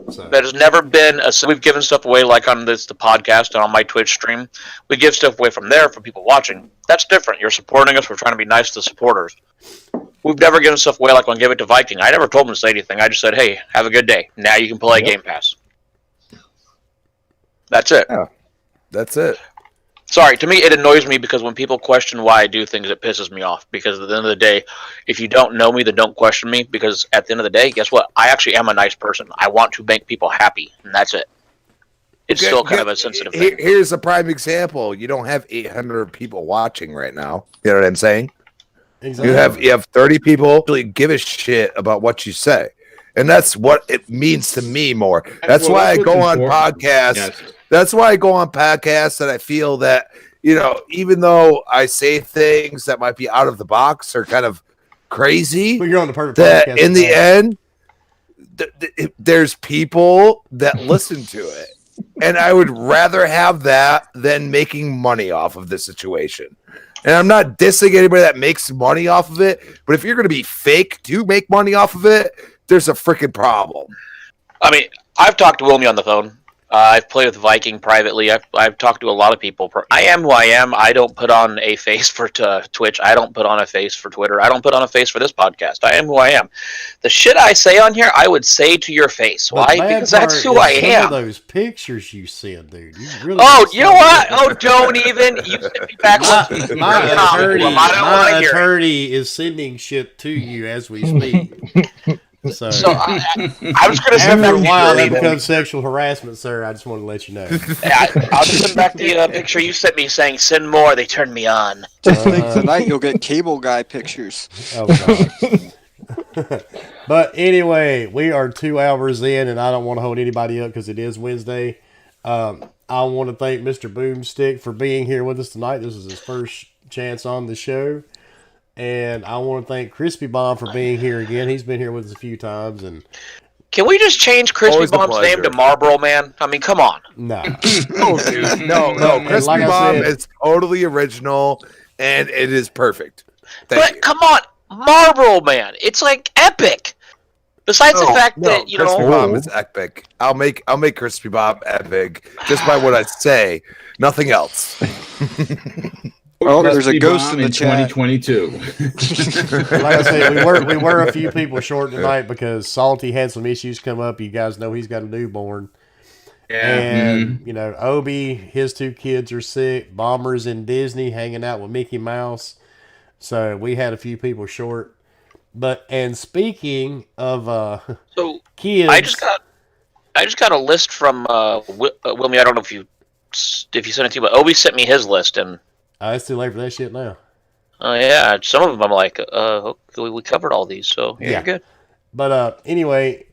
So. There's never been we've given stuff away like on the podcast and on my Twitch stream. We give stuff away from there for people watching. That's different. You're supporting us. We're trying to be nice to supporters. We've never given stuff away like when I gave it to Viking. I never told him to say anything. I just said, hey, have a good day. Now you can play Game Pass. That's it. Yeah, that's it. Sorry, to me it annoys me because when people question why I do things, it pisses me off. Because at the end of the day, if you don't know me, then don't question me. Because at the end of the day, guess what? I actually am a nice person. I want to make people happy, and that's it. It's still kind of a sensitive thing. Here's a prime example. You don't have 800 people watching right now. You know what I'm saying? Exactly. You have 30 people really give a shit about what you say. And that's what it means to me more. That's why I go on podcasts. Yes. That's why I go on podcasts that I feel that, even though I say things that might be out of the box or kind of crazy, But you're on the perfect that podcast in for the that. end, there's people that listen to it. And I would rather have that than making money off of this situation. And I'm not dissing anybody that makes money off of it, but if you're going to be fake to make money off of it, there's a freaking problem. I mean, I've talked to Wilmy on the phone. I've played with Viking privately. I've talked to a lot of people. I am who I am. I don't put on a face for Twitch. I don't put on a face for Twitter. I don't put on a face for this podcast. I am who I am. The shit I say on here, I would say to your face. Why? Because that's who I am. Some of those pictures you sent, dude. You really Oh, you know what? Oh, don't even. You sent me back my attorney is sending shit to you as we speak. So I was going to send after back a while to that you. becomes sexual harassment, sir. I just want to let you know. I'll just send back the picture you sent me saying "send more." They turned me on. Just think tonight you'll get cable guy pictures. Oh God. But anyway, we are 2 hours in, and I don't want to hold anybody up because it is Wednesday. I want to thank Mr. Boomstick for being here with us tonight. This is his first chance on the show. And I want to thank Crispy Bomb for being here again. He's been here with us a few times. And can we just change Crispy Bomb's name to Marlboro Man? I mean, come on. No. No, dude. No. Crispy like Bomb said, is totally original, and it is perfect. But come on, Marlboro Man. It's like epic. Besides the fact that, Crispy Bomb is epic. I'll make Crispy Bomb epic just by what I say. Nothing else. Oh, there's a ghost in the chat. 2022. Like I said, we were a few people short tonight because Salty had some issues come up. You guys know he's got a newborn. Yeah. And, Obi, his 2 kids are sick. Bomber's in Disney hanging out with Mickey Mouse. So we had a few people short. And speaking of kids. I just got a list from Wilmy. I don't know if you sent it to you, but Obi sent me his list, and it's too late for that shit now. Oh yeah, some of them I'm like, we covered all these, so yeah, you're good. But anyway,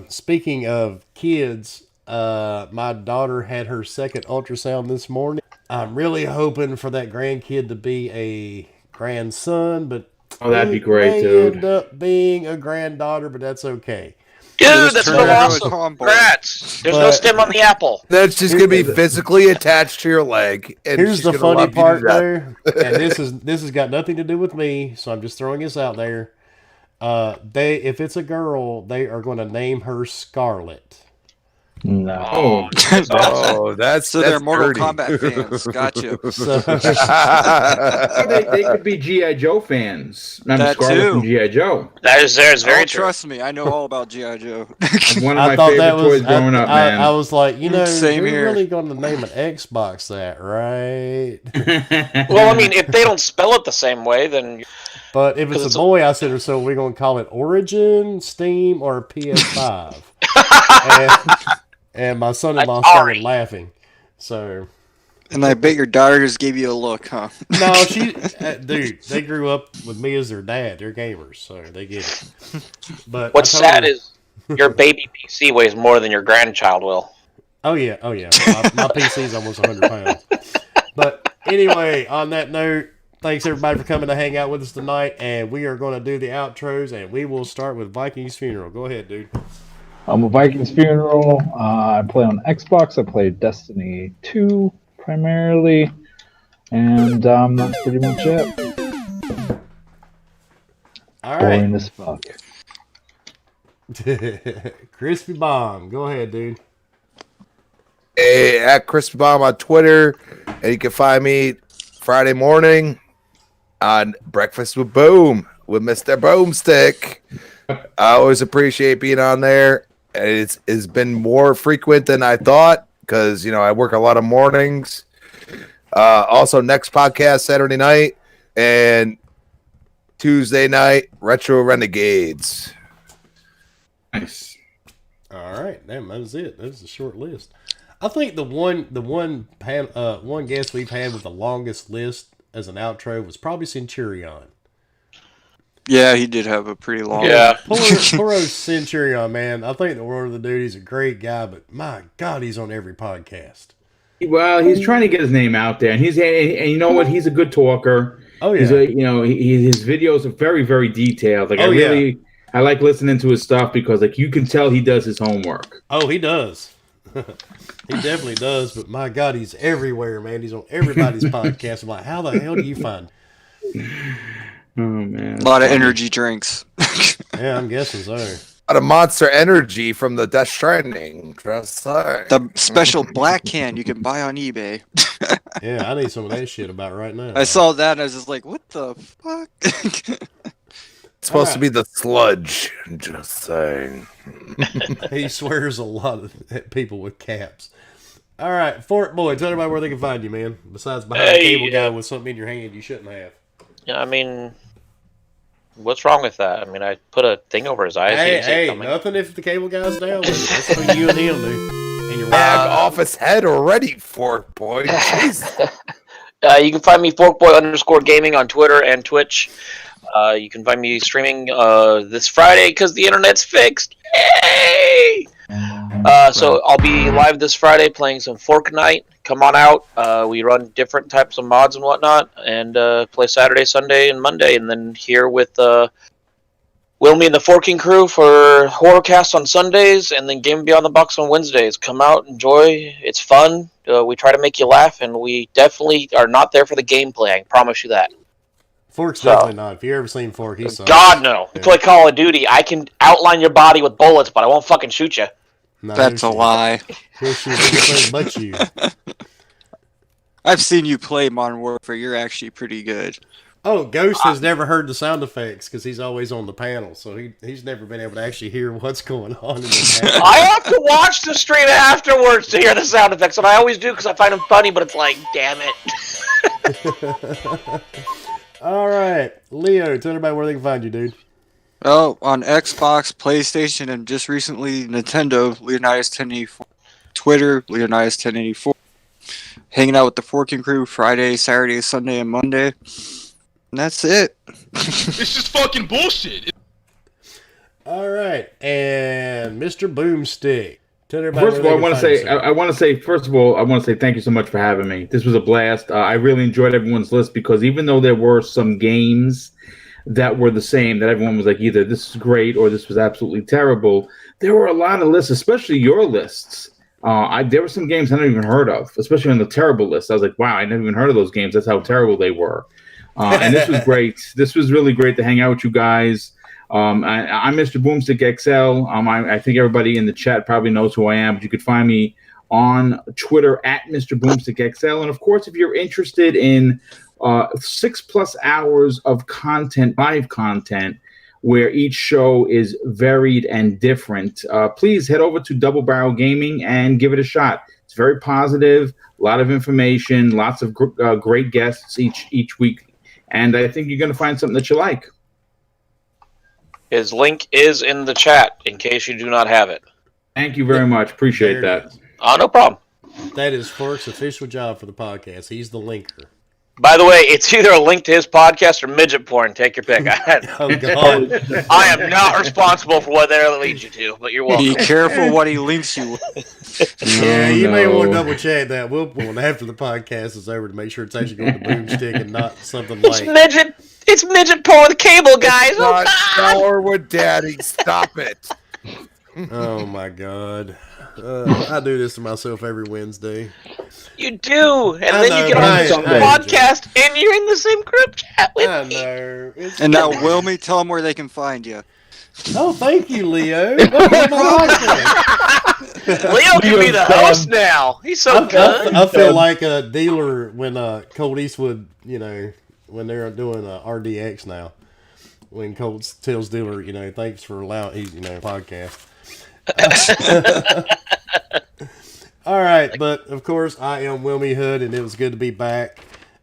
speaking of kids, my daughter had her second ultrasound this morning. I'm really hoping for that grandkid to be a grandson, but that'd be great, dude. End up being a granddaughter, but that's okay. Dude, that's so awesome. Congrats. There's no stem on the apple. That's just gonna be physically attached to your leg. And here's the funny part, though, and this has got nothing to do with me, so I'm just throwing this out there. If it's a girl, they are going to name her Scarlet. No. That's they're Mortal Kombat fans. Gotcha. They could be G.I. Joe fans. That Scarlet too. from G.I. Joe. That is very true. Trust me, I know all about G.I. Joe. One of my favorite toys growing up, man. I was like, Same you're here. really going to name an Xbox that, right? Well, I mean, if they don't spell it the same way, then. But if it's a boy, I said, so we're going to call it Origin, Steam, or PS5. and my son-in-law started laughing. So. And I bet your daughter just gave you a look, huh? No, dude, they grew up with me as their dad. They're gamers, so they get it. But what's sad is your baby PC weighs more than your grandchild will. Oh yeah. My PC's almost 100 pounds. But anyway, on that note, thanks everybody for coming to hang out with us tonight, and we are going to do the outros, and we will start with Viking's funeral. Go ahead, dude. I'm a Viking's funeral. I play on Xbox. I play Destiny 2 primarily, and that's pretty much it. All Boring right. as fuck. Crispy Bomb, go ahead, dude. Hey, at Crispy Bomb on Twitter, and you can find me Friday morning on Breakfast with Boom with Mr. Boomstick. I always appreciate being on there. It's been more frequent than I thought because I work a lot of mornings. Also, next podcast Saturday night and Tuesday night Retro Renegades. Nice. All right, damn, that was it. That was a short list. I think the one guest we've had with the longest list as an outro was probably Centurion. Yeah, he did have a pretty long. Yeah, poor old Centurion, man. I think the world of the dude. He's a great guy, but my God, he's on every podcast. Well, he's trying to get his name out there, and you know what? He's a good talker. Oh He's yeah. his videos are very, very detailed. Like Oh, I like listening to his stuff because like you can tell he does his homework. Oh, he does. He definitely does. But my God, he's everywhere, man. He's on everybody's podcast. I'm like, how the hell do you find? Oh man, A lot of energy drinks. Yeah, I'm guessing so. A lot of Monster Energy from the Death Stranding. Just saying. The special black can you can buy on eBay. Yeah, I need some of that shit about right now. I saw that and I was just like, what the fuck? It's supposed to be the sludge. Just saying. He swears a lot at people with caps. All right, Forkboy, tell everybody where they can find you, man. Besides behind a cable guy with something in your hand you shouldn't have. Yeah, I mean, what's wrong with that? I mean, I put a thing over his eyes. Hey, nothing if the cable guy's down with it. That's between you and him, dude. And your Bag off his head already, Forkboy. You can find me Forkboy_gaming on Twitter and Twitch. You can find me streaming this Friday because the internet's fixed. Yay! So I'll be live this Friday playing some Fork Night. Come on out. We run different types of mods and whatnot, and play Saturday, Sunday, and Monday, and then here with Wilmy and the Forking crew for Horrorcast on Sundays, and then Game Beyond the Box on Wednesdays. Come out, enjoy. It's fun. We try to make you laugh, and we definitely are not there for the gameplay. I promise you that. Fork's definitely not. If you ever seen Fork, he's God no. You play Call of Duty, I can outline your body with bullets, but I won't fucking shoot you. No, That's a lie. He'll shoot anything but you. I've seen you play Modern Warfare. You're actually pretty good. Oh, Ghost has never heard the sound effects because he's always on the panel, so he's never been able to actually hear what's going on in the panel. I have to watch the stream afterwards to hear the sound effects, and I always do because I find them funny, but it's like, damn it. All right, Leo, tell everybody where they can find you, dude. Oh, on Xbox, PlayStation, and just recently Nintendo, Leonidas 1084. Twitter, Leonidas 1084. Hanging out with the Forking crew Friday, Saturday, Sunday, and Monday. And that's it. It's just fucking bullshit. All right, and Mr. Boomstick. Tell everybody First of all, I want to say thank you so much for having me. This was a blast. I really enjoyed everyone's list because even though there were some games that were the same, that everyone was like either this is great or this was absolutely terrible, there were a lot of lists, especially your lists. There were some games I never even heard of, especially on the terrible list. I was like, wow, I never even heard of those games. That's how terrible they were. And this was great. This was really great to hang out with you guys. I'm Mr. Boomstick XL. I think everybody in the chat probably knows who I am, but you could find me on Twitter at Mr. Boomstick XL. And of course, if you're interested in 6+ hours of content, live content, where each show is varied and different, please head over to Double Barrel Gaming and give it a shot. It's very positive, a lot of information, lots of great guests each week, and I think you're going to find something that you like. His link is in the chat in case you do not have it. Thank you very much. Appreciate that. No problem. That is Fork's official job for the podcast. He's the linker. By the way, it's either a link to his podcast or midget porn. Take your pick. Oh, God. I am not responsible for what that leads you to, but you're welcome. Be careful what he links you with. Yeah, you may want to double check that. We'll after the podcast is over to make sure it's actually going to Boomstick and not something like It's midget porn with cable, guys. It's not shower with daddy. Stop it. Oh my God. I do this to myself every Wednesday. You do, and then you get on the podcast, and you're in the same group chat with me. Know. And now, Wilmy, tell them where they can find you. Oh, thank you, Leo. Leo can be the host now. He's so good. I feel like a dealer when Colt Eastwood, when they're doing RDX now. When Colt tells dealer, thanks for allowing, podcast. All right, but of course I am Wilmy Hood, and it was good to be back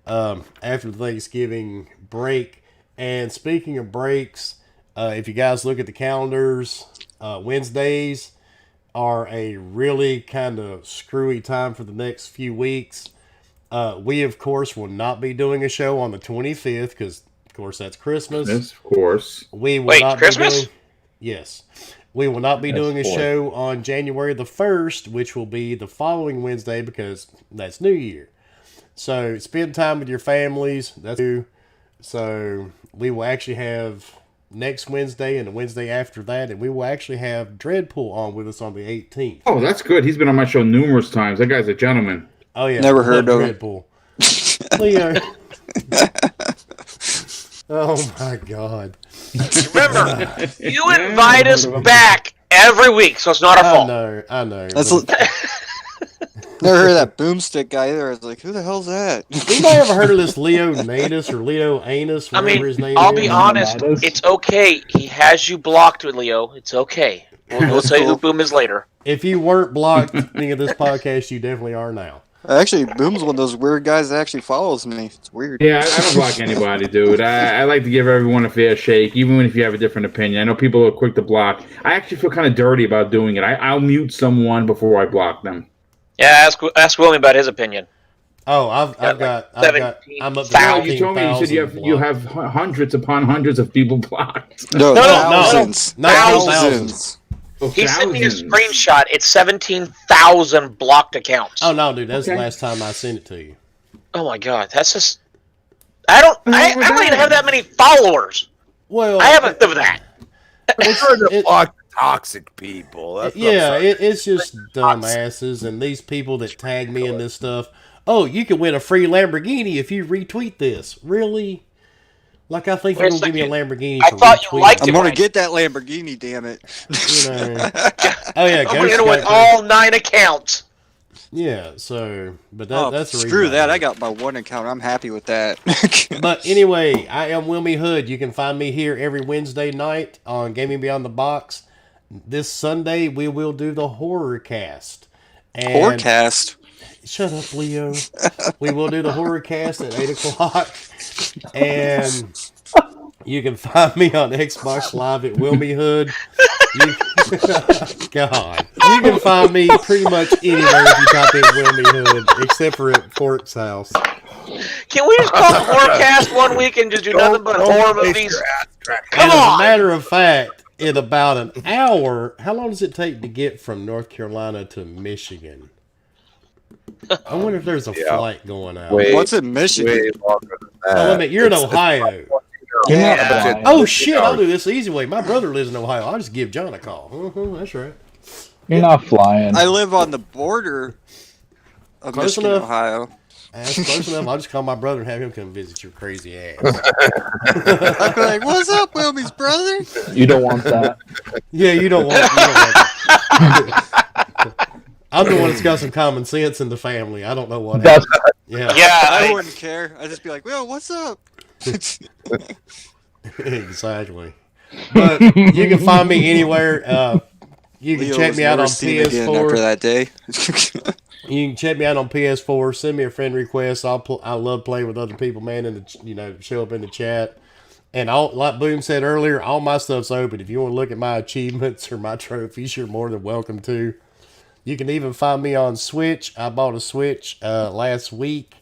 after the Thanksgiving break. And speaking of breaks, if you guys look at the calendars, Wednesdays are a really kind of screwy time for the next few weeks. We of course will not be doing a show on the 25th because of course that's Christmas. Yes, of course. We will not Christmas? be doing, yes. We will not be Yes, doing a boy. show on January the 1st, which will be the following Wednesday because that's New Year. So spend time with your families. That's new. So we will actually have next Wednesday and the Wednesday after that, and we will actually have Dreadpool on with us on the 18th. Oh, that's good. He's been on my show numerous times. That guy's a gentleman. Oh yeah, Never I heard love of him. Dreadpool. Leo. Oh my God. Remember, you invite us back every week, so it's not our fault. I know. That's never heard of that Boomstick guy either. I was like, who the hell's that? Anybody ever heard of this Leo Natus or Leo Anus, I whatever mean, his name I'll is? be honest. Matters. It's okay. He has you blocked with Leo. It's okay. We'll tell you who Boom is later. If you weren't blocked any of this podcast, you definitely are now. Actually, Boom's one of those weird guys that actually follows me. It's weird. Yeah, I don't block anybody, dude. I like to give everyone a fair shake, even if you have a different opinion. I know people are quick to block. I actually feel kind of dirty about doing it. I'll mute someone before I block them. Yeah, ask William about his opinion. Oh, I'm up to You told me you said you have hundreds upon hundreds of people blocked. No, No. thousands. Thousands. Oh, He sent me a thousands. screenshot. It's 17,000 blocked accounts. Oh no, dude, that's Okay. the last time I sent it to you. Oh my god, that's just. I don't even have that many followers. Well, I haven't of that. It's hard to block toxic people. That's what I'm yeah, saying. it's just dumbasses and these people that tag me in this stuff. Oh, you can win a free Lamborghini if you retweet this. Really? Like I think you're Wait a gonna give me a second. Lamborghini I for thought you retweeting. liked I'm it. gonna get that Lamborghini, damn it. You know. Oh yeah, I'm gonna win Ghost got all 9 accounts. Yeah, so but Oh, that's the reason screw that. did I it. got my one account. I'm happy with that. But anyway, I am Wilmy Hood. You can find me here every Wednesday night on Gaming Beyond the Box. This Sunday we will do the horror cast. And Forecast. Shut up, Leo. We will do the horror cast at 8 o'clock. And you can find me on Xbox Live at Wilmy Hood. God. You can find me pretty much anywhere if you type in Wilmy Hood, except for at Fork's house. Can we just call the Horrorcast one week and just do nothing but horror movies? Come And as a on! matter of fact, in about an hour, how long does it take to get from North Carolina to Michigan? I wonder if there's a flight going out. What's in Michigan? Way longer than that. Oh, wait a minute, you're in Ohio. You're not Yeah. blind. Oh shit! I'll do this the easy way. My brother lives in Ohio. I'll just give John a call. That's right. You're not flying. I live on the border of Close Michigan, enough. Ohio. That's close enough. I'll just call my brother and have him come visit your crazy ass. I'd be like, "What's up, Wilby's brother?" You don't want that. Yeah, you don't want that. I'm the one that's got some common sense in the family. I don't know what That's happened. Yeah, Yeah, I wouldn't care. I'd just be like, "Well, what's up?" exactly. But you can find me anywhere. You can Leo check was me out never on seen again after PS4. that day. You can check me out on PS4. Send me a friend request. I love playing with other people, man. And show up in the chat. And like Boom said earlier, all my stuff's open. If you want to look at my achievements or my trophies, you're more than welcome to. You can even find me on Switch. I bought a Switch last week,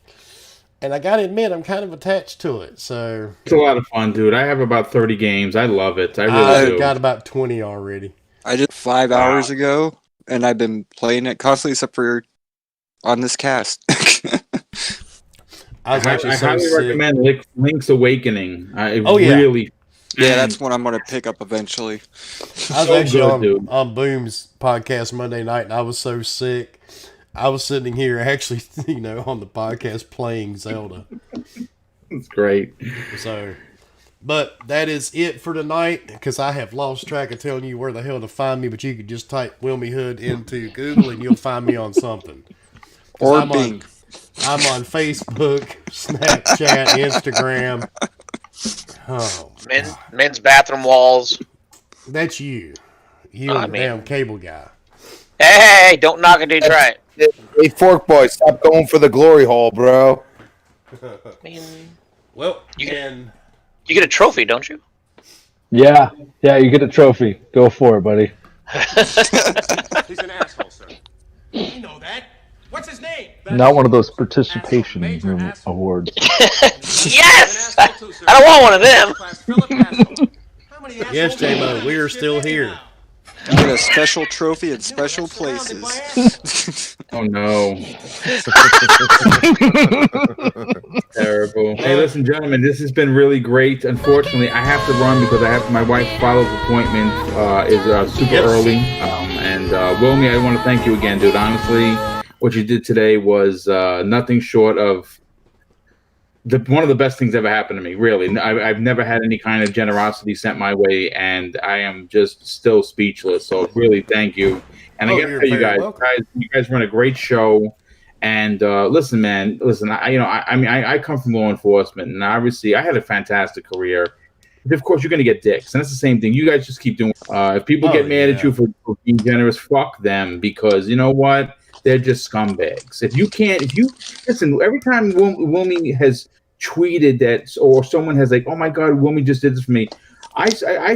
and I gotta admit, I'm kind of attached to it. So It's a lot of fun, dude. I have about 30 games. I love it. I really I've do. got about 20 already. I did 5 hours ago, and I've been playing it constantly, except for on this cast. I was actually I so highly sick. recommend Link's Awakening. Oh, yeah. Really. Yeah, that's one I'm gonna pick up eventually. I was So actually good, on, dude. on Boom's podcast Monday night, and I was so sick. I was sitting here actually, on the podcast playing Zelda. It's great. So, but that is it for tonight, because I have lost track of telling you where the hell to find me, but you could just type Wilmy Hood into Google and you'll find me on something. 'Cause Or I'm Bing. I'm on Facebook, Snapchat, Instagram. Oh, men's bathroom walls. that's you. You and the damn cable guy. Hey, don't knock it till you try it. Hey, Forkboy, stop going for the glory hole, bro. Well, you get a trophy, don't you? Yeah, you get a trophy. Go for it, buddy. He's an asshole, sir. You know that. What's his name? Not one of those participation awards. Yes! I don't want one of them. Yes, J-Mo, we are still here. You get a special trophy in special places. Oh no. Terrible. Hey, listen, gentlemen, this has been really great. Unfortunately, I have to run because I have my wife's father's appointment is super early. Wilmy, I want to thank you again, dude. Honestly, what you did today was nothing short of one of the best things ever happened to me. Really, I've never had any kind of generosity sent my way, and I am just still speechless. So really, thank you. And I got to tell you guys run a great show. And listen, man, I come from law enforcement, and obviously I had a fantastic career. But of course, you're going to get dicks, and that's the same thing. You guys just keep doing. If people get mad at you for being generous, fuck them, because you know what? They're just scumbags. If you listen, every time Wilmy has tweeted that, or someone has like, oh my God, Wilmy just did this for me, I